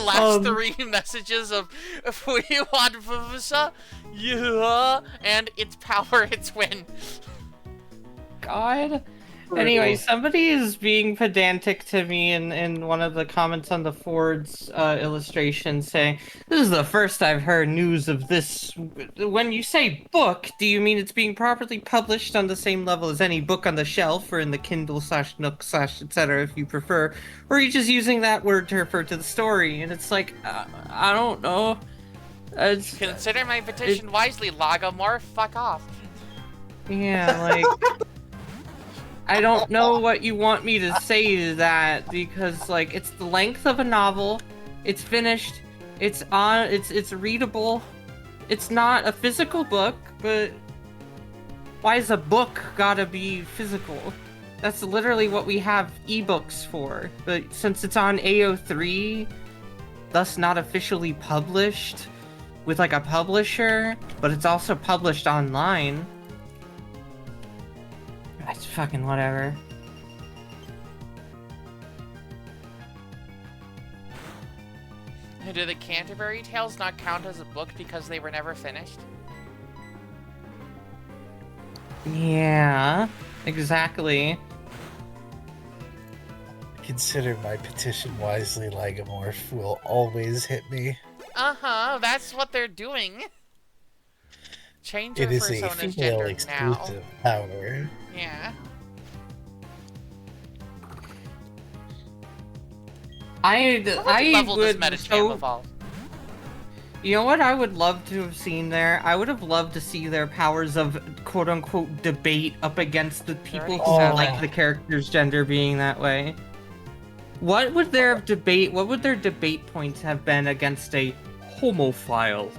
Last Um, 3 messages of we want Vavisa, yeah, and it's power, it's win. God. Anyway, somebody is being pedantic to me in one of the comments on the Ford's illustration saying, "This is the first I've heard news of this. When you say book, do you mean it's being properly published on the same level as any book on the shelf or in the Kindle / Nook / etc. if you prefer? Or are you just using that word to refer to the story?" And it's like, I don't know. It's, Consider my petition wisely, Lagomorph. Fuck off. yeah, like... I don't know what you want me to say to that, because, like, it's the length of a novel, it's finished, it's readable, it's not a physical book, but why is a book gotta be physical? That's literally what we have ebooks for, but since it's on AO3, thus not officially published with, like, a publisher, but it's also published online. It's fucking whatever. Do the Canterbury Tales not count as a book because they were never finished? Yeah, exactly. Consider my petition wisely, Lagomorph will always hit me. Uh-huh, that's what they're doing. Change her It is a persona's female gender now. exclusive power. Yeah. I What level does would Metacham evolve? You know what I would love to have seen there? I would have loved to see their powers of quote-unquote debate up against the people who Oh. like the character's gender being that way. What would their debate points have been against a homophile?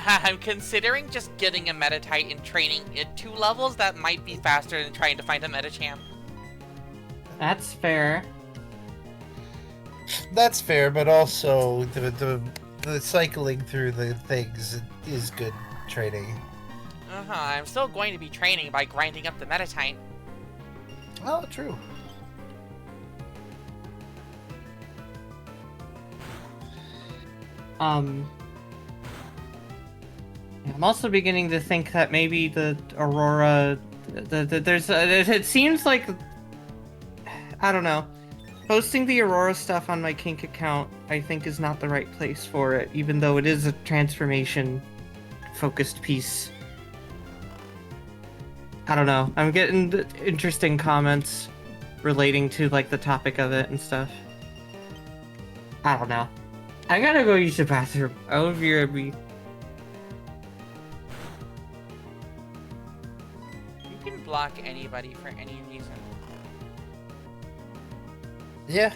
I'm considering just getting a Metatite and training it 2 levels. That might be faster than trying to find a Metacham. That's fair. That's fair, but also the cycling through the things is good training. I'm still going to be training by grinding up the Metatite. Oh, true. I'm also beginning to think that maybe the Aurora, it seems like, I don't know, posting the Aurora stuff on my kink account, I think is not the right place for it, even though it is a transformation focused piece. I don't know, I'm getting interesting comments relating to like the topic of it and stuff. I don't know. I gotta go use the bathroom. Olivia, be. You can block anybody for any reason. Yeah.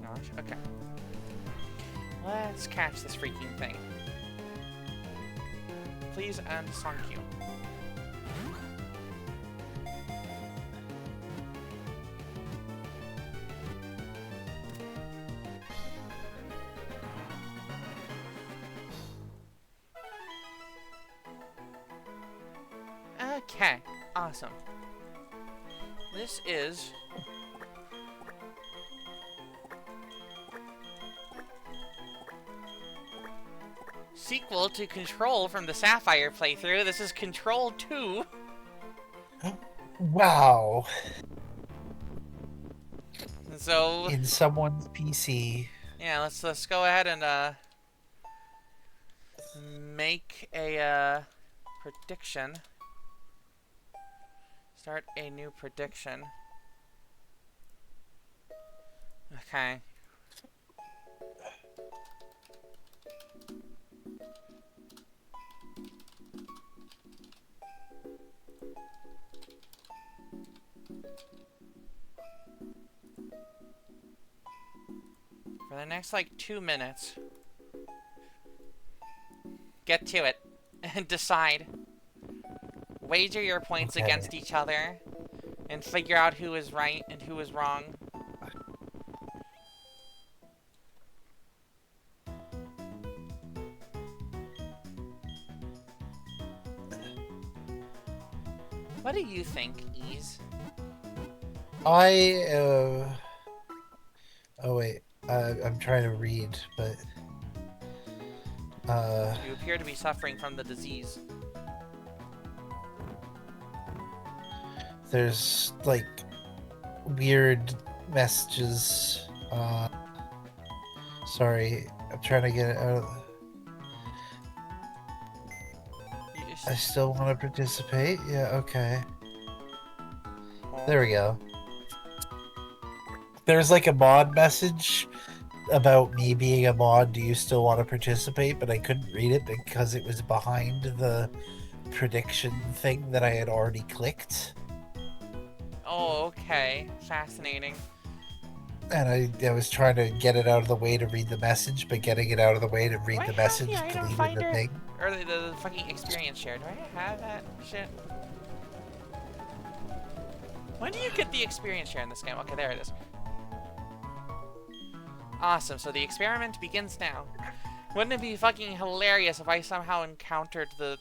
Gosh, okay. Let's catch this freaking thing. Please and thank you. Okay, awesome. This is sequel to Control from the Sapphire playthrough. This is Control 2. Wow. So In someone's PC. yeah, let's go ahead and make a prediction. Start a new prediction. Okay. For the next, like, 2 minutes, get to it and decide. Wager your points Okay. against each other and figure out who is right and who is wrong. What do you think, Ease? Oh wait, I'm trying to read, but You appear to be suffering from the disease. there's like weird messages. Sorry, I'm trying to get it out of. I still want to participate. Yeah, okay. There we go. There's like a mod message about me being a mod. Do you still want to participate? But I couldn't read it because it was behind the prediction thing that I had already clicked. Oh, okay. Fascinating. And I was trying to get it out of the way to read the message, but getting it out of the way to read Do I the have message the item deleted the finder? thing. Or the fucking experience share. Do I have that shit? When do you get the experience share in this game? Okay, there it is. Awesome, so the experiment begins now. Wouldn't it be fucking hilarious if I somehow encountered the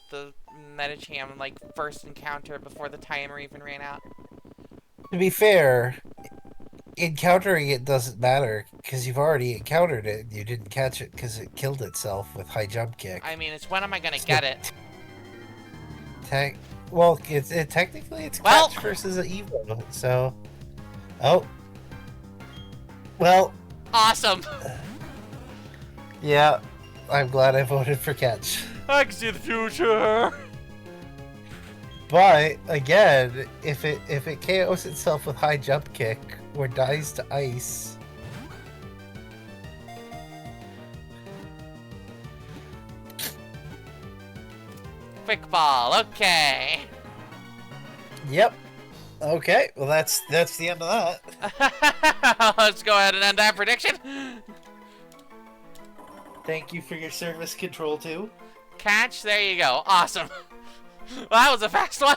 Metacham, like, first encounter before the timer even ran out? To be fair, encountering it doesn't matter because you've already encountered it and you didn't catch it because it killed itself with high jump kick. I mean, it's when am I gonna get it? Well, technically it's Well- catch versus an Evo, so. Oh. Well, Awesome! yeah, I'm glad I voted for catch. I can see the future! But again, if it KOs itself with high jump kick or dies to ice, Quick ball, okay. yep. Okay, well that's the end of that. Let's go ahead and end that prediction. Thank you for your service, Control 2. Catch, there you go. Awesome. Well, that was a fast one.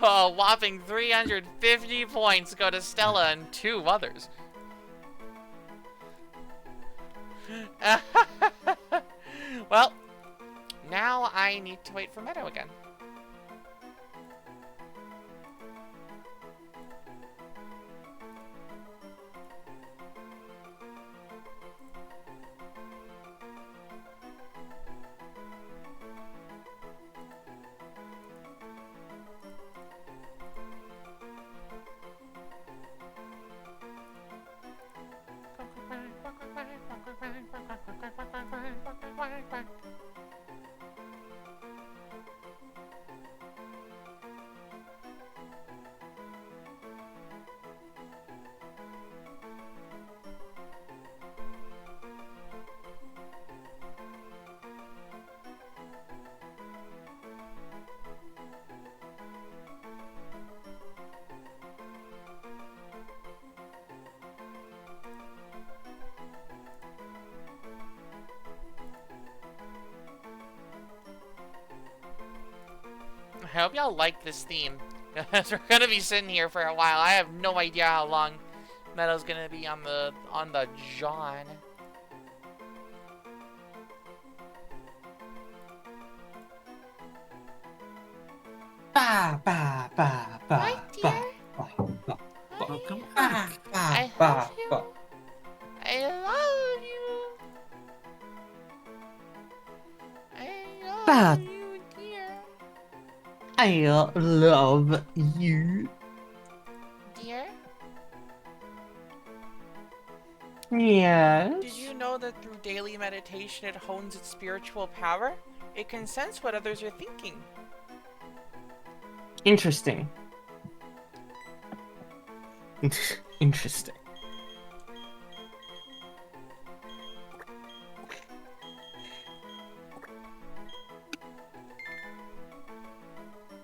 Oh, whopping 350 points go to Stella and 2 others. Well, now I need to wait for Meadow again. I hope y'all like this theme, because we're gonna be sitting here for a while. I have no idea how long Meadow's gonna be on the John. Ba ba ba ba Hi, ba dear. ba ba Welcome ba back. I ba love you. ba. I love you. I Ba. love you, dear. I love you. Dear, Yes. did you know that through daily meditation it hones its spiritual power? It can sense what others are thinking. Interesting. Interesting.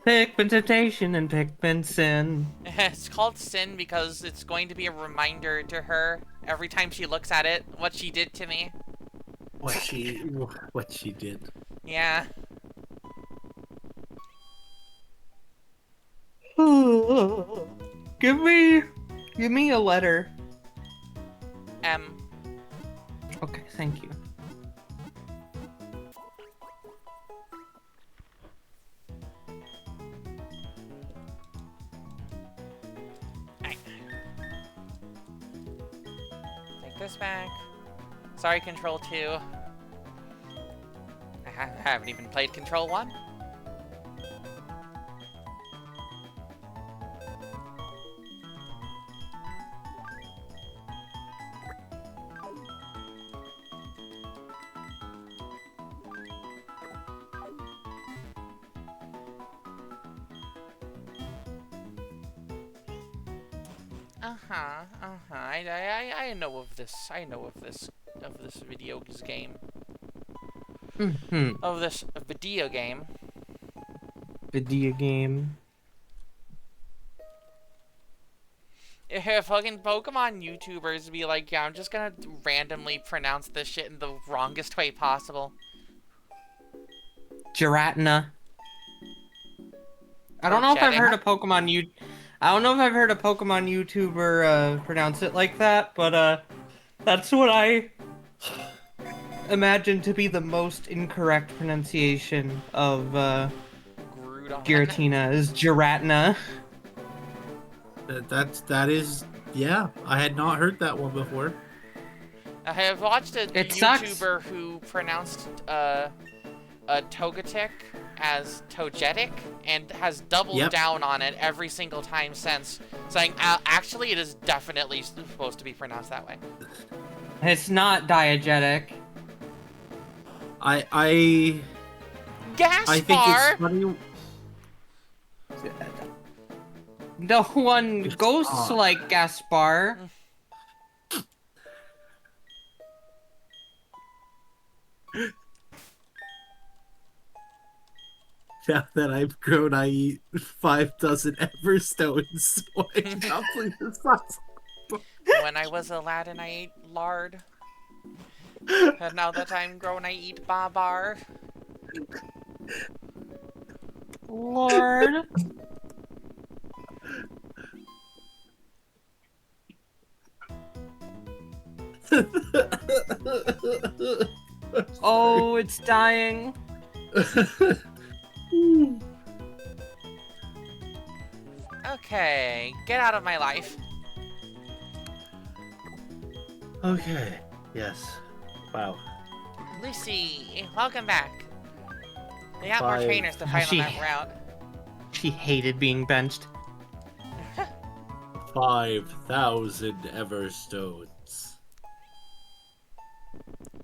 Pikmin temptation and Pikmin sin. It's called Sin because it's going to be a reminder to her every time she looks at it what she did to me. What she did. Yeah. Give me a letter. M. Okay, thank you. Alright. Take this back. Sorry, Control 2. I haven't even played Control 1. I know of this. I know of this video game. Mm-hmm. Of this video game. Video game. If fucking Pokemon YouTubers be like, yeah, I'm just gonna randomly pronounce this shit in the wrongest way possible. Giratina. I don't know if I've heard a Pokemon I don't know if I've heard a Pokemon YouTuber pronounce it like that, but that's what I imagine to be the most incorrect pronunciation of Giratina is Giratina. That is, yeah. I had not heard that one before. I have watched a It YouTuber who pronounced Togetic as Togetic and has doubled down on it every single time since, saying actually it is definitely supposed to be pronounced that way. It's not diegetic. I think Gaspar! it's funny. No one ghosts like Gaspar. Now that I've grown, I eat 5 dozen Everstones, so I complete this possible. When I was Aladdin, I ate lard. And now that I'm grown, I eat Babar. Lord. Oh, it's dying. Okay, get out of my life. Okay. Yes. Wow. Lucy, welcome back. We got more 5. trainers to fight on that route. She hated being benched. 5,000 Everstones.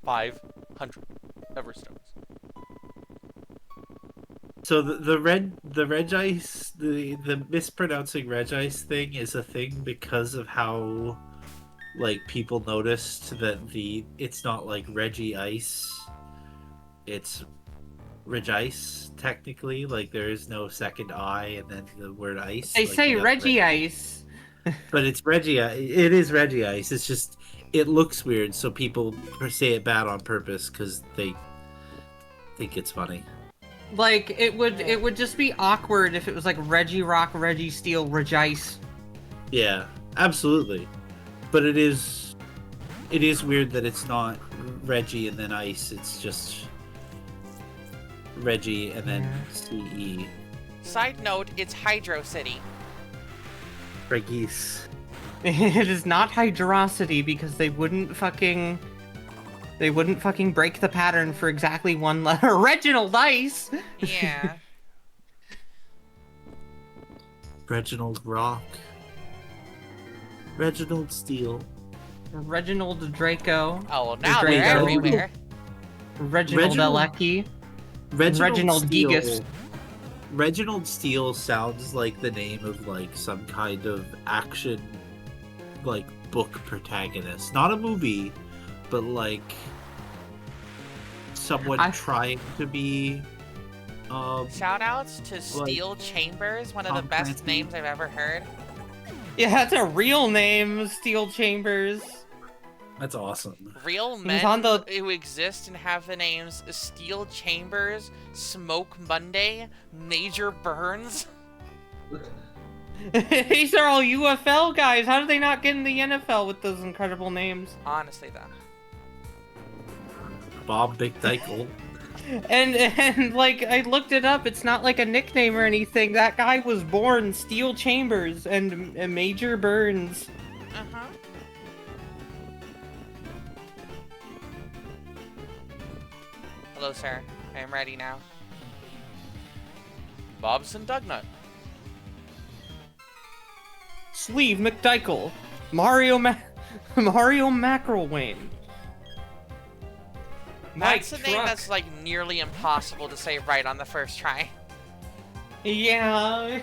500 Everstones. So the Regice, the mispronouncing Regice thing is a thing because of how like people noticed that it's not like Reggie Ice, it's Regice technically. Like there is no second I and then the word ice. They like, say you got Reggie Ice. but it's Reggie. It is Reggie Ice. It's just it looks weird, so people say it bad on purpose because they think it's funny. Like it would just be awkward if it was like Reggie Rock, Reggie Steel, Regice. Yeah, absolutely. But it is weird that it's not Reggie and then Ice. It's just Reggie and then CE. Side note, it's Hydro City. Regis. It is not Hydrosity because they wouldn't fucking break the pattern for exactly one letter. Reginald Ice. Yeah. Reginald Rock. Reginald Steel. Reginald Draco. Oh, well, now Draco. they're everywhere. Reginald Alecki. Reginald Steel. Gigas. Reginald Steel sounds like the name of like some kind of action like book protagonist. Not a movie, but like someone trying to be Shoutouts to Steel Chambers, one of the Tom best Clancy. names I've ever heard. Yeah, that's a real name, Steel Chambers. That's awesome. Real was men on the- who exist and have the names Steel Chambers, Smoke Monday, Major Burns. These are all UFL guys. How did they not get in the NFL with those incredible names? Honestly, though. Bob McDykel. And like I looked it up, it's not like a nickname or anything. That guy was born Steel Chambers and Major Burns. Uh-huh. Hello, sir. I am ready now. Bobson Dugnut. Sleeve McDykel. Mario Mackerelwain. That's a Mike name Truck. that's like nearly impossible to say right on the first try. Yeah.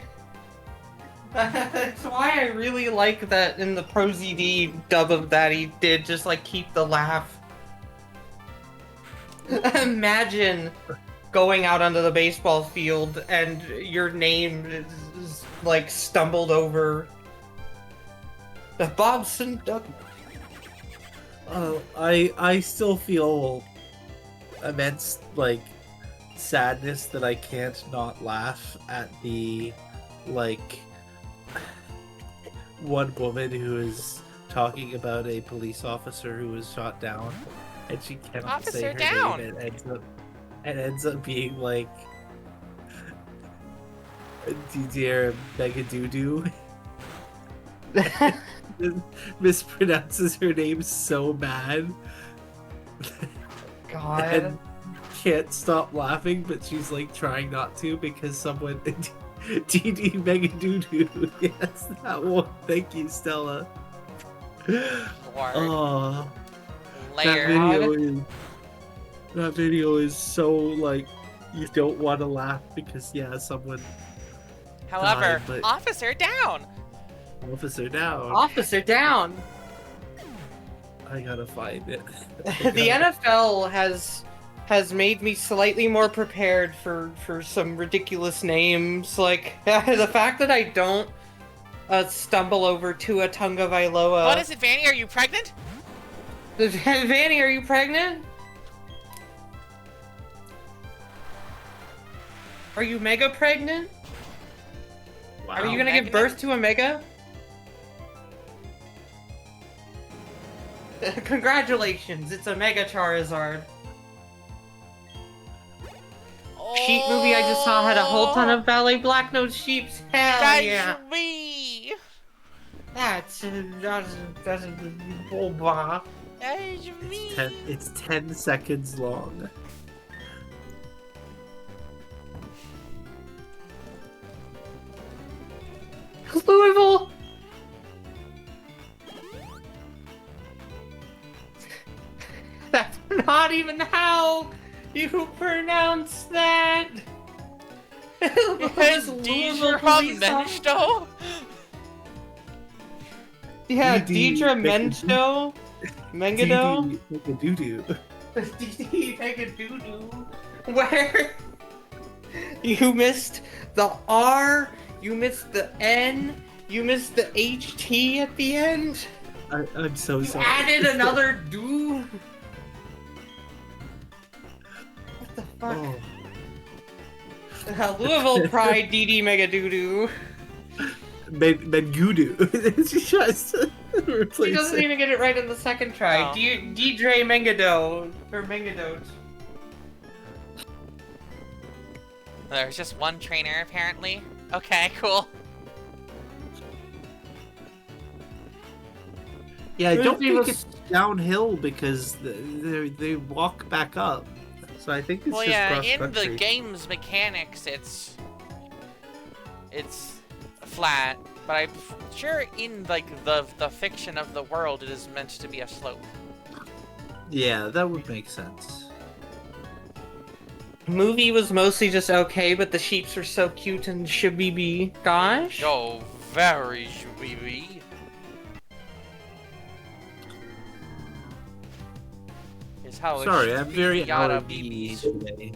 That's why I really like that in the Pro ZD dub of that he did just like keep the laugh. Imagine going out onto the baseball field and your name is like stumbled over. The Bobson Duck. I still feel immense like sadness that I can't not laugh at the like one woman who is talking about a police officer who was shot down and she cannot say Officer her down. name and ends up being like Didier Megadoodoo. Mispronounces her name so bad. God. And can't stop laughing, but she's like trying not to because someone DD Megadoodoo. Yes, that one. Thank you, Stella. Lord. Oh, that Layer. video is That video is so like you don't want to laugh because someone However, but- officer down. officer down. Officer down. I gotta find it. The NFL has made me slightly more prepared for some ridiculous names. Like the fact that I don't stumble over Tua Tagovailoa. What is it, Vanny? Are you pregnant? Vanny, are you pregnant? Are you mega pregnant? Wow. Are you gonna give birth to a mega? Congratulations, it's a Mega Charizard. Sheep movie I just saw had a whole ton of ballet black-nosed sheeps. Hell That's yeah! me. That's boba. That's me. It's 10 seconds long. Louisville. That's not even how you pronounce that. Is Deidre Mensto? Yeah, DD Deidre Mensto. Mengado. Doo-doo. DD Megadoodoo. Where you missed the R, you missed the N, you missed the HT at the end. I'm so You sorry. added another do. What the fuck? Oh. Louisville Pride DD Megadoodoo. Mengudu. It's just He replace doesn't it. even get it right on the second try. Oh. Deidre Mengado. Or Mengadote. There's just one trainer, apparently. Okay, cool. Yeah, I don't He think was- it's downhill because they walk back up. So I think it's Well, just yeah, cross in the country. game's mechanics, it's flat, but I'm sure in like the fiction of the world, it is meant to be a slope. Yeah, that would make sense. Movie was mostly just okay, but the sheeps were so cute and shabby. Gosh. Yo, very sweet. Is how it Sorry, should I'm be, very yada out of BBs. today.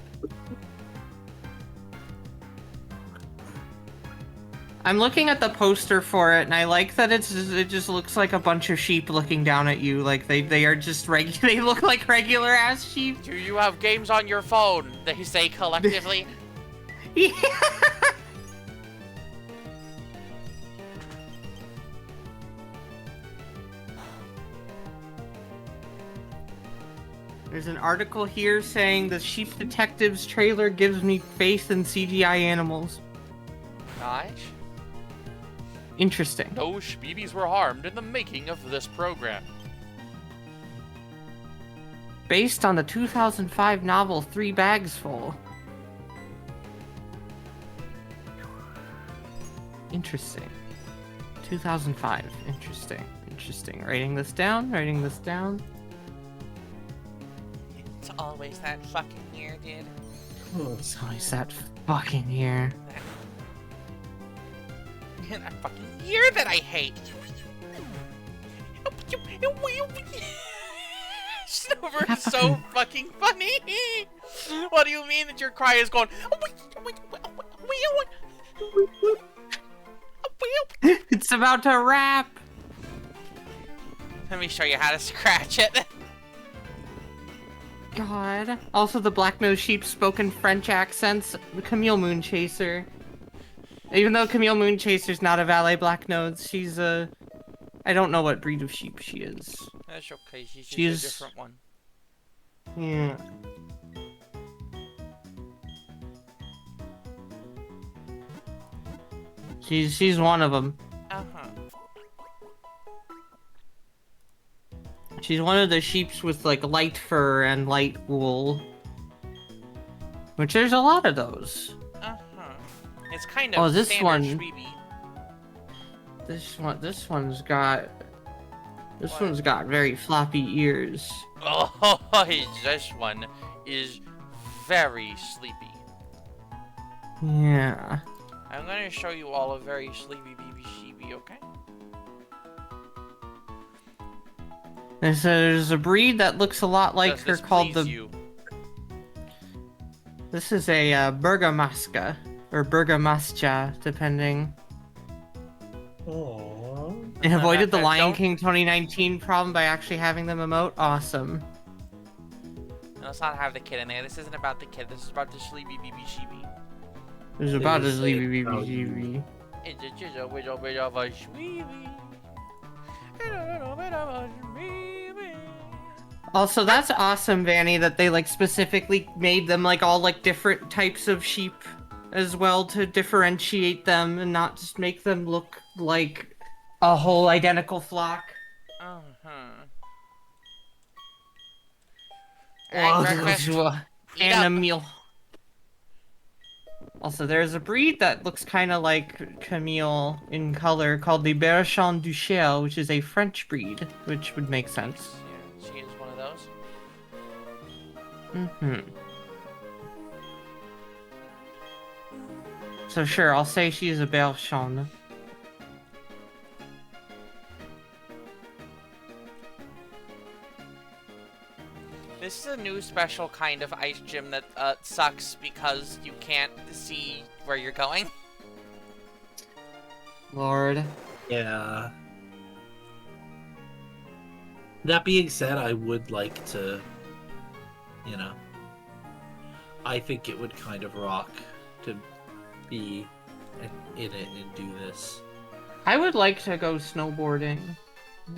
I'm looking at the poster for it, and I like that it just looks like a bunch of sheep looking down at you. Like they are just they look like regular ass sheep. Do you have games on your phone? They say collectively. Yeah. There's an article here saying the Sheep Detectives trailer gives me faith in CGI animals. Nice. Interesting. No Shbeebies were harmed in the making of this program. Based on the 2005 novel Three Bags Full. Interesting. 2005. Interesting. Interesting. Writing this down. Writing this down. It's always that fucking year, dude. It's always that fucking year. That fucking year that I hate. Snowbird is so fucking funny. What do you mean that your cry is going? It's about to wrap. Let me show you how to scratch it. God. Also, the black-nosed sheep spoken French accents. Camille Moonchaser. Even though Camille Moonchaser's not a valet black nose, she's a... I don't know what breed of sheep she is. That's okay. She's just She's- a different one. Yeah. She's one of them. Uh-huh. She's one of the sheeps with like light fur and light wool. Which there's a lot of those. Uh-huh. It's kind of Oh, this standard one- Shbeeby. This one's got This What? one's got very floppy ears. Oh, this one is very sleepy. Yeah. I'm gonna show you all a very sleepy BB, okay? There's a breed that looks a lot like Does her this called please the. you? This is a Bergamasca or Bergamascha, depending. Aww. And avoided the Lion Don't- King 2019 problem by actually having them emote. Awesome. No, let's not have the kid in there. This isn't about the kid. This is about the sleepy BB. There's about was as saying leavy how BBGB. It's just a little bit of a sleepy. A little bit of a sleepy. Also, that's awesome, Vanny, that they like specifically made them like all like different types of sheep as well to differentiate them and not just make them look like a whole identical flock. Alright, breakfast. Eat And a up. meal. Also, there's a breed that looks kind of like Camille in color called the Berchon du Cher, which is a French breed, which would make sense. Yeah, she is one of those. Mm-hmm. So sure, I'll say she's a Berchon. This is a new special kind of ice gym that sucks because you can't see where you're going. Lord. Yeah. That being said, I would like to, you know, I think it would kind of rock to be in it and do this. I would like to go snowboarding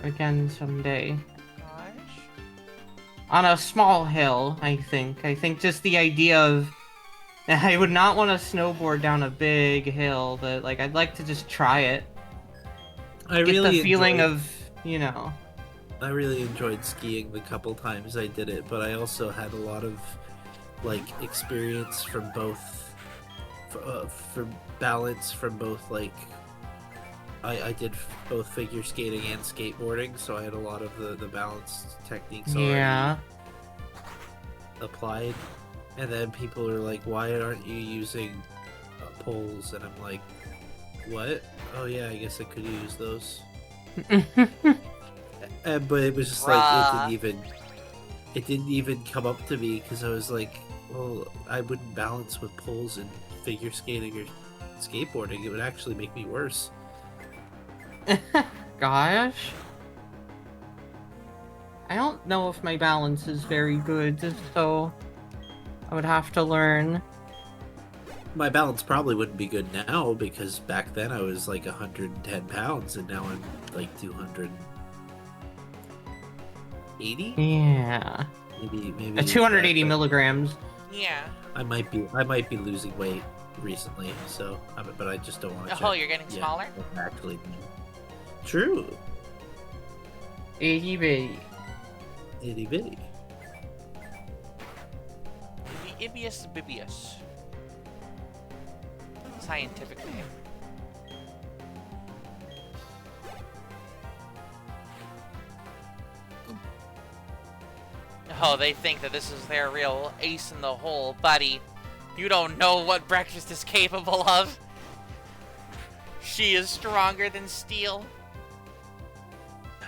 again someday. Gosh. On a small hill, I think. I think just the idea of... I would not want to snowboard down a big hill, but like I'd like to just try it. I Get really the feeling enjoyed- of, you know... I really enjoyed skiing the couple times I did it, but I also had a lot of like experience from both, for balance from both like I did both figure skating and skateboarding, so I had a lot of the balance techniques already Yeah. applied. And then people are like, "Why aren't you using poles?" And I'm like, "What? Oh yeah, I guess I could use those." But it was just like it didn't even come up to me because I was like, well, I wouldn't balance with poles in figure skating or skateboarding. It would actually make me worse. Gosh. I don't know if my balance is very good, so I would have to learn. My balance probably wouldn't be good now because back then I was like 110 pounds and now I'm like 280. Yeah. Maybe 280 but milligrams. Yeah. I might be losing weight recently, so but I just don't want to. Oh, you're getting smaller? Actually, true. Itty bitty. Itty bitty. The Ibius bibius. Scientific name. Oh, they think that this is their real ace in the hole, buddy. You don't know what breakfast is capable of. She is stronger than steel.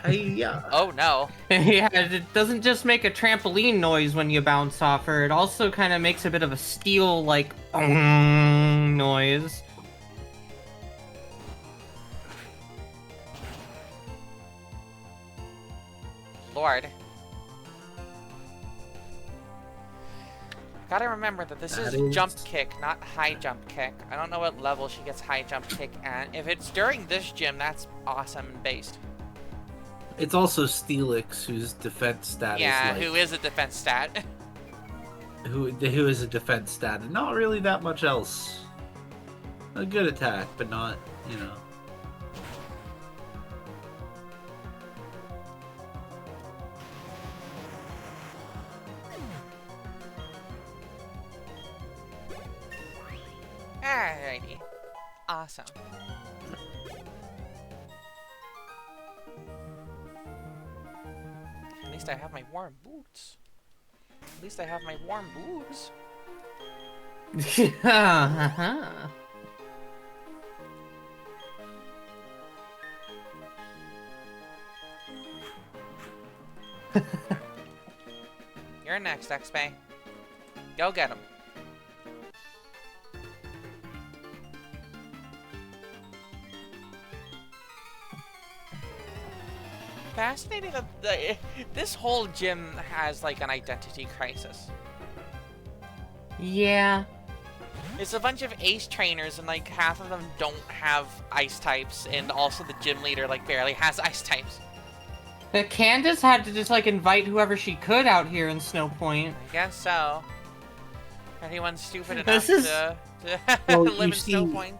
Hiya. Oh no. Yeah, it doesn't just make a trampoline noise when you bounce off her, it also kind of makes a bit of a steel, like, noise. Lord. Gotta remember that this That is is- jump kick, not high jump kick. I don't know what level she gets high jump kick at. If it's during this gym, that's awesome and based. It's also Steelix, whose defense stat Yeah, is like, who is a defense stat. who is a defense stat, and not really that much else. A good attack, but not, you know. Alrighty. Awesome. least I have my warm boots. At least I have my warm boobs. You're next, X-Bay. Go get him. Fascinating that this whole gym has like an identity crisis. Yeah. It's a bunch of ace trainers and like half of them don't have ice types, and also the gym leader like barely has ice types. Candace had to just like invite whoever she could out here in Snow Point. I guess so. Anyone stupid enough This is- to Well, live in you see- Snow Point?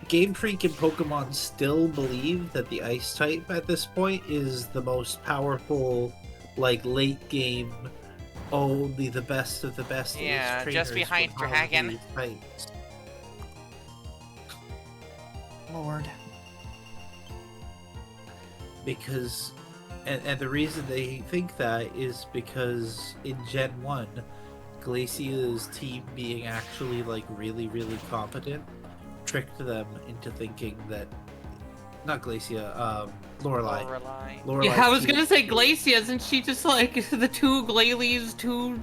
Game Freak and Pokemon still believe that the Ice type at this point is the most powerful, like late game. Only the best of the best. Yeah, ace just trainers behind would power Dragon. these types. Lord. Because, and the reason they think that is because in Gen 1, Glacia's team being actually like really, really competent tricked them into thinking that, not Glacia, Lorelei. Lorelei. Yeah, I was team- gonna say Glacia, isn't she just like the two Glalie, two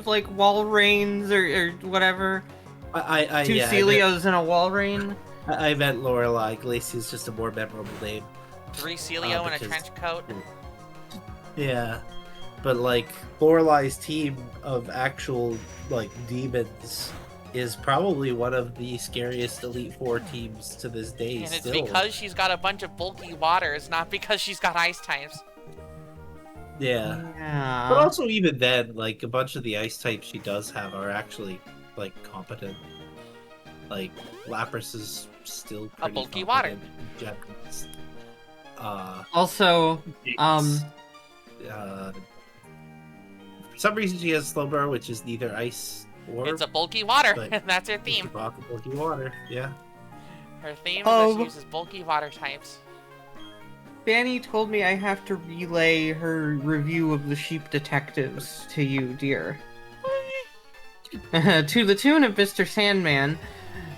like Walreins or whatever? Two yeah, Celios and a Walrein? I meant Lorelei. Glacia's just a more memorable name. 3 Celio in a because- trench coat. Yeah, but like Lorelei's team of actual like demons is probably one of the scariest Elite Four teams to this day. And it's still. because she's got a bunch of bulky waters, not because she's got ice types. Yeah, Yeah. but also even then, like a bunch of the ice types she does have are actually like competent. Like Lapras is still pretty bulky water. competent in general. Also, It's, for some reason she has Slowbro, which is neither ice or It's a bulky water, but- and that's her theme. bulky water. Yeah. Her theme is that Oh. she uses bulky water types. Fanny told me I have to relay her review of the Sheep Detectives to you, dear. To the tune of Mr. Sandman.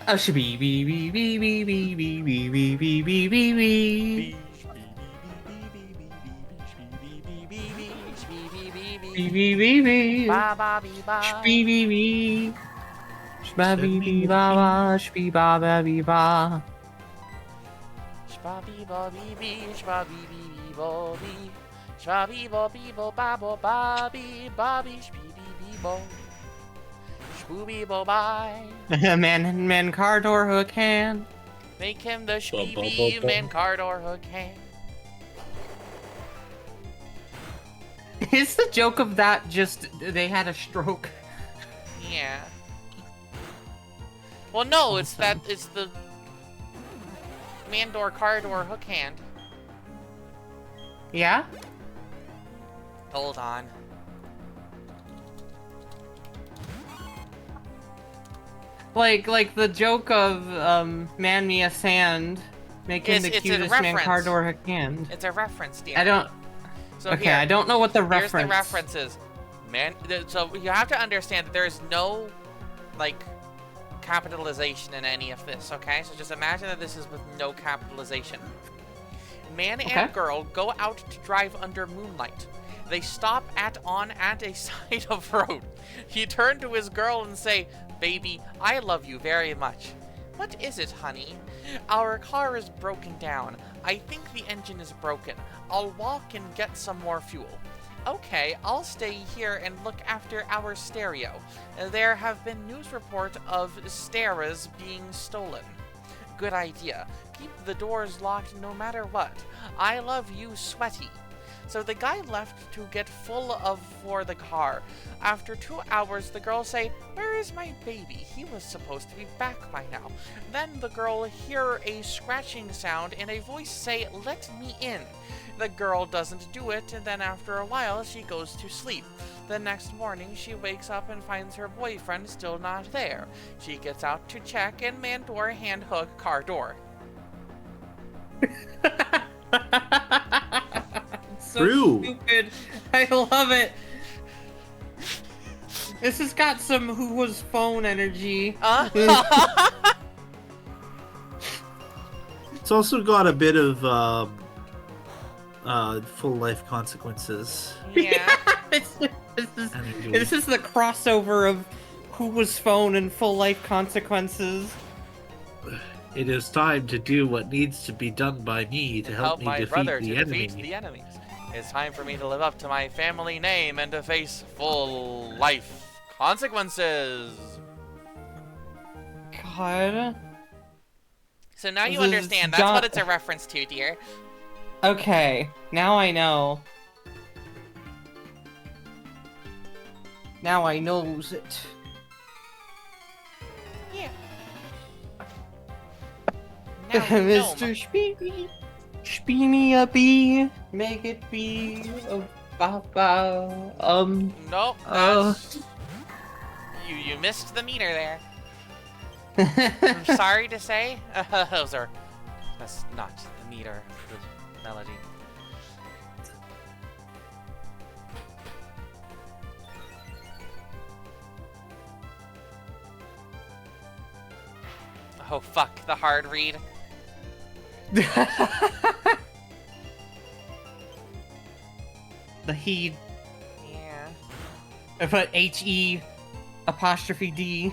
Shbee bee bee bee bee bee bee bee bee bee bee bee bee. Bee bee bee bee. Ba ba bee ba. Shbee bee bee. Shba bee bee ba ba. Shbee ba ba bee ba. Shba bee ba bee bee. Shba bee bee bee bo bee. Shba bee bo bee bo ba bo ba bee ba bee shbee bee bee bo. Shbooby bo bye. Man Cardor hook hand. Make him the Ba, ba, shbee ba, ba. man card or hook hand. Is the joke of that just they had a stroke? Yeah. Well, no, it's that it's the Mandor card or hook hand. Yeah? Hold on. Like the joke of man me a sand, making Yes, the it's a cutest man reference. Cardor hook hand. It's a reference, dear. I don't. So Okay, here, I don't know what the Here's reference. the references. So you have to understand that there is no, like, capitalization in any of this, okay? So just imagine that this is with no capitalization. Man Okay. and girl go out to drive under moonlight. They stop on a side of road. He turned to his girl and say, "Baby, I love you very much." "What is it, honey?" "Our car is broken down. I think the engine is broken. I'll walk and get some more fuel." "Okay, I'll stay here and look after our stereo. There have been news reports of steras being stolen." "Good idea. Keep the doors locked no matter what. I love you, Sweaty." So the guy left to get full of for the car. After 2 hours, the girl say, "Where is my baby? He was supposed to be back by now." Then the girl hear a scratching sound and a voice say, "Let me in." The girl doesn't do it, and then after a while, she goes to sleep. The next morning, she wakes up and finds her boyfriend still not there. She gets out to check, and Mandor hand hook car door. So True. stupid I love it. This has got some Who Was Phone energy. It's also got a bit of full life consequences Yeah. energy. This is the crossover of Who Was Phone and Full Life Consequences. It is time to do what needs to be done by me to help me my defeat brother the to enemy. defeat the enemies. It's time for me to live up to my family name and to face full life consequences. God. So now you This is understand. That's what not- it's a reference to, dear. Okay, now I know. Now I knows it. Yeah. Now you know, Mr. Speedy, Speedy a bee, make it be a ba-ba. Nope. That's... You missed the meter there. I'm sorry to say. That's not the meter of the melody. Oh fuck, the hard read. The he. Yeah. I put H-E apostrophe D.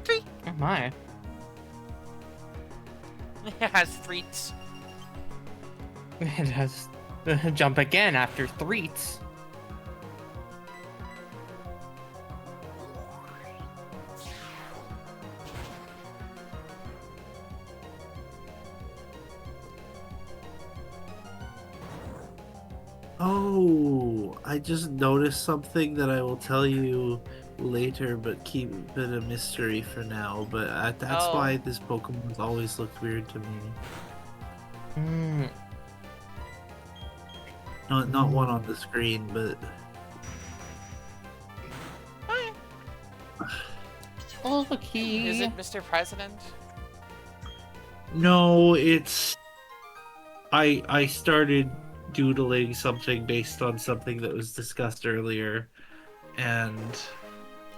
Three. Oh my. It has threats. It has jump again after threats. Oh, I just noticed something that I will tell you later, but keep it a mystery for now. But that's Oh. why this Pokemon's always looked weird to me. Mm. Not one on the screen, but Oh, the key. Is it Mr. President? no, it's. I started doodling something based on something that was discussed earlier, and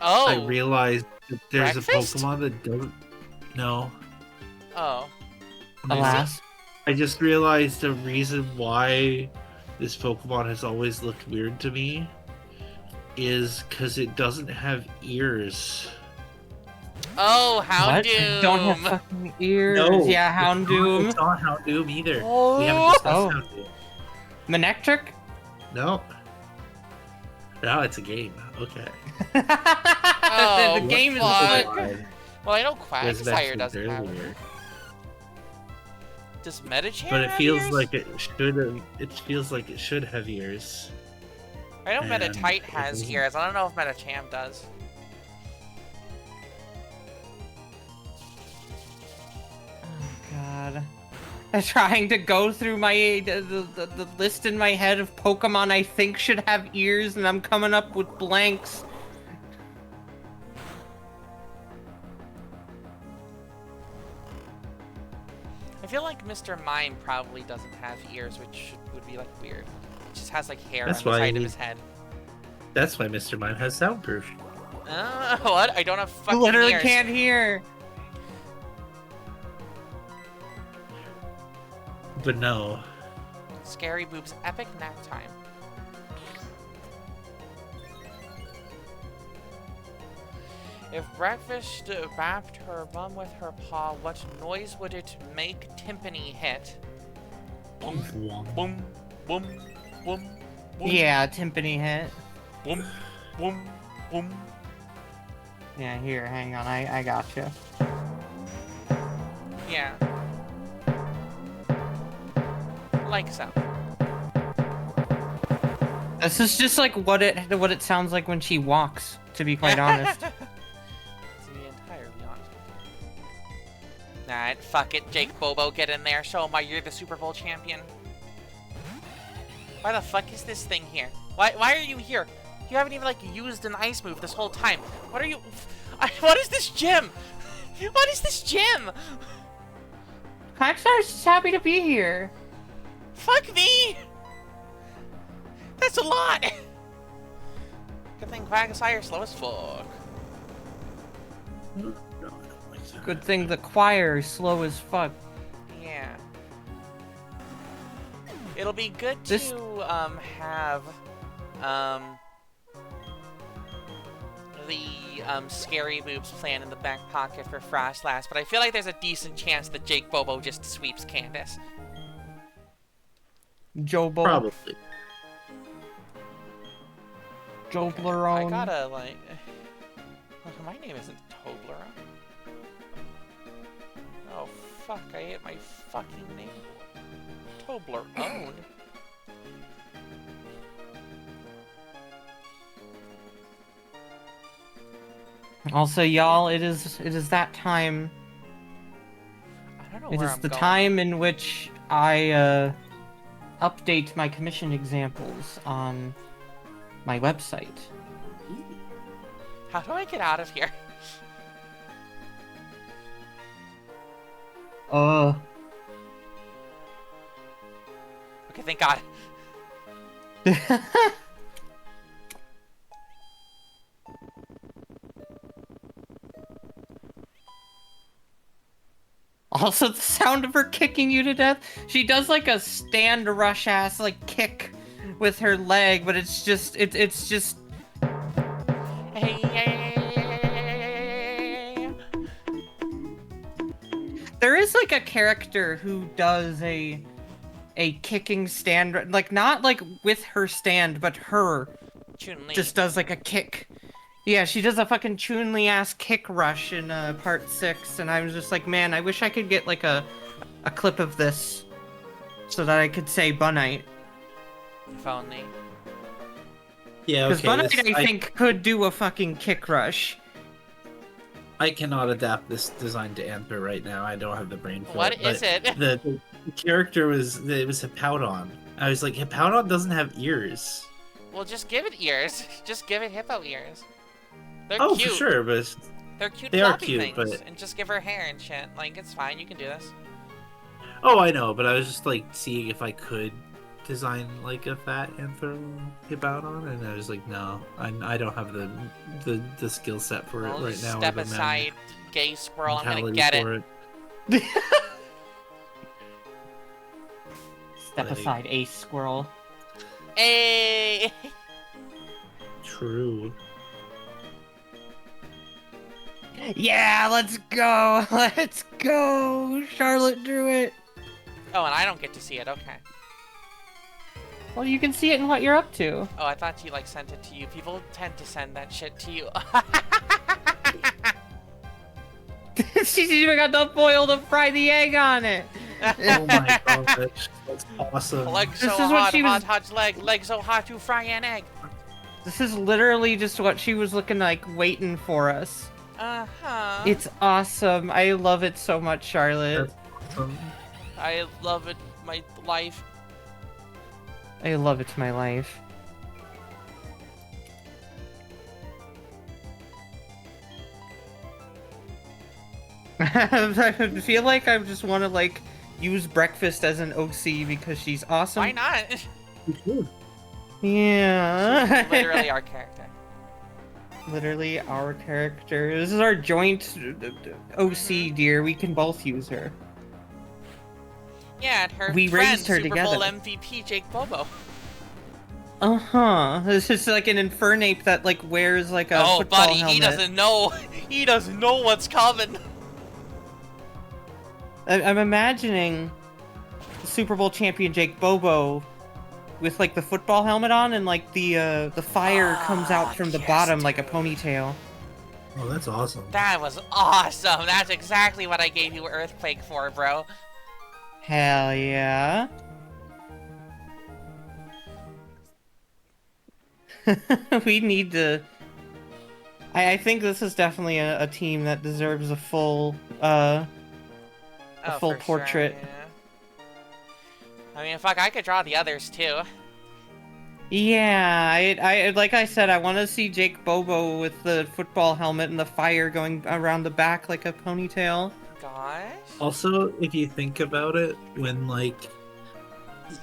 Oh. I realized that there's Breakfast? a Pokemon that doesn't. No. Oh. Alas. I just realized the reason why this Pokemon has always looked weird to me is because it doesn't have ears. Oh, What? Houndoom. Don't have fucking ears. No, Yeah, Houndoom. It's not Houndoom either. We Oh. haven't discussed Oh. Houndoom. Manectric? No. Now it's a game. Okay. Oh, the game is fuck. fun. Well, I know Was Quagsire mentioned doesn't have it. earlier. Does Medicham But it have feels ears? like it should have. It feels like it should have ears. I know and Meditite it has doesn't. ears. I don't know if Medicham does. Oh, God. I'm trying to go through my the list in my head of Pokemon I think should have ears, and I'm coming up with blanks. I feel like Mr. Mime probably doesn't have ears, which would be like weird. It just has like hair That's on the why side of he- his head. That's why Mr. Mime has soundproof. What? I don't have You fucking literally ears. can't hear. But no. Scary Boob's epic nap time. If breakfast bapped her bum with her paw, what noise would it make timpani hit? Boom, boom, boom, boom, boom. Yeah, timpani hit. Boom, boom, boom. Yeah, here, hang on, I gotcha. Yeah. Like so. This is just like what it sounds like when she walks, to be quite honest. To be entirely honest. Alright, fuck it, Jake Bobo, get in there. Show 'em why you're the Super Bowl champion. Why the fuck is this thing here? Why are you here? You haven't even, like, used an ice move this whole time. What are you... what is this gym? What is this gym? Quackstar's just happy to be here. Fuck me! That's a lot! Good thing Quagsire's slow as fuck. No, I don't like that. Good thing the choir is slow as fuck. Yeah. It'll be good This- to have the scary boobs plan in the back pocket for Frostlass, but I feel like there's a decent chance that Jake Bobo just sweeps Candace. Jobo. Probably. Joblerone. I gotta like. Look, my name isn't Toblerone. Oh fuck! I hate my fucking name. Toblerone. Also, y'all, it is that time. I don't know It where is I'm the going. time in which I update my commission examples on my website. How do I get out of here? Okay, thank God. Also, the sound of her kicking you to death. She does like a stand rush ass like kick with her leg, but it's just it's just there is like a character who does a kicking stand, like not like with her stand, but her Chun-Li. just does like a kick. Yeah, she does a fucking Chun-Li ass kick rush in part 6, and I was just like, man, I wish I could get like a clip of this so that I could say Bunite. If only. Yeah, Because okay. Bunite, I think, could do a fucking kick rush. I cannot adapt this design to Anther right now. I don't have the brain for What it. is it? The character was Hippowdon. I was like, Hippowdon doesn't have ears. Well, just give it ears. Just give it hippo ears. They're Oh, cute. for sure, but They're cute They are floppy cute, things. but- And just give her hair and shit. Like, it's fine. You can do this. oh, I know. But I was just like seeing if I could design like a fat Anther Hippowdon, and I was like, no, I don't have the skill set for it I'll right just now. step or the aside, gay squirrel. I'm gonna mentality get for it. Step Like- aside, ace squirrel. Hey! True. Yeah, let's go! Let's go! Charlotte drew it! Oh, and I don't get to see it. Okay. Well, you can see it in what you're up to. Oh, I thought you, like, sent it to you. People tend to send that shit to you. She's even got the foil to fry the egg on it! Oh my gosh, that's awesome. Leg so This is what hot, she was- hot leg so hot to fry an egg. This is literally just what she was looking like, waiting for us. Uh-huh. It's awesome. I love it so much, Charlotte. That's awesome. I love it, my life. I love it's my life. I feel like I just want to like use breakfast as an OC because she's awesome. Why not? Yeah. Literally our character. Literally our character. This is our joint OC, dear. We can both use her. Yeah, and her We friend, raised her Super Bowl together. MVP Jake Bobo. This is like an Infernape that like wears like a Oh, football buddy, helmet. he doesn't know. He doesn't know what's coming. I'm imagining Super Bowl champion Jake Bobo with like the football helmet on and like the fire comes out from the yes, bottom like a dude. ponytail. Oh, that's awesome. That was awesome. That's exactly what I gave you Earthquake for, bro. Hell yeah. We need to. I think this is definitely a team that deserves a full Oh, full for portrait. Sure, yeah. I mean, fuck, I could draw the others too. Yeah, I like I said, I want to see Jake Bobo with the football helmet and the fire going around the back like a ponytail. Gosh. Also, if you think about it, when like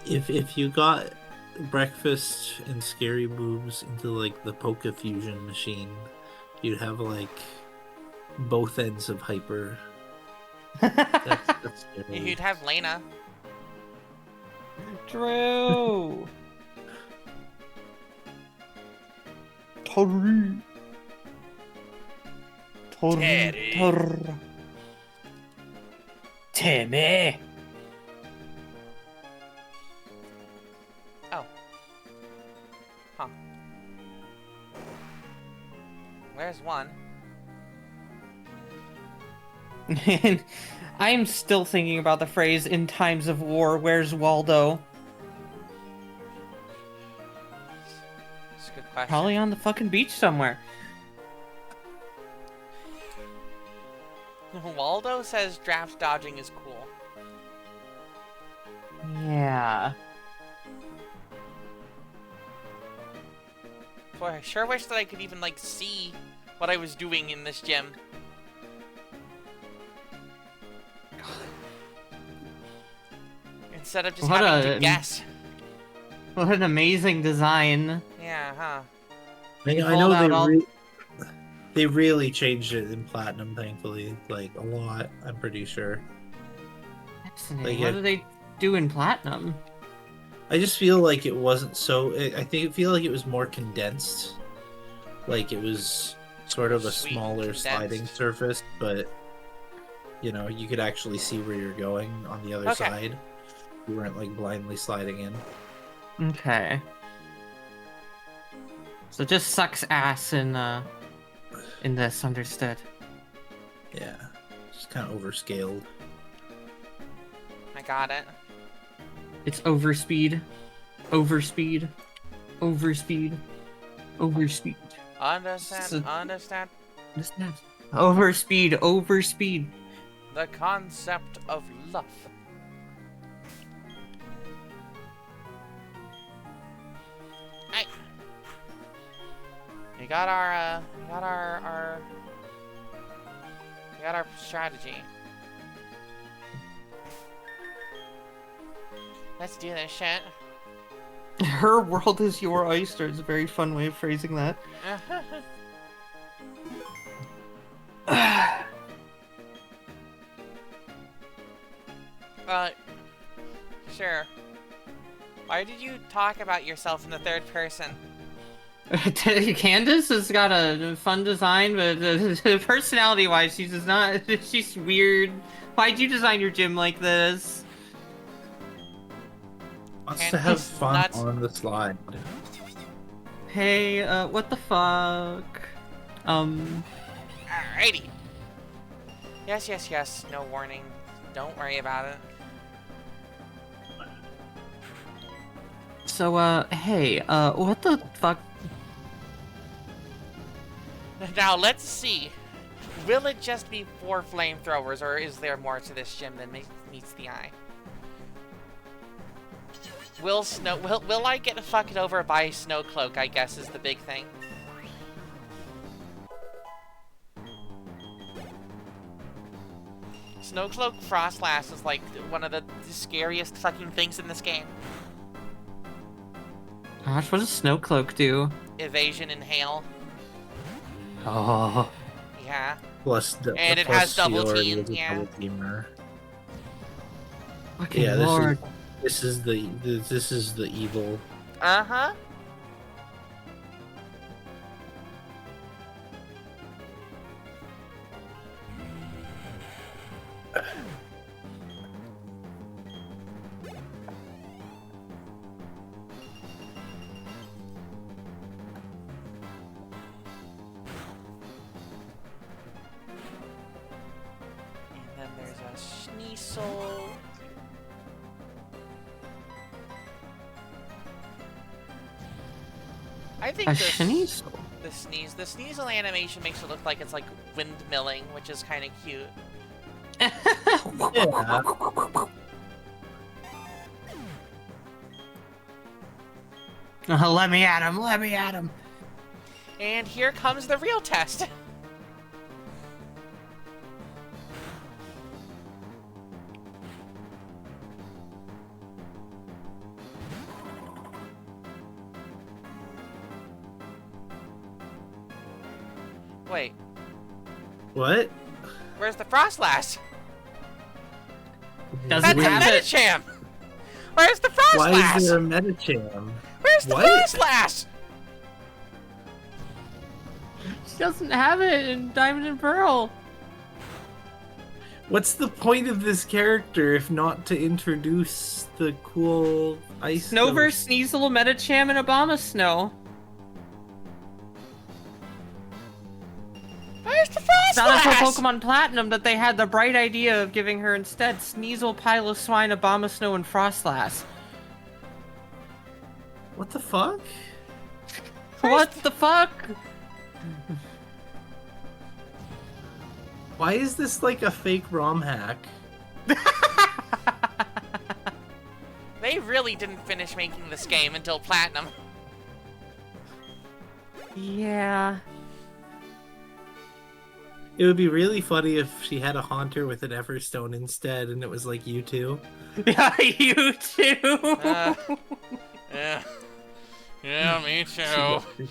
if you got breakfast and scary boobs into like the Poke Fusion machine, you'd have like both ends of hyper. That's scary. You'd have Lena. True. Toru. Toru. Terry. Toru. Timmy. Oh. Huh. Where's one? And I'm still thinking about the phrase "in times of war, where's Waldo?" That's a good question. Probably on the fucking beach somewhere. Waldo says draft dodging is cool. Yeah. Boy, I sure wish that I could even, like, see what I was doing in this gym. Instead of just What having to a- guess. What an amazing design. Yeah, huh. I Pulled know out all- they really changed it in Platinum, thankfully, like a lot. I'm pretty sure. Fascinating. Like What it- do they do in Platinum? I just feel like it wasn't so. I feel like it was more condensed. Like it was sort of a Sweet, smaller condensed. sliding surface, but you know you could actually see where you're going on the other Okay. side. You weren't like blindly sliding in. Okay. So it just sucks ass in this, understood. Yeah, just kind of overscaled. I got it. It's overspeed. Overspeed. Overspeed. Overspeed. Understand, So- understand Understand? Overspeed. Overspeed. the concept of love. Hey. We got our, we got our strategy. Let's do this shit. Her world is your oyster. It's a very fun way of phrasing that. Sure. Why did you talk about yourself in the third person? Candace has got a fun design, but personality-wise, she's just not. She's weird. Why'd you design your gym like this? Wants And to have it's fun nuts. on the slide. Hey, what the fuck? Alrighty. Yes, yes, yes. No warning. Don't worry about it. So, hey, what the fuck? Now let's see. Will it just be 4 flamethrowers, or is there more to this gym than meets the eye? Will I get fucked over by Snowcloak, I guess, is the big thing. Snowcloak Frostlass is like one of the scariest fucking things in this game. Gosh, what does Snowcloak do? Evasion and hail. Oh. Yeah. Plus, And it plus has double she already team, was a yeah. double teamer. Fucking Yeah, lord. this is the evil. Uh-huh. And then there's a Schneasel. I think A this, Shanice? the Sneasel animation makes it look like it's like windmilling, which is kind of cute. Let me at him. Let me at him. And here comes the real test. Wait, What? where's the Frostlass? Doesn't That's a have it. Medicham! Where's the Why Frostlass? is there a Medicham? Where's the What? Frostlass? She doesn't have it in Diamond and Pearl. What's the point of this character if not to introduce the cool ice? Snowverse, Sneasel, Medicham, and Abomasnow. Where's the It's not until Frostlass? Pokemon Platinum that they had the bright idea of giving her instead Sneasel, Piloswine, Abomasnow, and Frostlass. What the fuck? What the fuck? Why is this like a fake ROM hack? They really didn't finish making this game until Platinum. Yeah. It would be really funny if she had a Haunter with an Everstone instead, and it was like you two. Yeah, you too. Yeah. Yeah, me too.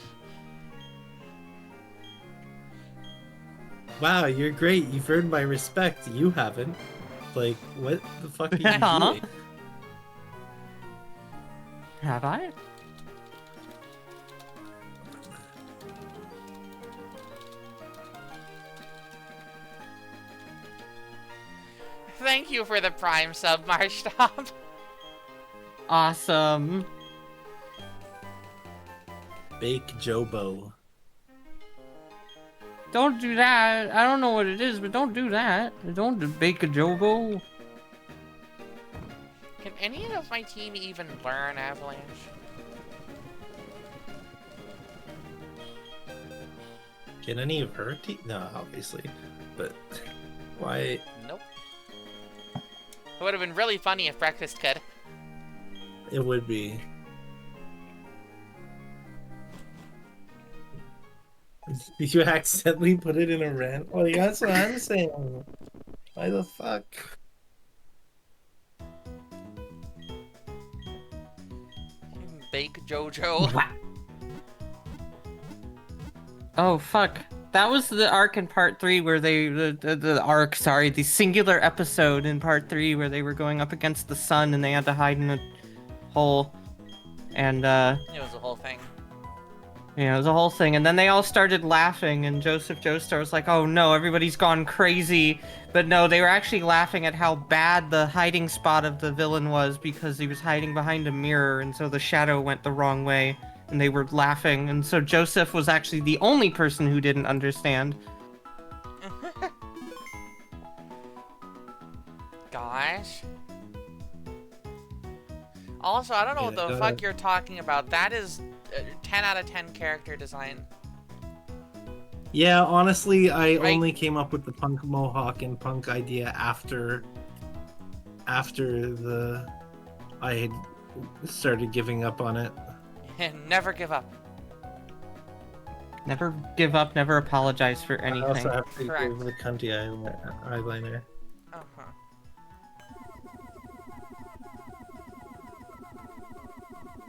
Wow, you're great. You've earned my respect. You haven't. Like, what the fuck are you Huh? doing? Have I? Thank you for the Prime sub, Marshtomp. Awesome. Bake Jobo. Don't do that. I don't know what it is, but don't do that. Don't bake a Jobo. Can any of my team even learn Avalanche? Can any of her team? No, obviously. But why? Nope. It would have been really funny if Breakfast could. It would be. Did you accidentally put it in a rant? Well, that's what I'm saying. Why the fuck? Bake Jojo. What? Oh fuck. That was the arc in part 3 where they the singular episode in part 3 where they were going up against the sun and they had to hide in a hole. And It was the whole thing. it was a whole thing, and then they all started laughing, and Joseph Joestar was like, oh no, everybody's gone crazy. But no, they were actually laughing at how bad the hiding spot of the villain was because he was hiding behind a mirror, and so the shadow went the wrong way, and they were laughing, and so Joseph was actually the only person who didn't understand. Gosh. Also, I don't know what the fuck you're talking about. That is 10 out of 10 character design. Yeah, honestly, I Right. only came up with the punk mohawk and punk idea after I had started giving up on it. And never give up. Never give up, never apologize for I anything. also have to Correct. give the cunty eyeliner. Uh-huh.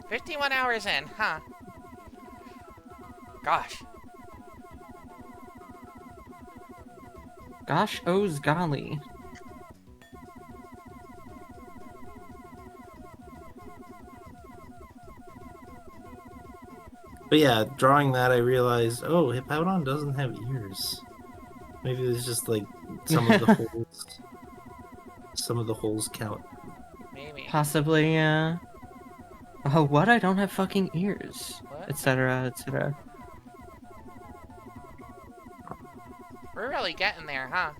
"51 hours in, huh? Gosh. Gosh, oh's golly. But yeah, drawing that, I realized, oh, Hippowdon doesn't have ears. Maybe there's just like some of the holes. Some of the holes count. Maybe. Possibly, yeah. Oh, what? I don't have fucking ears. What? Etc., etc. We're really getting there, huh?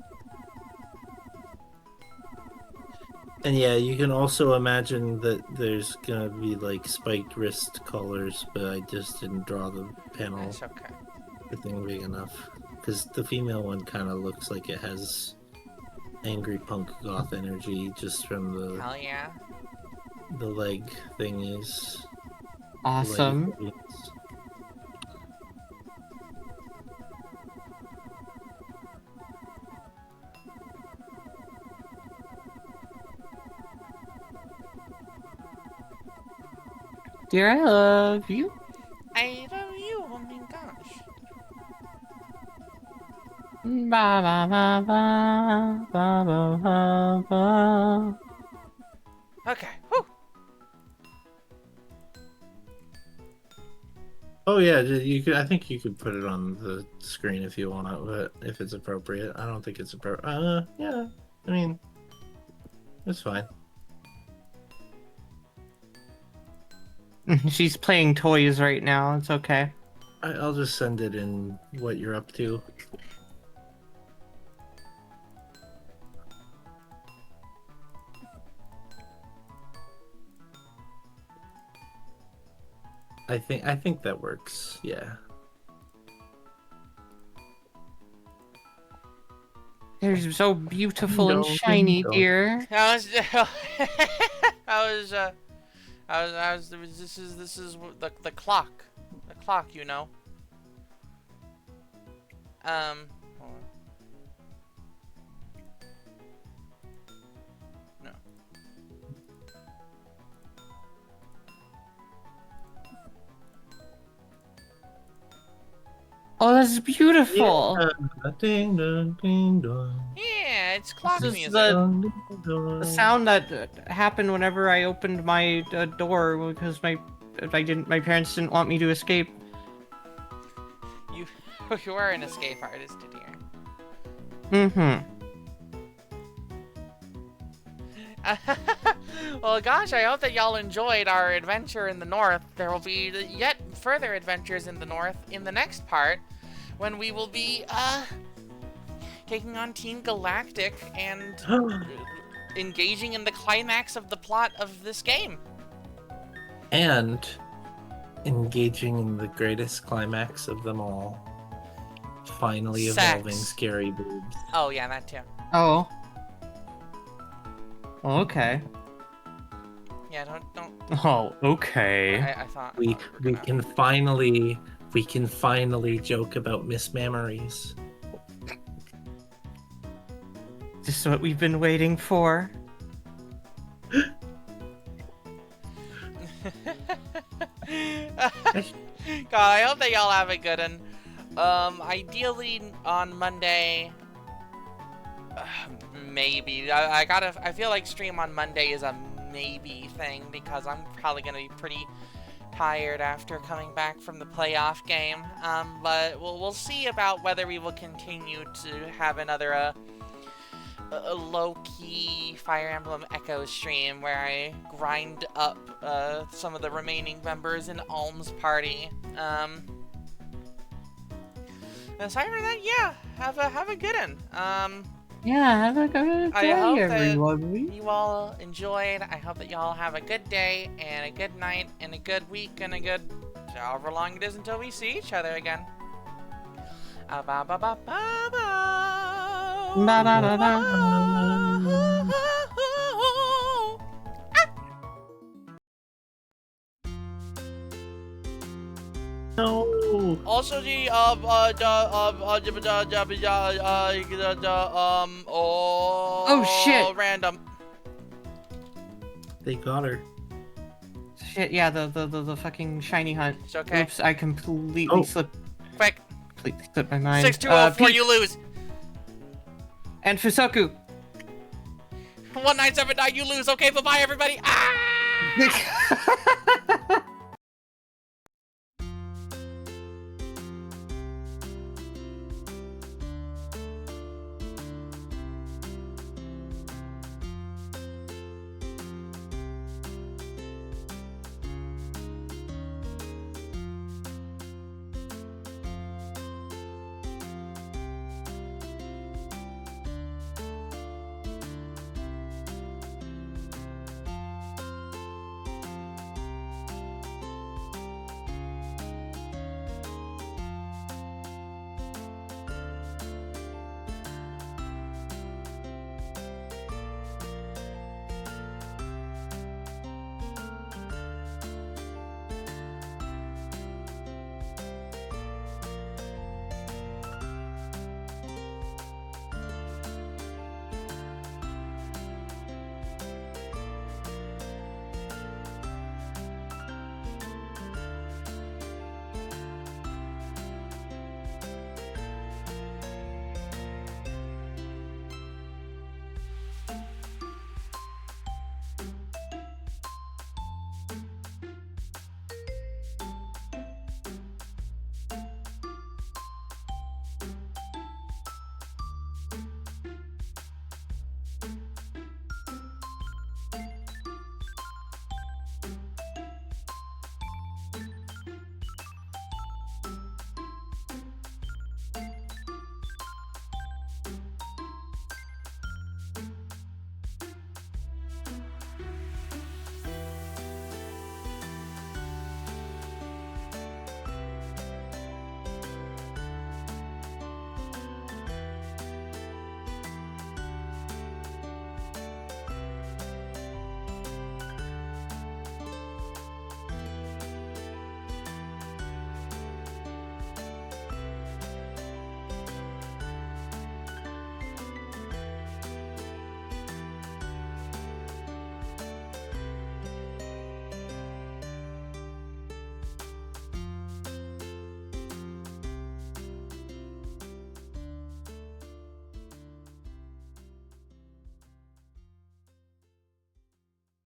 And yeah, you can also imagine that there's gonna be like spiked wrist collars, but I just didn't draw the panel That's okay. thing big enough. Because the female one kind of looks like it has angry punk goth energy just from Hell yeah. the leg thingies. Awesome. Dear, I love you. I love you, oh my gosh. Ba ba ba ba ba ba ba ba. Okay, whew. Oh yeah, you could. I think you could put it on the screen if you want, but if it's appropriate, I don't think it's appropriate. Yeah. I mean, it's fine. She's playing toys right now. It's okay. I'll just send it in what you're up to. I think that works. Yeah. They're so beautiful and Ding dong, shiny, ding dong. dear. I was, this is the clock. The clock, you know. Hold on. No. Oh, that's beautiful. Yeah. Ding dong, ding dong. Yeah, it's clock This is music. the Ding dong. sound that happened whenever I opened my door because my parents didn't want me to escape. You are an escape artist, dear. Mm-hmm. Well, gosh, I hope that y'all enjoyed our adventure in the north. There will be yet further adventures in the north in the next part, when we will be, taking on Team Galactic and engaging in the climax of the plot of this game. And engaging in the greatest climax of them all. Finally Sex. evolving scary boobs. Oh, yeah, that too. Oh. Okay. Yeah, don't. Oh, okay. I thought We were can finally joke about Miss Memories. This is what we've been waiting for. God, I hope that y'all have a good one. Ideally on Monday. Maybe. I feel like stream on Monday is a maybe thing because I'm probably gonna be pretty tired after coming back from the playoff game. But we'll see about whether we will continue to have another a low-key Fire Emblem Echo stream where I grind up some of the remaining members in Alm's party. Aside from that, yeah, have a good one. Yeah, have a good I day, hope that everyone. you all enjoyed. I hope that y'all have a good day and a good night and a good week and a good however long it is until we see each other again. Ba ba ba ba ba. Ba ba ba ba. No. Also the Oh, shit. Random. They got her. Shit, yeah, the fucking shiny hunt. It's okay. Oops, I completely Oh. Quick. completely slipped my mind. 6204, Pete you lose. and Fusoku. 1979, you lose. Okay, bye bye, everybody. Ah!